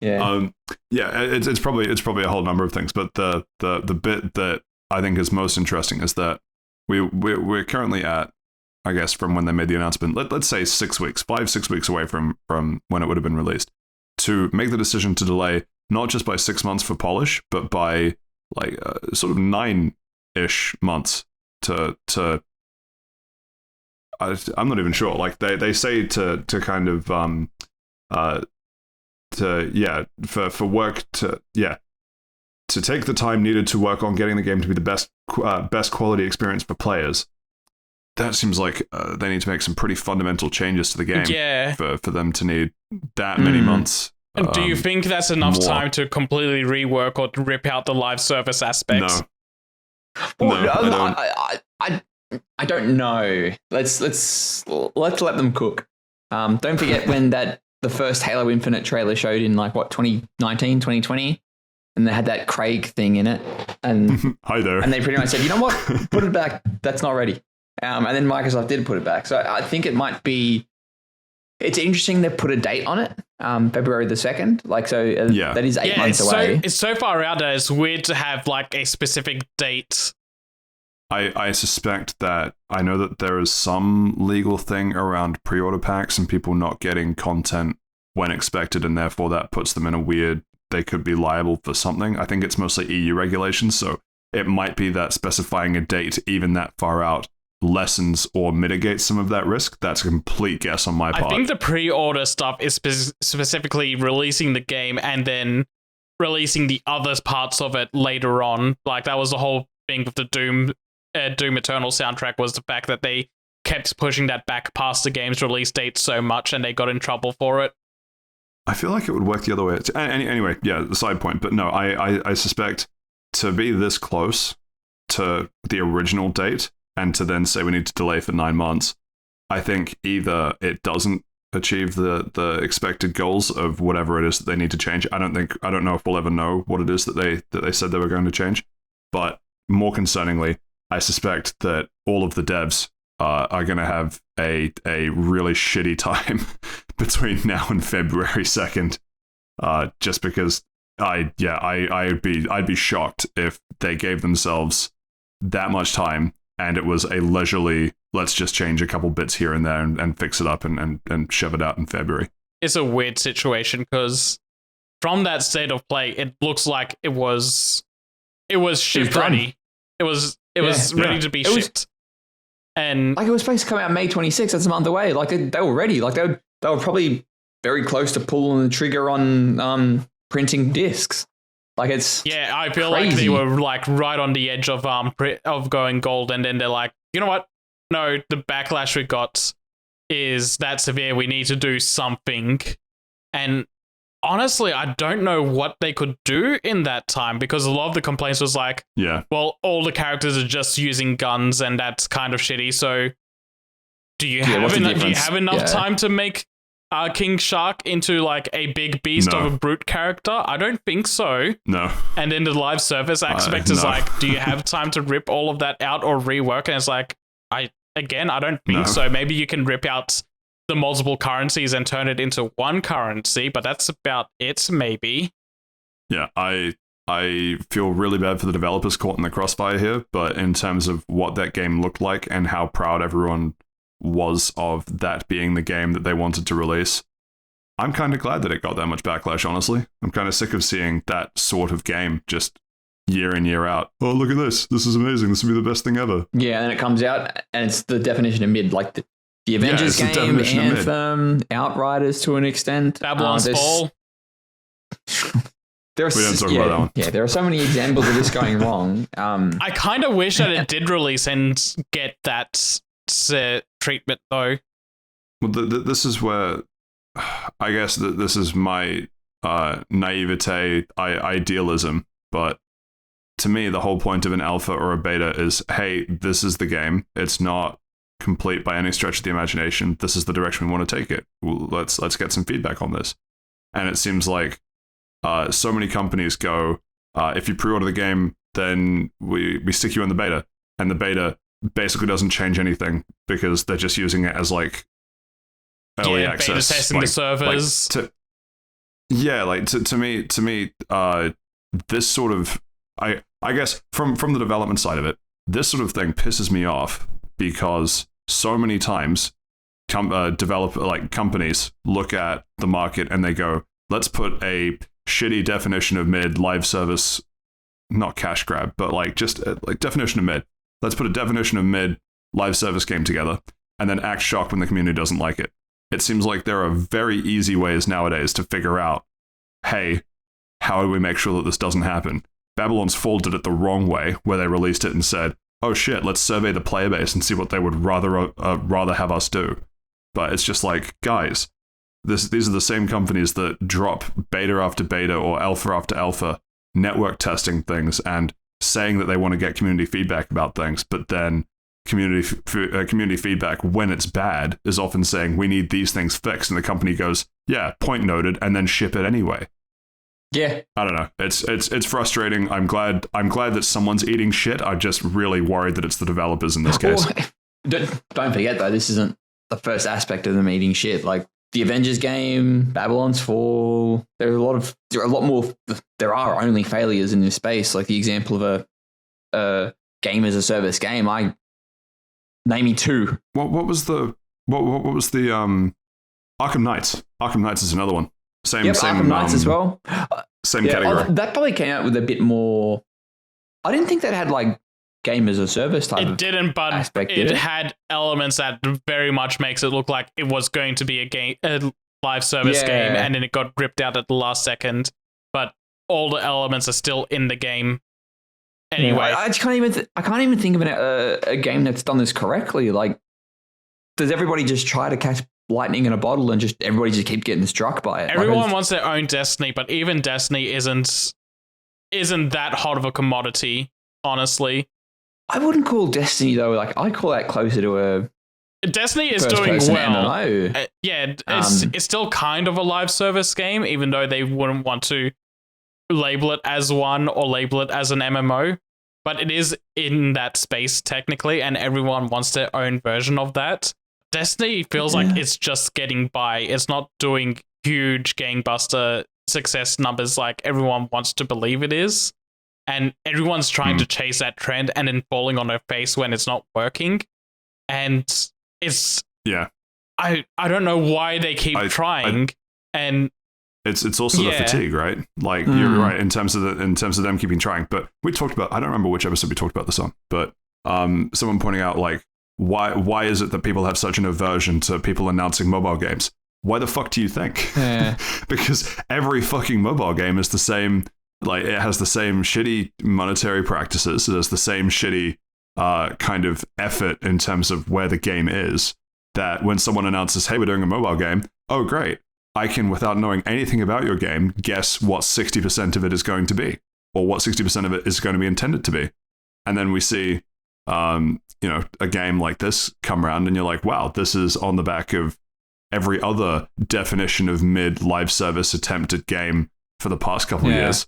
Speaker 3: Yeah.
Speaker 1: It's probably a whole number of things, but the bit that I think is most interesting is that we're currently at, I guess, from when they made the announcement, let's say 6 weeks, 5-6 weeks away from when it would have been released, to make the decision to delay not just by 6 months for polish, but by like sort of 9-ish months to I'm not even sure. Like they say to kind of for work to take the time needed to work on getting the game to be the best quality experience for players. That seems like they need to make some pretty fundamental changes to the game for them to need that many months.
Speaker 2: And do you think that's enough time to completely rework or to rip out the live service aspects?
Speaker 3: No. I don't know. Let's let them cook. Don't forget when the first Halo Infinite trailer showed in 2019, 2020, and they had that Craig thing in it, and
Speaker 1: hi there,
Speaker 3: and they pretty much said, you know what, put it back. That's not ready. And then Microsoft did put it back. So I think it might be. It's interesting they put a date on it, February the 2nd. That is 8 months away.
Speaker 2: It's so far out that it's weird to have a specific date.
Speaker 1: I suspect that I know that there is some legal thing around pre-order packs and people not getting content when expected, and therefore that puts them in a weird, they could be liable for something. I think it's mostly EU regulations, so it might be that specifying a date even that far out lessens or mitigates some of that risk. That's a complete guess on my part.
Speaker 2: I think the pre-order stuff is specifically releasing the game and then releasing the other parts of it later on. That was the whole thing with the Doom Eternal soundtrack, was the fact that they kept pushing that back past the game's release date so much and they got in trouble for it.
Speaker 1: I feel like it would work the other way. Anyway, the side point. But no, I suspect to be this close to the original date and to then say we need to delay for 9 months, I think either it doesn't achieve the expected goals of whatever it is that they need to change. I don't know if we'll ever know what it is that they said they were going to change. But more concerningly, I suspect that all of the devs are going to have a really shitty time between now and February 2nd, just because I'd be shocked if they gave themselves that much time and it was a leisurely, let's just change a couple bits here and there and fix it up and shove it out in February.
Speaker 2: It's a weird situation because from that state of play, it looks like it was ship ready. It was ready to be shipped. And
Speaker 3: it was supposed to come out May 26th. That's a month away. They were ready. They were probably very close to pulling the trigger on printing discs.
Speaker 2: I feel like they were right on the edge of going gold, and then they're like, you know what? No, the backlash we got is that severe. We need to do something. And honestly, I don't know what they could do in that time, because a lot of the complaints was well, all the characters are just using guns and that's kind of shitty. So do you have enough time to make King Shark into a big beast of a brute character? I don't think so.
Speaker 1: No.
Speaker 2: And then the live service aspect is do you have time to rip all of that out or rework? And it's I don't think so. Maybe you can rip out the multiple currencies and turn it into one currency, but that's about it, maybe.
Speaker 1: Yeah, I feel really bad for the developers caught in the crossfire here, but in terms of what that game looked like and how proud everyone was of that being the game that they wanted to release, I'm kind of glad that it got that much backlash, honestly. I'm kind of sick of seeing that sort of game just year in, year out. Oh, look at this. This is amazing. This will be the best thing ever.
Speaker 3: Yeah, and it comes out and it's the definition of mid, the Avengers game, Anthem, Outriders to an extent.
Speaker 2: Babylon's Fall.
Speaker 1: We don't talk about that one.
Speaker 3: Yeah, there are so many examples of this going wrong.
Speaker 2: I kind of wish that it did release and get that treatment, though.
Speaker 1: Well, this is where I guess that this is my naivete, idealism, but to me, the whole point of an alpha or a beta is, hey, this is the game. It's not complete by any stretch of the imagination. This is the direction we want to take it. Let's get some feedback on this. And it seems like so many companies go, if you pre-order the game, then we stick you in the beta, and the beta basically doesn't change anything because they're just using it as like early access,
Speaker 2: beta testing the servers.
Speaker 1: To me, this sort of I guess from the development side of it, this sort of thing pisses me off because so many times companies look at the market and they go, let's put a shitty definition of mid live service, not cash grab, but like just like definition of mid. Let's put a definition of mid live service game together and then act shocked when the community doesn't like it. It seems like there are very easy ways nowadays to figure out, hey, how do we make sure that this doesn't happen? Babylon's Fall did it the wrong way, where they released it and said, oh shit, let's survey the player base and see what they would rather have us do. But it's just like, guys, these are the same companies that drop beta after beta or alpha after alpha, network testing things and saying that they want to get community feedback about things, but then community feedback when it's bad is often saying we need these things fixed, and the company goes, yeah, point noted, and then ship it anyway.
Speaker 3: Yeah,
Speaker 1: I don't know. It's frustrating. I'm glad that someone's eating shit. I'm just really worried that it's the developers in this case.
Speaker 3: Don't forget though, this isn't the first aspect of them eating shit. Like the Avengers game, Babylon's Fall. There are a lot more. There are only failures in this space. Like the example of a game as a service game. Name me two.
Speaker 1: What was the Arkham Knights? Arkham Knights is another one. Same
Speaker 3: Arkham Knights as well.
Speaker 1: Same category.
Speaker 3: That probably came out with a bit more. I didn't think that had like game as a service type.
Speaker 2: It didn't, but
Speaker 3: aspect,
Speaker 2: it had elements that very much makes it look like it was going to be a live service game, and then it got ripped out at the last second. But all the elements are still in the game. Anyway,
Speaker 3: I can't even think of a game that's done this correctly. Like, does everybody just try to catch lightning in a bottle and just everybody just keep getting struck by it?
Speaker 2: Everyone wants their own Destiny, but even Destiny isn't that hot of a commodity, honestly.
Speaker 3: I wouldn't call Destiny though. Like, I call that closer to a.
Speaker 2: Destiny is doing well.
Speaker 3: MMO.
Speaker 2: It's still kind of a live service game, even though they wouldn't want to label it as one or label it as an MMO. But it is in that space technically, and everyone wants their own version of that. Destiny feels like it's just getting by. It's not doing huge gangbuster success numbers like everyone wants to believe it is. And everyone's trying to chase that trend and then falling on their face when it's not working. And it's...
Speaker 1: Yeah.
Speaker 2: I don't know why they keep trying. And
Speaker 1: it's also the fatigue, right? Like you're right in terms of them keeping trying. But we talked about, I don't remember which episode we talked about this on, but someone pointing out like, why is it that people have such an aversion to people announcing mobile games? Why the fuck do you think?
Speaker 3: Yeah.
Speaker 1: Because every fucking mobile game is the same. Like, it has the same shitty monetary practices. It has the same shitty kind of effort in terms of where the game is. That when someone announces, hey, we're doing a mobile game, oh, great. I can, without knowing anything about your game, guess what 60% of it is going to be, or what 60% of it is going to be intended to be. And then we see, a game like this come around, and you're like, wow, this is on the back of every other definition of mid live service attempted game for the past couple of years.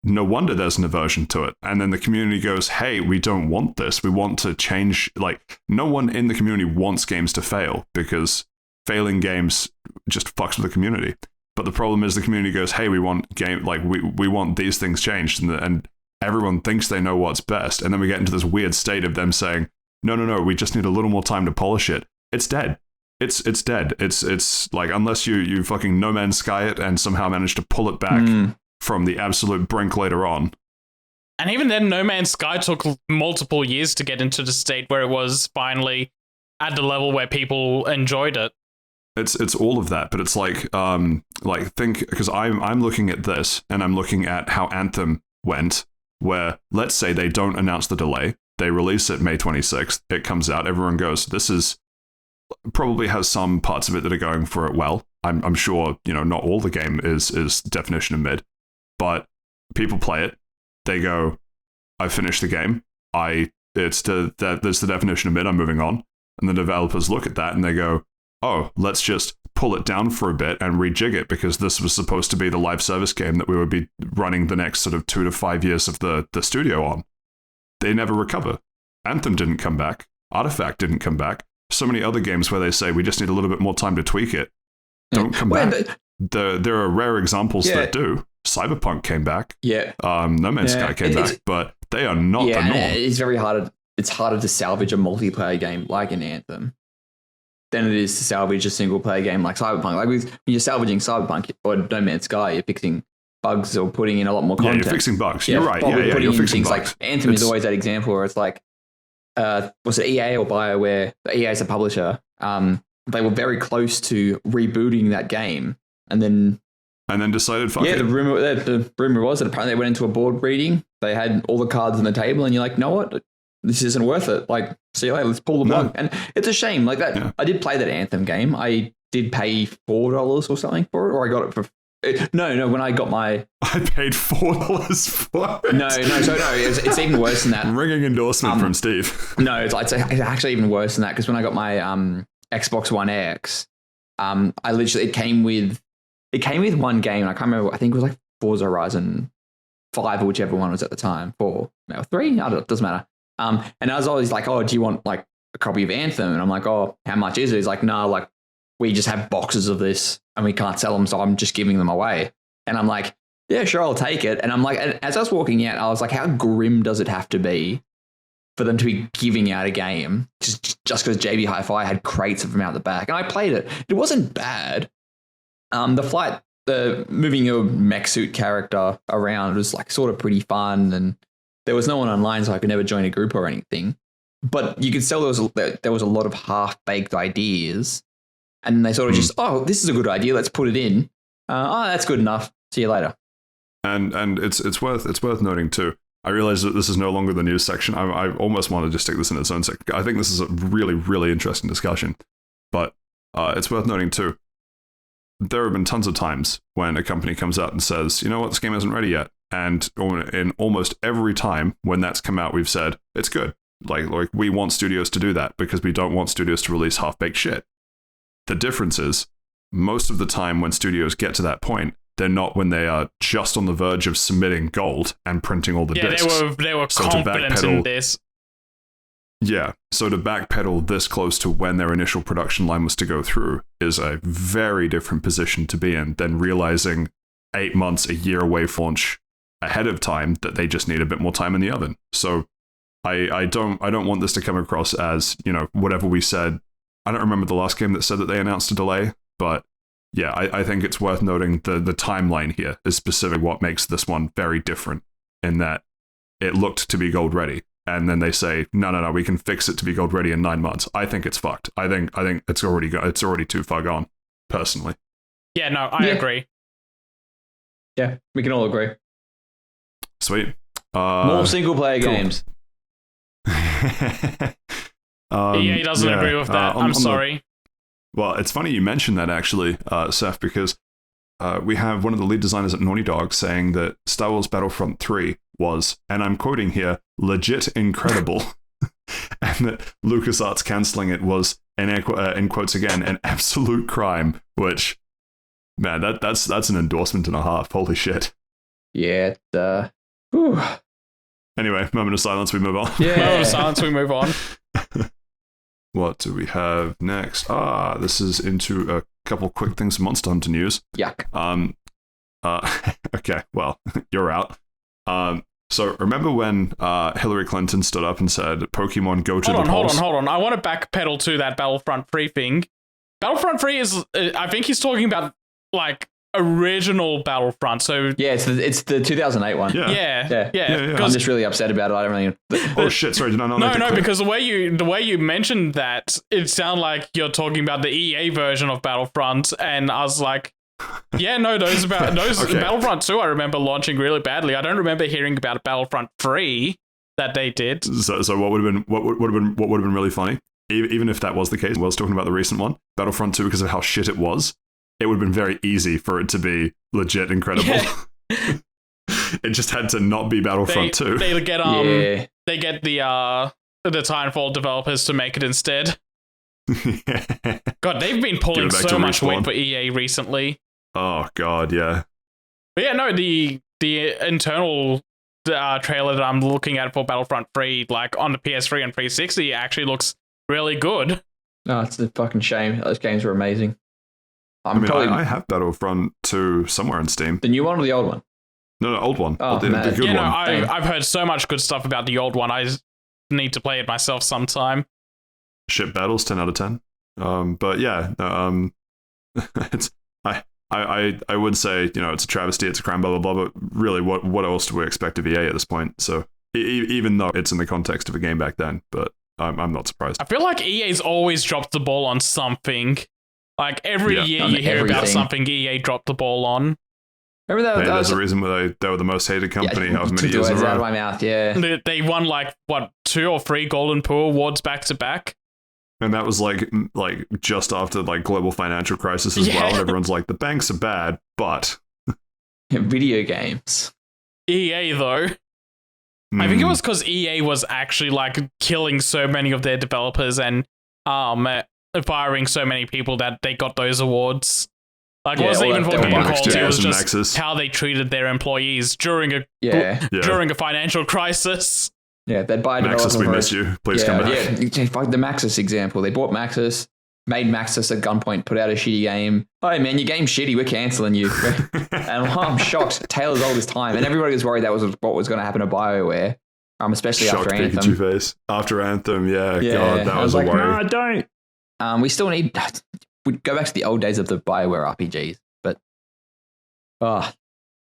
Speaker 1: No wonder there's an aversion to it. And then the community goes, hey, we don't want this. We want to change. Like, no one in the community wants games to fail, because failing games just fucks with the community. But the problem is the community goes, hey, we want we want these things changed, and everyone thinks they know what's best. And then we get into this weird state of them saying, no, we just need a little more time to polish it. It's dead. It's dead. It's like, unless you fucking No Man's Sky it and somehow manage to pull it back from the absolute brink later on.
Speaker 2: And even then, No Man's Sky took multiple years to get into the state where it was finally at the level where people enjoyed it.
Speaker 1: It's all of that, but it's like think, because I'm looking at this and I'm looking at how Anthem went, where let's say they don't announce the delay, they release it May 26th, it comes out, everyone goes, this is probably has some parts of it that are going for it well, I'm sure, not all the game is definition of mid, but people play it. They go, I finished the game. That's the definition of mid. I'm moving on. And the developers look at that and they go, oh, let's just pull it down for a bit and rejig it because this was supposed to be the live service game that we would be running the next sort of 2 to 5 years of the studio on. They never recover. Anthem didn't come back. Artifact didn't come back. So many other games where they say we just need a little bit more time to tweak it. Don't come back. There are rare examples that do. Cyberpunk came back.
Speaker 3: Yeah.
Speaker 1: No Man's Sky came back, but they are not the norm.
Speaker 3: It's very hard. It's harder to salvage a multiplayer game like an Anthem than it is to salvage a single player game like Cyberpunk. Like when you're salvaging Cyberpunk or No Man's Sky, you're fixing bugs or putting in a lot more content.
Speaker 1: Yeah, you're fixing bugs. You're right.
Speaker 3: You're
Speaker 1: fixing
Speaker 3: things
Speaker 1: bugs.
Speaker 3: like Anthem is always that example where it's like, was it EA or BioWare? EA is a publisher. They were very close to rebooting that game, and then
Speaker 1: decided, fuck it.
Speaker 3: The rumor was that apparently they went into a board meeting. They had all the cards on the table, and you're like, know what? This isn't worth it. Like, see you later. Let's pull the plug. And it's a shame. Like that. Yeah. I did play that Anthem game. I did pay $4 or something for it, or I got it for. No. When I got my,
Speaker 1: I paid $4 for it.
Speaker 3: No. It's even worse than that.
Speaker 1: Ringing endorsement from Steve.
Speaker 3: No, it's actually even worse than that because when I got my Xbox One X, I literally it came with one game. And I can't remember. I think it was like Forza Horizon 5 or whichever one was at the time. 4, no, 3. I don't know. It doesn't matter. And I was always like, oh, do you want like a copy of Anthem? And I'm like, oh, how much is it? He's like, no, like we just have boxes of this and we can't sell them, so I'm just giving them away. And I'm like, yeah, sure, I'll take it. And I'm like, as I was walking out, I was like, how grim does it have to be for them to be giving out a game just because JB Hi-Fi had crates of them out the back? And I played it. It wasn't bad. The moving your mech suit character around was like sort of pretty fun, and there was no one online, so I could never join a group or anything. But you could tell there was a lot of half-baked ideas, and they sort of just, oh, this is a good idea, let's put it in. That's good enough. See you later.
Speaker 1: And it's worth noting too. I realize that this is no longer the news section. I almost want to just stick this in its own section. I think this is a really, really interesting discussion. But it's worth noting too. There have been tons of times when a company comes out and says, you know what, this game isn't ready yet. And in almost every time when that's come out, we've said, it's good. Like we want studios to do that because we don't want studios to release half-baked shit. The difference is, most of the time when studios get to that point, they're not when they are just on the verge of submitting gold and printing all the discs.
Speaker 2: They were confident in this.
Speaker 1: Yeah, so to backpedal this close to when their initial production line was to go through is a very different position to be in than realizing 8 months, a year away from launch ahead of time that they just need a bit more time in the oven. So I don't want this to come across as, whatever we said. I don't remember the last game that said that they announced a delay, but yeah, I think it's worth noting the timeline here is specific what makes this one very different in that it looked to be gold ready. And then they say, no, we can fix it to be gold ready in 9 months. I think it's fucked. I think it's already too far gone, personally.
Speaker 2: Yeah, no, I agree.
Speaker 3: Yeah, we can all agree.
Speaker 1: Sweet.
Speaker 3: More single player games.
Speaker 2: EA doesn't agree with that. I'm sorry.
Speaker 1: Well, it's funny you mentioned that actually, Saif, because we have one of the lead designers at Naughty Dog saying that Star Wars Battlefront 3 was, and I'm quoting here, legit incredible, and that LucasArts cancelling it was, in quotes again, an absolute crime, which, man, that's an endorsement and a half. Holy shit.
Speaker 3: Yeah.
Speaker 1: Anyway, moment of silence, we move on.
Speaker 2: Yeah. Moment of silence, we move on.
Speaker 1: What do we have next? This is into a couple quick things from Monster Hunter news.
Speaker 3: Yuck.
Speaker 1: Okay, well, you're out. So remember when Hillary Clinton stood up and said, Pokemon go to the polls?
Speaker 2: Hold on. I want to backpedal to that Battlefront 3 thing. Battlefront 3 is, I think he's talking about, like, original Battlefront. So
Speaker 3: yeah, it's the 2008 one.
Speaker 2: Yeah.
Speaker 3: I'm just really upset about it. I don't really.
Speaker 1: Oh shit! Sorry, did I not?
Speaker 2: No, because the way you mentioned that, it sounded like you're talking about the EA version of Battlefront, and I was like, yeah, no, those okay. Battlefront 2 I remember launching really badly. I don't remember hearing about Battlefront 3 that they did.
Speaker 1: So what would have been really funny, even if that was the case. I was talking about the recent one, Battlefront 2, because of how shit it was. it would have been very easy for it to be legit incredible.
Speaker 2: Yeah.
Speaker 1: It just had to not be Battlefront 2.
Speaker 2: They get they get the Titanfall developers to make it instead. God, they've been pulling so much weight for EA recently.
Speaker 1: Oh God, yeah.
Speaker 2: But yeah, no, the internal trailer that I'm looking at for Battlefront 3, like on the PS3 and 360, actually looks really good.
Speaker 3: No, it's a fucking shame. Those games were amazing.
Speaker 1: I have Battlefront 2 somewhere on Steam.
Speaker 3: The new one or the old one?
Speaker 1: No, old one.
Speaker 3: Oh,
Speaker 1: the good one.
Speaker 2: I've heard so much good stuff about the old one. I need to play it myself sometime.
Speaker 1: Ship battles, 10 out of 10. But yeah, it's I would say, it's a travesty, it's a crime, blah blah blah. But really, what else do we expect of EA at this point? So even though it's in the context of a game back then, but I'm not surprised.
Speaker 2: I feel like EA's always dropped the ball on something. Like every year you hear about something EA dropped the ball on.
Speaker 3: Remember that?
Speaker 1: There's a reason why they were the most hated company of many years in a row.
Speaker 3: Out of my mouth, yeah.
Speaker 2: They won 2 or 3 Golden Poo awards back to back.
Speaker 1: And that was like just after global financial crisis as well. And everyone's like, the banks are bad, but
Speaker 3: video games.
Speaker 2: EA though. I think it was because EA was actually killing so many of their developers and firing so many people that they got those awards. It wasn't even for game quality, it was just how they treated their employees during a financial crisis.
Speaker 3: Yeah, they'd buy
Speaker 1: Maxis, we miss you. Please come back.
Speaker 3: Yeah, the Maxis example. They bought Maxis, made Maxis at gunpoint, put out a shitty game. Oh man, your game's shitty, we're cancelling you. And I'm shocked. Taylor's all this time. And everybody was worried that was what was going to happen to BioWare. Especially
Speaker 1: shocked
Speaker 3: after Anthem.
Speaker 1: Pikachu face. After Anthem, yeah. God, that was a worry.
Speaker 3: No, don't. We still need... We'd go back to the old days of the BioWare RPGs, but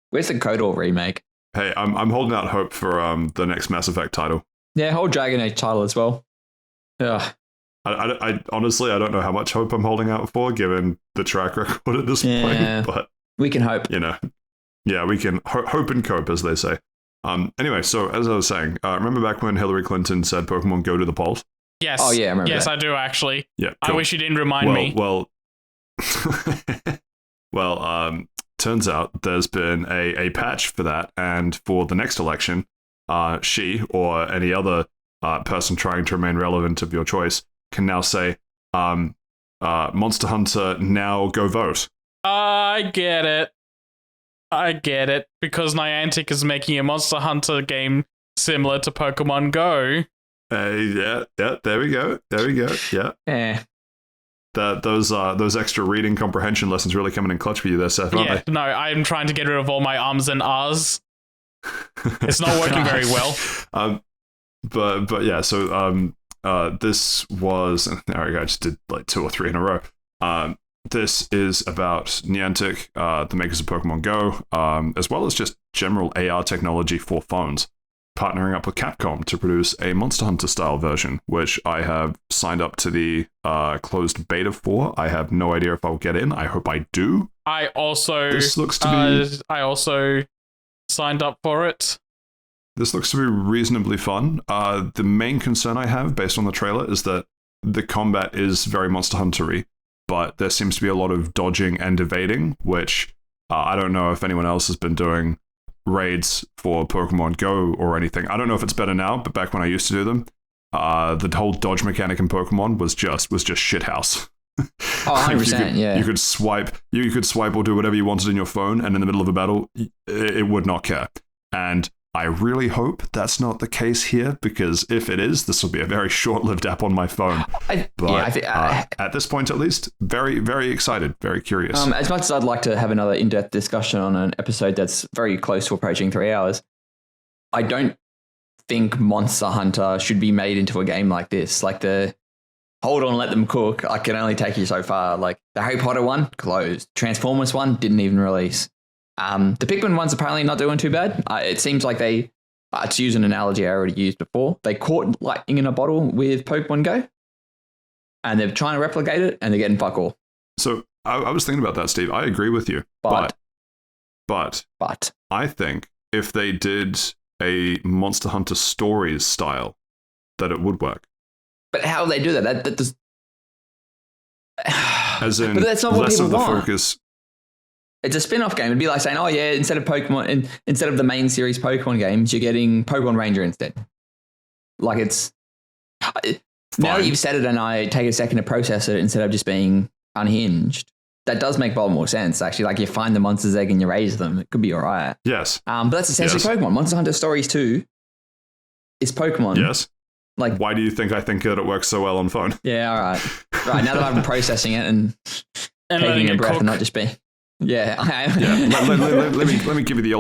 Speaker 3: where's the KOTOR remake?
Speaker 1: Hey, I'm holding out hope for the next Mass Effect title.
Speaker 3: Yeah, whole Dragon Age title as well. Yeah.
Speaker 1: I honestly, I don't know how much hope I'm holding out for, given the track record at this point. But
Speaker 3: we can hope.
Speaker 1: Yeah, we can hope and cope, as they say. Anyway, so as I was saying, remember back when Hillary Clinton said Pokemon go to the polls?
Speaker 2: Yes.
Speaker 3: Oh yeah, I remember.
Speaker 2: Yes,
Speaker 3: that.
Speaker 2: I do actually.
Speaker 1: Yeah. Cool.
Speaker 2: I wish you didn't remind me.
Speaker 1: Well, turns out there's been a patch for that, and for the next election, she or any other person trying to remain relevant of your choice can now say, Monster Hunter, now go vote.
Speaker 2: I get it. Because Niantic is making a Monster Hunter game similar to Pokemon Go.
Speaker 1: Yeah, there we go, yeah. Those extra reading comprehension lessons really coming in clutch for you there, Seth, aren't they?
Speaker 2: No, I'm trying to get rid of all my ums and ahs. It's not working very well.
Speaker 1: But yeah, so this was, there we go, I just did 2 or 3 in a row. This is about Niantic, the makers of Pokemon Go, as well as just general AR technology for phones, partnering up with Capcom to produce a Monster Hunter style version, which I have signed up to the closed beta for. I have no idea if I'll get in. I hope I do.
Speaker 2: I also signed up for it.
Speaker 1: This looks to be reasonably fun. The main concern I have, based on the trailer, is that the combat is very Monster Hunter-y, but there seems to be a lot of dodging and evading, which I don't know if anyone else has been doing raids for Pokemon Go or anything. I don't know if it's better now, but back when I used to do them, the whole dodge mechanic in Pokemon was just shithouse.
Speaker 3: Oh, 100%, yeah.
Speaker 1: You could swipe or do whatever you wanted in your phone, and in the middle of a battle, it would not care. And I really hope that's not the case here, because if it is, this will be a very short-lived app on my phone. At this point, at least, very, very excited, very curious.
Speaker 3: As much as I'd like to have another in-depth discussion on an episode that's very close to approaching 3 hours, I don't think Monster Hunter should be made into a game like this. Like the hold on, let them cook, I can only take you so far. Like the Harry Potter one, closed. Transformers one, didn't even release. The Pikmin one's apparently not doing too bad. It seems like they, to use an analogy I already used before, they caught lightning in a bottle with Pokemon Go, and they're trying to replicate it, and they're getting fuck all.
Speaker 1: So I was thinking about that, Steve. I agree with you. But I think if they did a Monster Hunter Stories style, that it would work.
Speaker 3: But how do they do that? That does...
Speaker 1: As in,
Speaker 3: but that's not what
Speaker 1: less
Speaker 3: people
Speaker 1: of the
Speaker 3: want.
Speaker 1: focus.
Speaker 3: It's a spin-off game. It'd be like saying, oh yeah, instead of the main series Pokemon games, you're getting Pokemon Ranger instead. Like it's now that you've said it, and I take a second to process it instead of just being unhinged. That does make a lot more sense, actually. Like you find the monster's egg and you raise them. It could be all right.
Speaker 1: Yes.
Speaker 3: But that's essentially Pokemon. Monster Hunter Stories 2 is Pokemon.
Speaker 1: Yes.
Speaker 3: Like,
Speaker 1: why do you think I think that it works so well on phone?
Speaker 3: Yeah, all right. Right, now that I'm processing it and taking a breath and not just being... Yeah.
Speaker 1: Let me give you the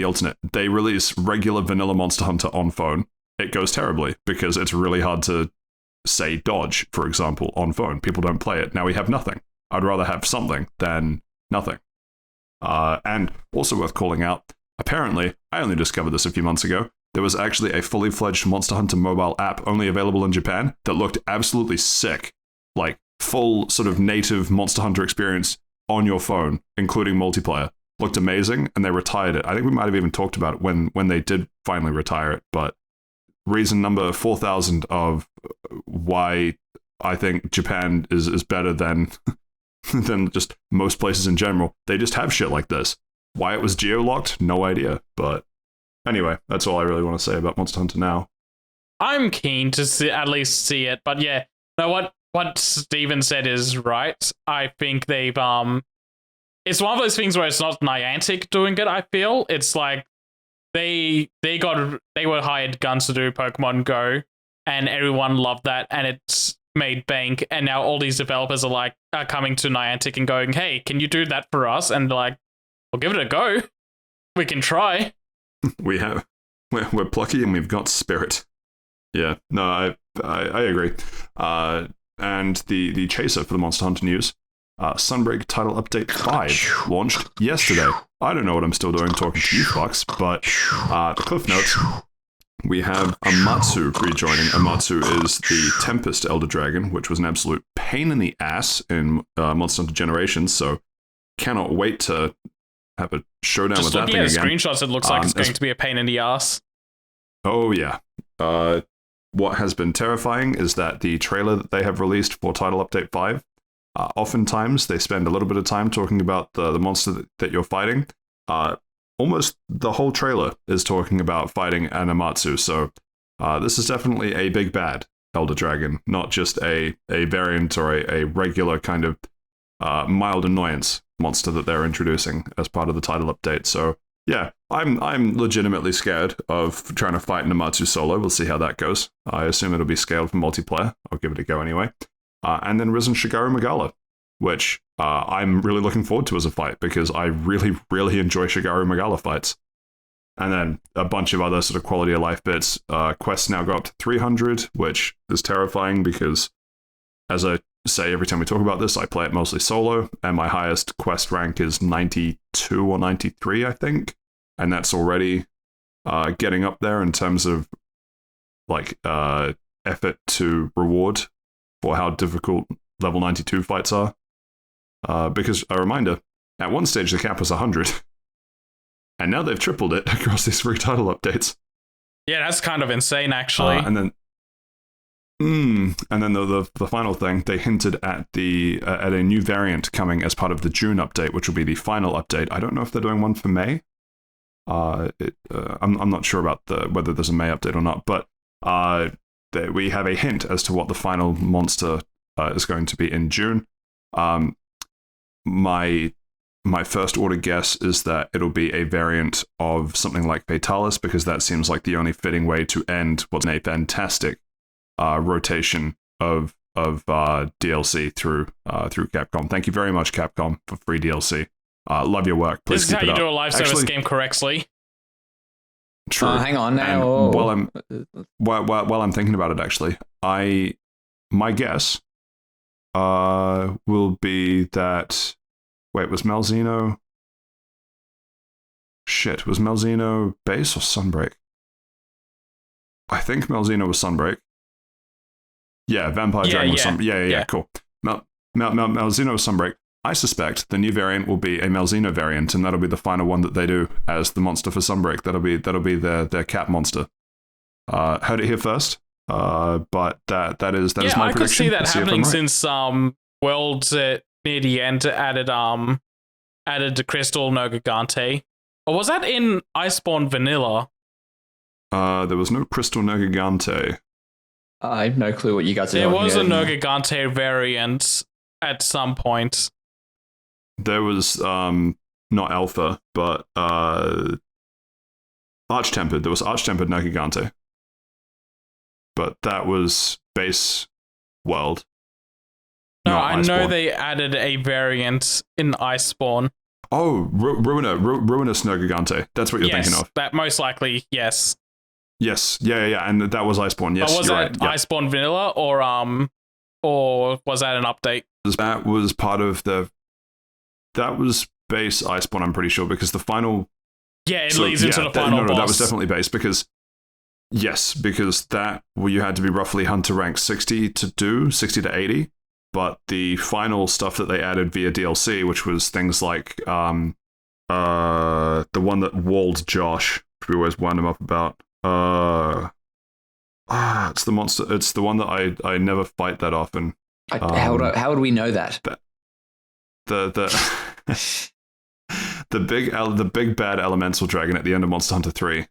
Speaker 1: alternate. They release regular vanilla Monster Hunter on phone. It goes terribly because it's really hard to say dodge, for example, on phone. People don't play it. Now we have nothing. I'd rather have something than nothing. And also worth calling out, apparently, I only discovered this a few months ago, there was actually a fully fledged Monster Hunter mobile app only available in Japan that looked absolutely sick. Like full sort of native Monster Hunter experience on your phone, including multiplayer. Looked amazing, and they retired it. I think we might have even talked about it when they did finally retire it, but reason number 4,000 of why I think Japan is better than than just most places in general. They just have shit like this. Why it was geo-locked, no idea. But anyway, that's all I really want to say about Monster Hunter now.
Speaker 2: I'm keen to at least see it, but yeah, no, what Steven said is right. I think they've it's one of those things where it's not Niantic doing it. I feel it's like they were hired guns to do Pokemon Go, and everyone loved that, and it's made bank, and now all these developers are coming to Niantic and going, hey, can you do that for us? And they're like, we'll give it a go. We can try. We're plucky and we've got spirit. Yeah, no, I agree. And the chaser for the Monster Hunter news, Sunbreak Title Update 5 launched yesterday. I don't know what I'm still doing talking to you fucks, but the cliff notes, we have Amatsu rejoining. Amatsu is the Tempest Elder Dragon, which was an absolute pain in the ass in Monster Hunter Generations, so cannot wait to have a showdown with that thing again. Just looking at screenshots, it looks like it's going to be a pain in the ass.
Speaker 1: Oh, yeah. What has been terrifying is that the trailer that they have released for Title Update 5, oftentimes they spend a little bit of time talking about the monster that you're fighting. Almost the whole trailer is talking about fighting an Amatsu, so this is definitely a big bad Elder Dragon, not just a variant or a regular kind of mild annoyance monster that they're introducing as part of the title update. So yeah, I'm legitimately scared of trying to fight an Amatsu solo. We'll see how that goes. I assume it'll be scaled for multiplayer. I'll give it a go anyway. And then Risen Shigaru Magala, which I'm really looking forward to as a fight because I really, really enjoy Shigaru Magala fights. And then a bunch of other sort of quality of life bits. Quests now go up to 300, which is terrifying because, as I say every time we talk about this, I play it mostly solo, and my highest quest rank is 92 or 93, I think. And that's already getting up there in terms of like effort to reward for how difficult level 92 fights are. Because, a reminder, at one stage the cap was 100. And now they've tripled it across these free title updates.
Speaker 2: Yeah, that's kind of insane, actually.
Speaker 1: And then the final thing, they hinted at at a new variant coming as part of the June update, which will be the final update. I don't know if they're doing one for May. I'm not sure about whether there's a May update or not, but we have a hint as to what the final monster is going to be in June. My first order guess is that it'll be a variant of something like Fatalis, because that seems like the only fitting way to end what's a fantastic rotation of DLC through Capcom. Thank you very much, Capcom, for free DLC. Love your work. Please
Speaker 2: this is how you do a live service game correctly.
Speaker 1: True.
Speaker 3: Hang on now.
Speaker 1: And while I'm thinking about it, actually, my guess will be that. Wait, was Malzeno... Shit, was Malzeno base or Sunbreak? I think Malzeno was Sunbreak. Yeah, Vampire Dragon was Sunbreak. Yeah, cool. Malzeno was Sunbreak. I suspect the new variant will be a Malzeno variant, and that'll be the final one that they do as the monster for Sunbreak. That'll be their cat monster. Heard it here first, but that is my prediction.
Speaker 2: Yeah, I could see that happening since Worlds... near the end added added the Crystal no Gigante. Or was that in Iceborne Vanilla?
Speaker 1: There was no Crystal no Gigante.
Speaker 3: I have no clue what you guys are
Speaker 2: There
Speaker 3: doing.
Speaker 2: was a no Gigante variant at some point.
Speaker 1: There was not Alpha, but Arch-Tempered. There was Arch-Tempered no Gigante. But that was base world.
Speaker 2: No, I know they added a variant in Iceborne.
Speaker 1: Oh, Ruinous no Gigante. That's what you're thinking of.
Speaker 2: That most likely, yes.
Speaker 1: Yes, yeah, and that was Iceborne. Yes,
Speaker 2: but was
Speaker 1: you're
Speaker 2: that
Speaker 1: right.
Speaker 2: Iceborne Vanilla or was that an update?
Speaker 1: That was part of the. That was base Iceborne, I'm pretty sure, because the final.
Speaker 2: Yeah, it leads into the final boss.
Speaker 1: No, that was definitely base because. Yes, because that you had to be roughly hunter rank 60 to 80. But the final stuff that they added via DLC, which was things like the one that walled Josh, which we always wound him up about. It's the monster. It's the one that I never fight that often.
Speaker 3: How would we know that?
Speaker 1: The the big bad elemental dragon at the end of Monster Hunter 3.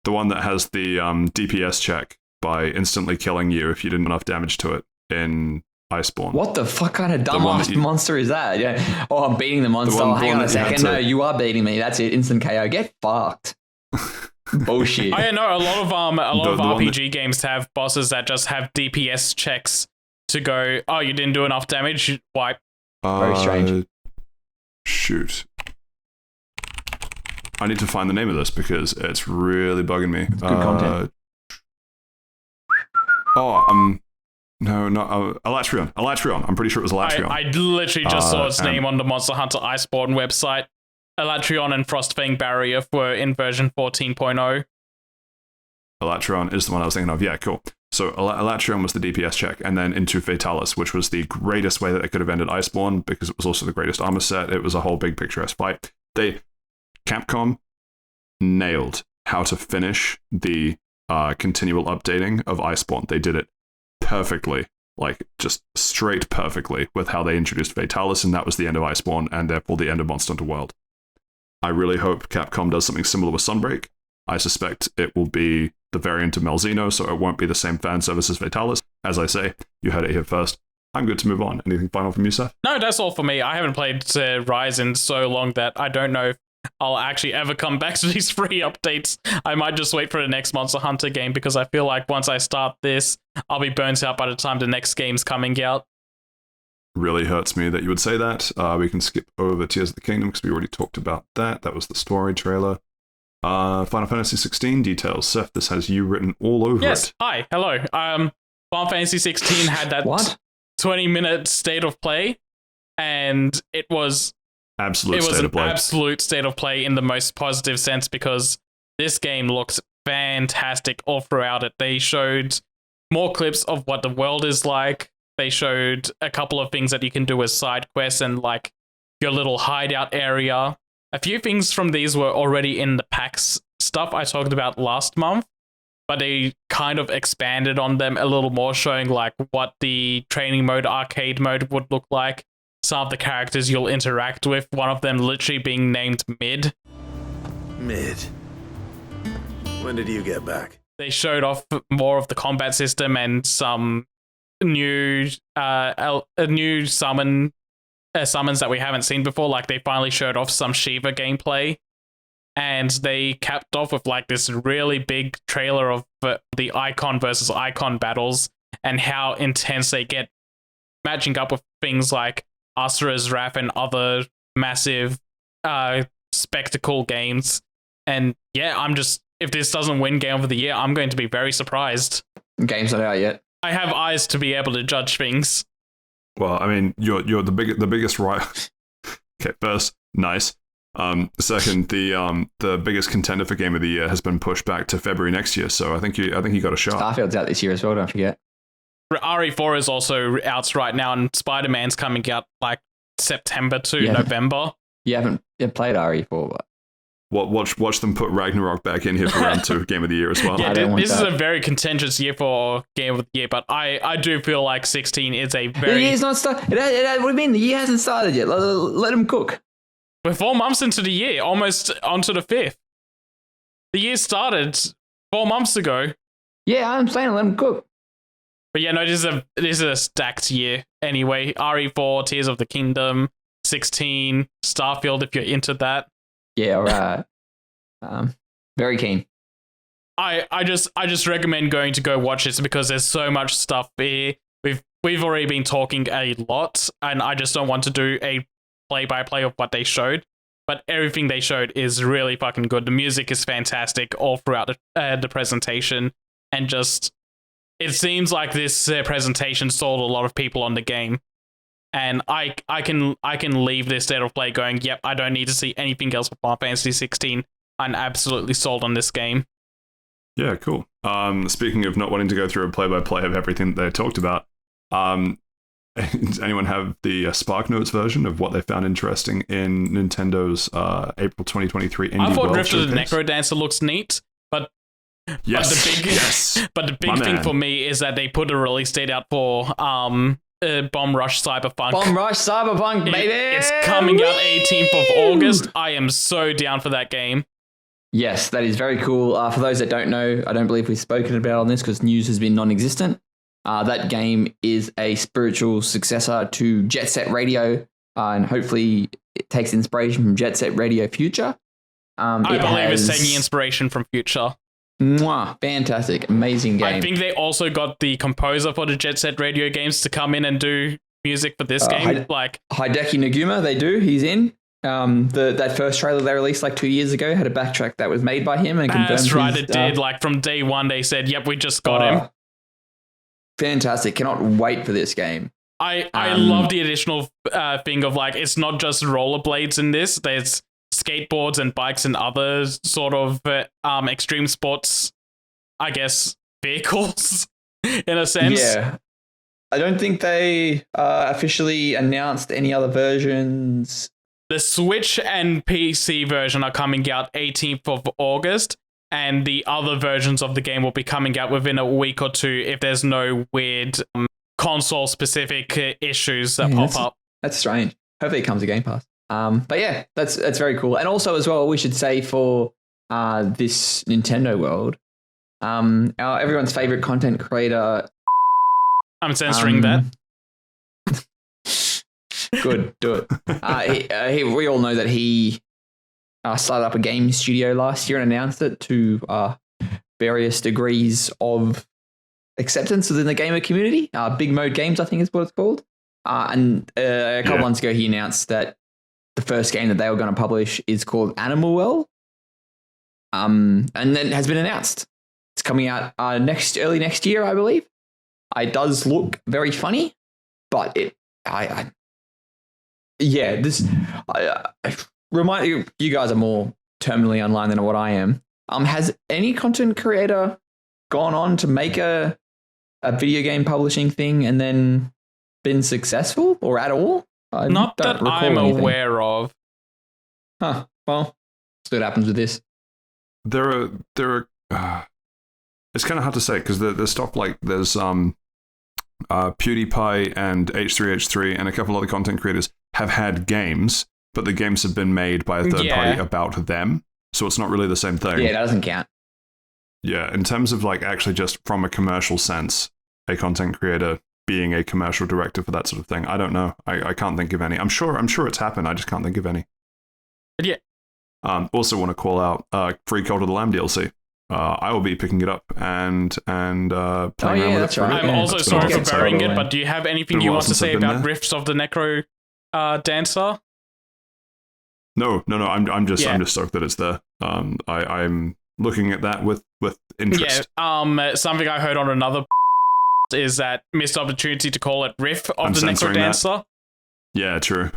Speaker 1: The one that has the DPS check by instantly killing you if you did enough damage to it in Iceborne.
Speaker 3: What the fuck kind of dumbass monster is that? Yeah. Oh, I'm beating the monster. Hang on a second. No, you are beating me. That's it. Instant KO. Get fucked. Bullshit.
Speaker 2: I know a lot of RPG games have bosses that just have DPS checks to go, oh, you didn't do enough damage, wipe.
Speaker 3: Very strange.
Speaker 1: Shoot. I need to find the name of this because it's really bugging me.
Speaker 3: It's good content.
Speaker 1: No, Elatrion. I'm pretty sure it was Elatrion.
Speaker 2: I literally just saw its name on the Monster Hunter Iceborne website. Elatrion and Frostfang Barrier were in version 14.0.
Speaker 1: Elatrion is the one I was thinking of. Yeah, cool. So Elatrion was the DPS check, and then into Fatalis, which was the greatest way that they could have ended Iceborne because it was also the greatest armor set. It was a whole big picturesque fight. Capcom nailed how to finish the continual updating of Iceborne. They did it perfectly, like just straight perfectly with how they introduced Fatalis, and that was the end of Iceborne, and therefore the end of Monster Hunter World. I really hope Capcom does something similar with Sunbreak. I suspect it will be the variant of Malzeno, so it won't be the same fan service as Fatalis. As I say, you heard it here first. I'm good to move on. Anything final from you, Seth?
Speaker 2: No, that's all for me. I haven't played Rise in so long that I don't know if I'll actually ever come back to these free updates. I might just wait for the next Monster Hunter game because I feel like once I start this, I'll be burnt out by the time the next game's coming out.
Speaker 1: Really hurts me that you would say that. We can skip over Tears of the Kingdom because we already talked about that. That was the story trailer. Final Fantasy 16 details. Seth, this has you written all over it.
Speaker 2: Yes, hi, hello. Final Fantasy 16 had that 20-minute state of play, and it was
Speaker 1: absolute
Speaker 2: state of play in the most positive sense because this game looks fantastic all throughout it. They showed more clips of what the world is like. They showed a couple of things that you can do as side quests and like your little hideout area. A few things from these were already in the PAX stuff I talked about last month, but they kind of expanded on them a little more, showing like what the training mode, arcade mode would look like. Some of the characters you'll interact with, one of them literally being named Mid.
Speaker 4: Mid. When did you get back?
Speaker 2: They showed off more of the combat system and some new summons that we haven't seen before. Like they finally showed off some Shiva gameplay, and they capped off with like this really big trailer of the Icon versus Icon battles and how intense they get, matching up with things like Asura's Wrath and other massive spectacle games. And yeah, if this doesn't win Game of the Year, I'm going to be very surprised.
Speaker 3: Game's not out yet.
Speaker 2: I have eyes to be able to judge things.
Speaker 1: Well, I mean, you're the biggest right. Okay, first, nice. Second, the biggest contender for Game of the Year has been pushed back to February next year. So I think you got a shot.
Speaker 3: Starfield's out this year as well. Don't forget.
Speaker 2: RE4 is also out right now, and Spider-Man's coming out like September to November.
Speaker 3: You haven't played RE4, but
Speaker 1: watch them put Ragnarok back in here for round 2 of Game of the Year as well.
Speaker 2: Yeah, this is a very contentious year for Game of the Year, but I do feel like 16 is a very...
Speaker 3: The year's not started. What do you mean? The year hasn't started yet. Let them cook.
Speaker 2: We're 4 months into the year, almost onto the 5th. The year started 4 months ago.
Speaker 3: Yeah, I'm saying let him cook.
Speaker 2: But yeah, no, this is a stacked year anyway. RE4, Tears of the Kingdom, 16, Starfield if you're into that.
Speaker 3: Yeah, all right. Very keen.
Speaker 2: I just recommend going to go watch this because there's so much stuff here. We've already been talking a lot, and I just don't want to do a play-by-play of what they showed. But everything they showed is really fucking good. The music is fantastic all throughout the presentation, and just it seems like this presentation sold a lot of people on the game. And I can leave this state of play going, yep, I don't need to see anything else with Final Fantasy 16. I'm absolutely sold on this game.
Speaker 1: Yeah, cool. Speaking of not wanting to go through a play-by-play of everything that they talked about, does anyone have the Spark Notes version of what they found interesting in Nintendo's April 2023 Indie
Speaker 2: I thought
Speaker 1: World
Speaker 2: Rift of the
Speaker 1: Showcase?
Speaker 2: Necrodancer looks neat, but
Speaker 1: Yes,
Speaker 2: but the big thing for me is that they put a release date out for Bomb Rush Cyberpunk.
Speaker 3: Bomb Rush Cyberpunk, baby!
Speaker 2: It's coming out 18th of August. I am so down for that game.
Speaker 3: Yes, that is very cool. For those that don't know, I don't believe we've spoken about on this because news has been non-existent. That game is a spiritual successor to Jet Set Radio, and hopefully it takes inspiration from Jet Set Radio Future.
Speaker 2: I believe it's taking inspiration from Future.
Speaker 3: Fantastic, amazing game.
Speaker 2: I think they also got the composer for the Jet Set Radio games to come in and do music for this game.
Speaker 3: Hideki Naguma, they do. He's in. That first trailer they released like 2 years ago had a backtrack that was made by him and confirmed.
Speaker 2: That's right, it did. Like from day one, they said, "Yep, we just got him."
Speaker 3: Fantastic! Cannot wait for this game.
Speaker 2: I love the additional thing of like it's not just rollerblades in this. There's skateboards and bikes and other sort of extreme sports, I guess, vehicles in a sense.
Speaker 3: Yeah. I don't think they officially announced any other versions.
Speaker 2: The Switch and PC version are coming out 18th of August, and the other versions of the game will be coming out within a week or two if there's no weird console-specific issues that pop up.
Speaker 3: That's strange. Hopefully it comes to Game Pass. But yeah, that's very cool. And also as well, we should say for this Nintendo World, everyone's favorite content creator.
Speaker 2: I'm censoring that.
Speaker 3: Good, do it. We all know that he started up a game studio last year and announced it to various degrees of acceptance within the gamer community. Big Mode Games, I think is what it's called. And a couple months ago, he announced that the first game that they were going to publish is called Animal Well. And then it has been announced. It's coming out early next year, I believe. It does look very funny, but remind you guys are more terminally online than what I am. Has any content creator gone on to make a video game publishing thing and then been successful or at all?
Speaker 2: Not that I'm aware of.
Speaker 3: Huh. Well, see what happens with this.
Speaker 1: There are. It's kind of hard to say because there's stuff like there's PewDiePie and H3H3 and a couple other content creators have had games, but the games have been made by a third party about them, so it's not really the same thing.
Speaker 3: Yeah, that doesn't count.
Speaker 1: Yeah, in terms of like actually just from a commercial sense, a content creator being a commercial director for that sort of thing, I don't know. I can't think of any. I'm sure it's happened. I just can't think of any.
Speaker 2: Yeah.
Speaker 1: Also want to call out Free Cult of the Lamb DLC. I will be picking it up and playing around with it.
Speaker 2: Right. I'm also sorry for burying it, but do you have anything you want to say about Rifts of the Necro Dancer?
Speaker 1: No. I'm just stoked that it's there. I'm looking at that with interest.
Speaker 2: Yeah. Something I heard on another is that missed opportunity to call it Rift of the Necro Dancer.
Speaker 1: Yeah, true.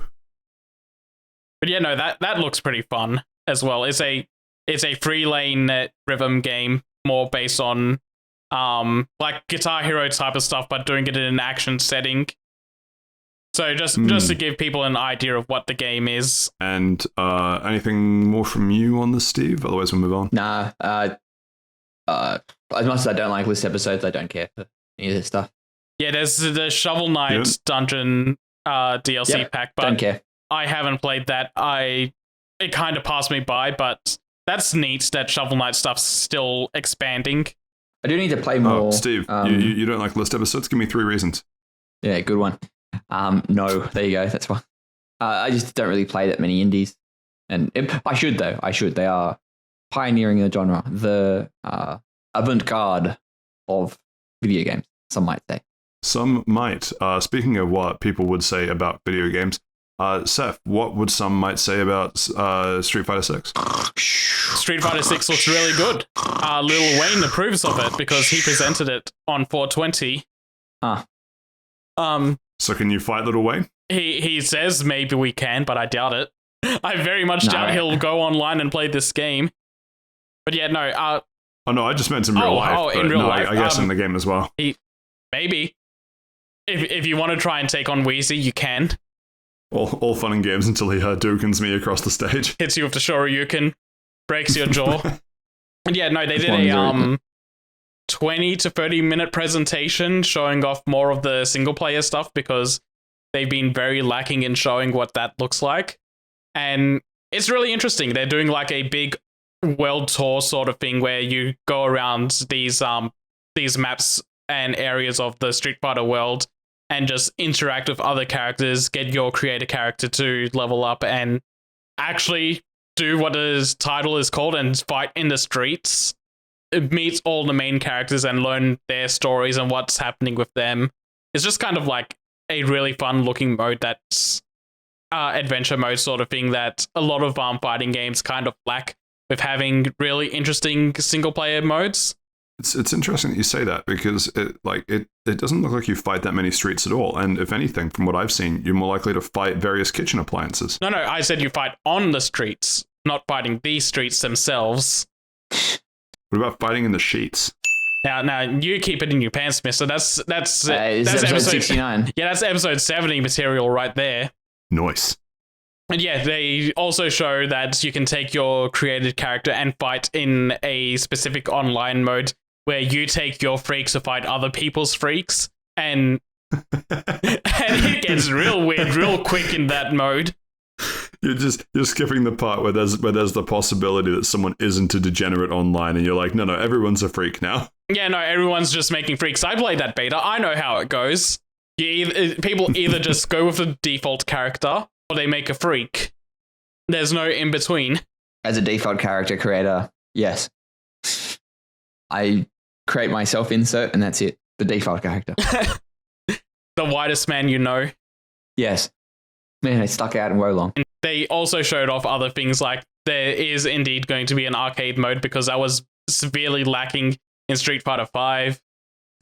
Speaker 2: But yeah, no, that looks pretty fun as well. It's a 3-lane rhythm game, more based on like Guitar Hero type of stuff, but doing it in an action setting. So just to give people an idea of what the game is.
Speaker 1: And anything more from you on this, Steve? Otherwise, we'll move on.
Speaker 3: Nah. As much as I don't like list episodes, I don't care for any of this stuff.
Speaker 2: Yeah, there's the Shovel Knight dungeon DLC pack, but
Speaker 3: don't care.
Speaker 2: I haven't played that. It kind of passed me by, but that's neat that Shovel Knight stuff's still expanding.
Speaker 3: I do need to play more.
Speaker 1: Steve, you don't like list episodes? Give me 3 reasons.
Speaker 3: Yeah, good one. No, there you go. That's why. I just don't really play that many indies. I should, though. I should. They are pioneering the genre, the avant-garde of video games, some might say.
Speaker 1: Some might. Speaking of what people would say about video games, Saif, what would some might say about Street Fighter 6?
Speaker 2: Street Fighter 6 looks really good. Lil Wayne approves of it because he presented it on 420.
Speaker 1: So can you fight Little Wayne?
Speaker 2: He says maybe we can, but I doubt it. I very much doubt he'll go online and play this game. But yeah, no.
Speaker 1: Oh no, I just meant in real life.
Speaker 2: Oh, in real life.
Speaker 1: I guess in the game as well.
Speaker 2: Maybe. If you want to try and take on Wheezy, you can.
Speaker 1: All fun and games until he Hadoukens me across the stage.
Speaker 2: Hits you with the Shoryuken, breaks your jaw. And yeah, no, they did a 20 to 30 minute presentation showing off more of the single player stuff because they've been very lacking in showing what that looks like. And it's really interesting. They're doing like a big world tour sort of thing where you go around these maps and areas of the Street Fighter world and just interact with other characters, get your creator character to level up and actually do what his title is called and fight in the streets. It meets all the main characters and learn their stories and what's happening with them. It's just kind of like a really fun looking mode that's adventure mode sort of thing that a lot of fighting games kind of lack with having really interesting single player modes.
Speaker 1: It's interesting that you say that because it doesn't look like you fight that many streets at all. And if anything, from what I've seen, you're more likely to fight various kitchen appliances.
Speaker 2: No, I said you fight on the streets, not fighting these streets themselves.
Speaker 1: What about fighting in the sheets?
Speaker 2: Now you keep it in your pants, mister. That's
Speaker 3: episode 69.
Speaker 2: Yeah, that's episode 70 material right there.
Speaker 1: Nice.
Speaker 2: And yeah, they also show that you can take your created character and fight in a specific online mode where you take your freaks to fight other people's freaks, and it gets real weird real quick in that mode.
Speaker 1: You're skipping the part where there's the possibility that someone isn't a degenerate online, and you're like, no, everyone's a freak now.
Speaker 2: Yeah, no, everyone's just making freaks. I played that beta. I know how it goes. People either just go with the default character or they make a freak. There's no in between.
Speaker 3: As a default character creator, yes. I create my self-insert and that's it. The default character.
Speaker 2: The whitest man you know.
Speaker 3: Yes. Man, I stuck out in Wolong.
Speaker 2: And they also showed off other things like there is indeed going to be an arcade mode because that was severely lacking in Street Fighter V.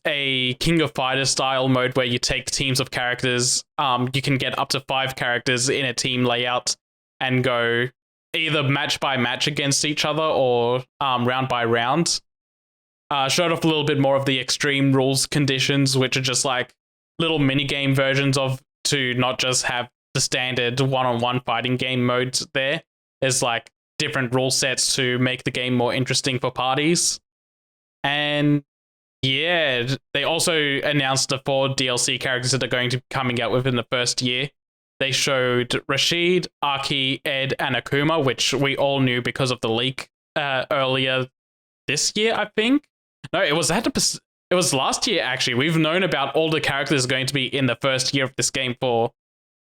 Speaker 2: A King of Fighters style mode where you take teams of characters. You can get up to 5 characters in a team layout and go either match by match against each other or round by round. Showed off a little bit more of the extreme rules conditions, which are just like little minigame versions of to not just have the standard one-on-one fighting game modes there. There's like different rule sets to make the game more interesting for parties. And yeah, they also announced the 4 DLC characters that are going to be coming out within the first year. They showed Rashid, Aki, Ed, and Akuma, which we all knew because of the leak earlier this year, I think. No, it was last year, actually. We've known about all the characters going to be in the first year of this game for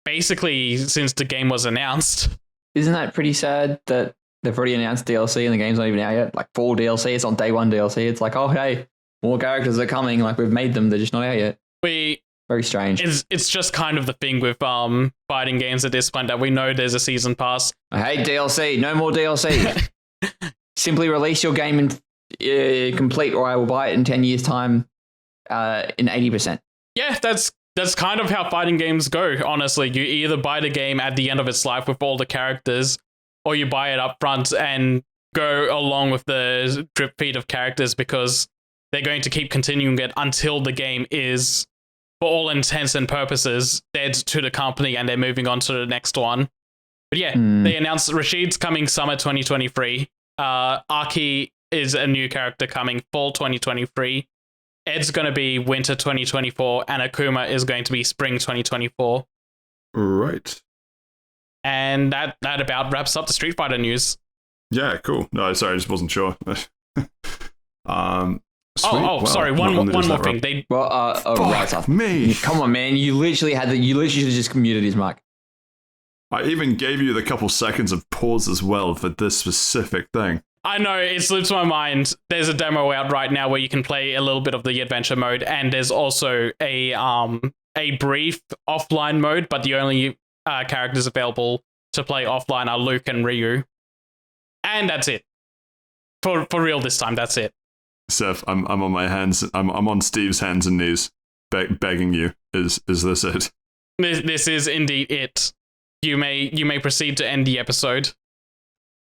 Speaker 2: basically since the game was announced.
Speaker 3: Isn't that pretty sad that they've already announced DLC and the game's not even out yet? Like full DLC, it's on day 1 DLC. It's like, oh, hey, more characters are coming. Like we've made them, they're just not out yet. Very strange.
Speaker 2: It's just kind of the thing with fighting games at this point that we know there's a season pass.
Speaker 3: I hate DLC. No more DLC. Simply release your game in complete, or I will buy it in 10 years' time in 80%.
Speaker 2: Yeah, that's kind of how fighting games go, honestly. You either buy the game at the end of its life with all the characters, or you buy it up front and go along with the drip feed of characters because they're going to keep continuing it until the game is, for all intents and purposes, dead to the company and they're moving on to the next one. But yeah, they announced Rashid's coming summer 2023. Aki is a new character coming fall 2023. Ed's going to be winter 2024, and Akuma is going to be spring 2024.
Speaker 1: Right.
Speaker 2: And that about wraps up the Street Fighter news.
Speaker 1: Yeah, cool. No, sorry, I just wasn't sure. Sweet. Well,
Speaker 2: sorry. One more thing.
Speaker 3: Right, Saif.
Speaker 1: Me.
Speaker 3: Come on, man. You literally should have just muted his mic.
Speaker 1: I even gave you the couple seconds of pause as well for this specific thing.
Speaker 2: I know, it slips my mind. There's a demo out right now where you can play a little bit of the adventure mode, and there's also a brief offline mode, but the only characters available to play offline are Luke and Ryu. And that's it. For real this time, that's it.
Speaker 1: Saif, I'm on my hands. I'm on Steve's hands and knees, begging you. Is this it?
Speaker 2: This is indeed it. You may proceed to end the episode.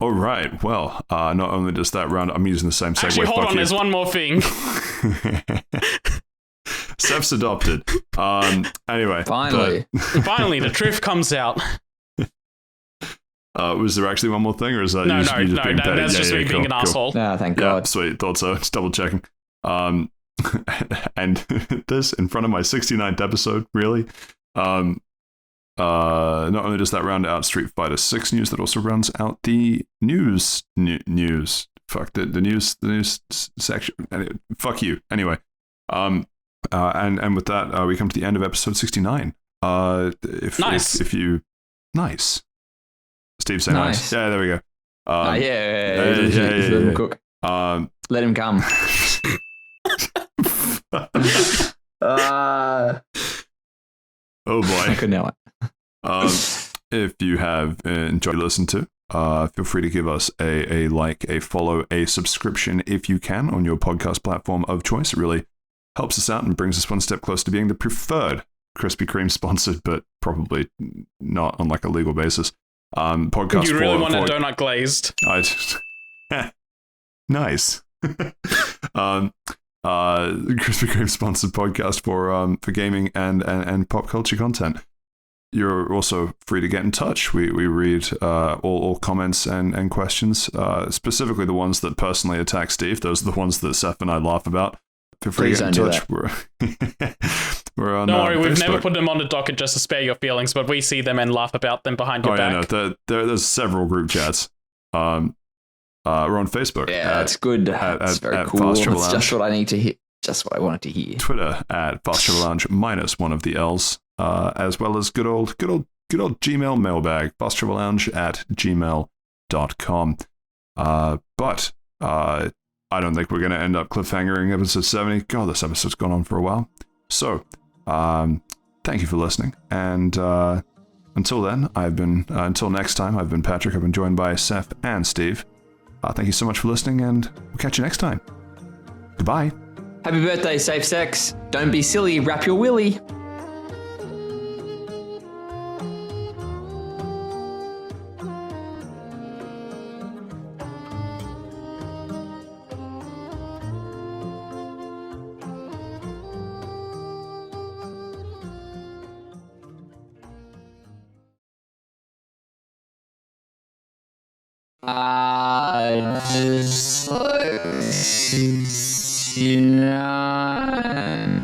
Speaker 1: All right. Well, not only does that round, I'm using the same segue.
Speaker 2: Actually, hold on. There's one more thing.
Speaker 1: Seth's adopted. Anyway.
Speaker 3: Finally,
Speaker 2: the truth comes out.
Speaker 1: Was there actually one more thing, or is that
Speaker 2: no?
Speaker 1: Just being
Speaker 2: That's just me being an asshole.
Speaker 3: Ah, thank
Speaker 1: Yeah,
Speaker 3: God.
Speaker 1: sweet. Thought so. Just double checking. And this in front of my 69th episode, really. Not only does that round out Street Fighter 6 news, that also rounds out the news. Fuck the news section. Fuck you. Anyway, and with that, we come to the end of episode 69.
Speaker 2: Nice.
Speaker 1: If you nice. Steve, say nice. Yeah, there we go.
Speaker 3: Yeah. Cook. Let him come.
Speaker 1: Oh boy.
Speaker 3: I couldn't help it.
Speaker 1: If you have enjoyed listening to, feel free to give us a like, a follow, a subscription if you can on your podcast platform of choice. It really helps us out and brings us one step closer to being the preferred Krispy Kreme sponsored, but probably not on like a legal basis. Podcast.
Speaker 2: You really want a donut glazed?
Speaker 1: I just nice. Krispy Kreme sponsored podcast for gaming and pop culture content. You're also free to get in touch. We read all comments and questions, specifically the ones that personally attack Steve. Those are the ones that Seth and I laugh about. Feel free to get in touch. We're on.
Speaker 2: Don't worry, we've
Speaker 1: Facebook.
Speaker 2: never put them on the docket just to spare your feelings, but we see them and laugh about them behind your back.
Speaker 1: Yeah, no, there's several group chats. We're on Facebook.
Speaker 3: Yeah, that's good. That's very cool. It's just what I need to hear. Just what I wanted to hear.
Speaker 1: Twitter at Fast Travel Lounge minus one of the L's, as well as good old Gmail mailbag, fasttravellounge@gmail.com. But I don't think we're going to end up cliffhangering episode 70. God, this episode's gone on for a while. So, thank you for listening. And until then, until next time, I've been Patrick. I've been joined by Seth and Steve. Thank you so much for listening, and we'll catch you next time. Goodbye.
Speaker 3: Happy birthday, Safe Sex. Don't be silly, wrap your willy. You know.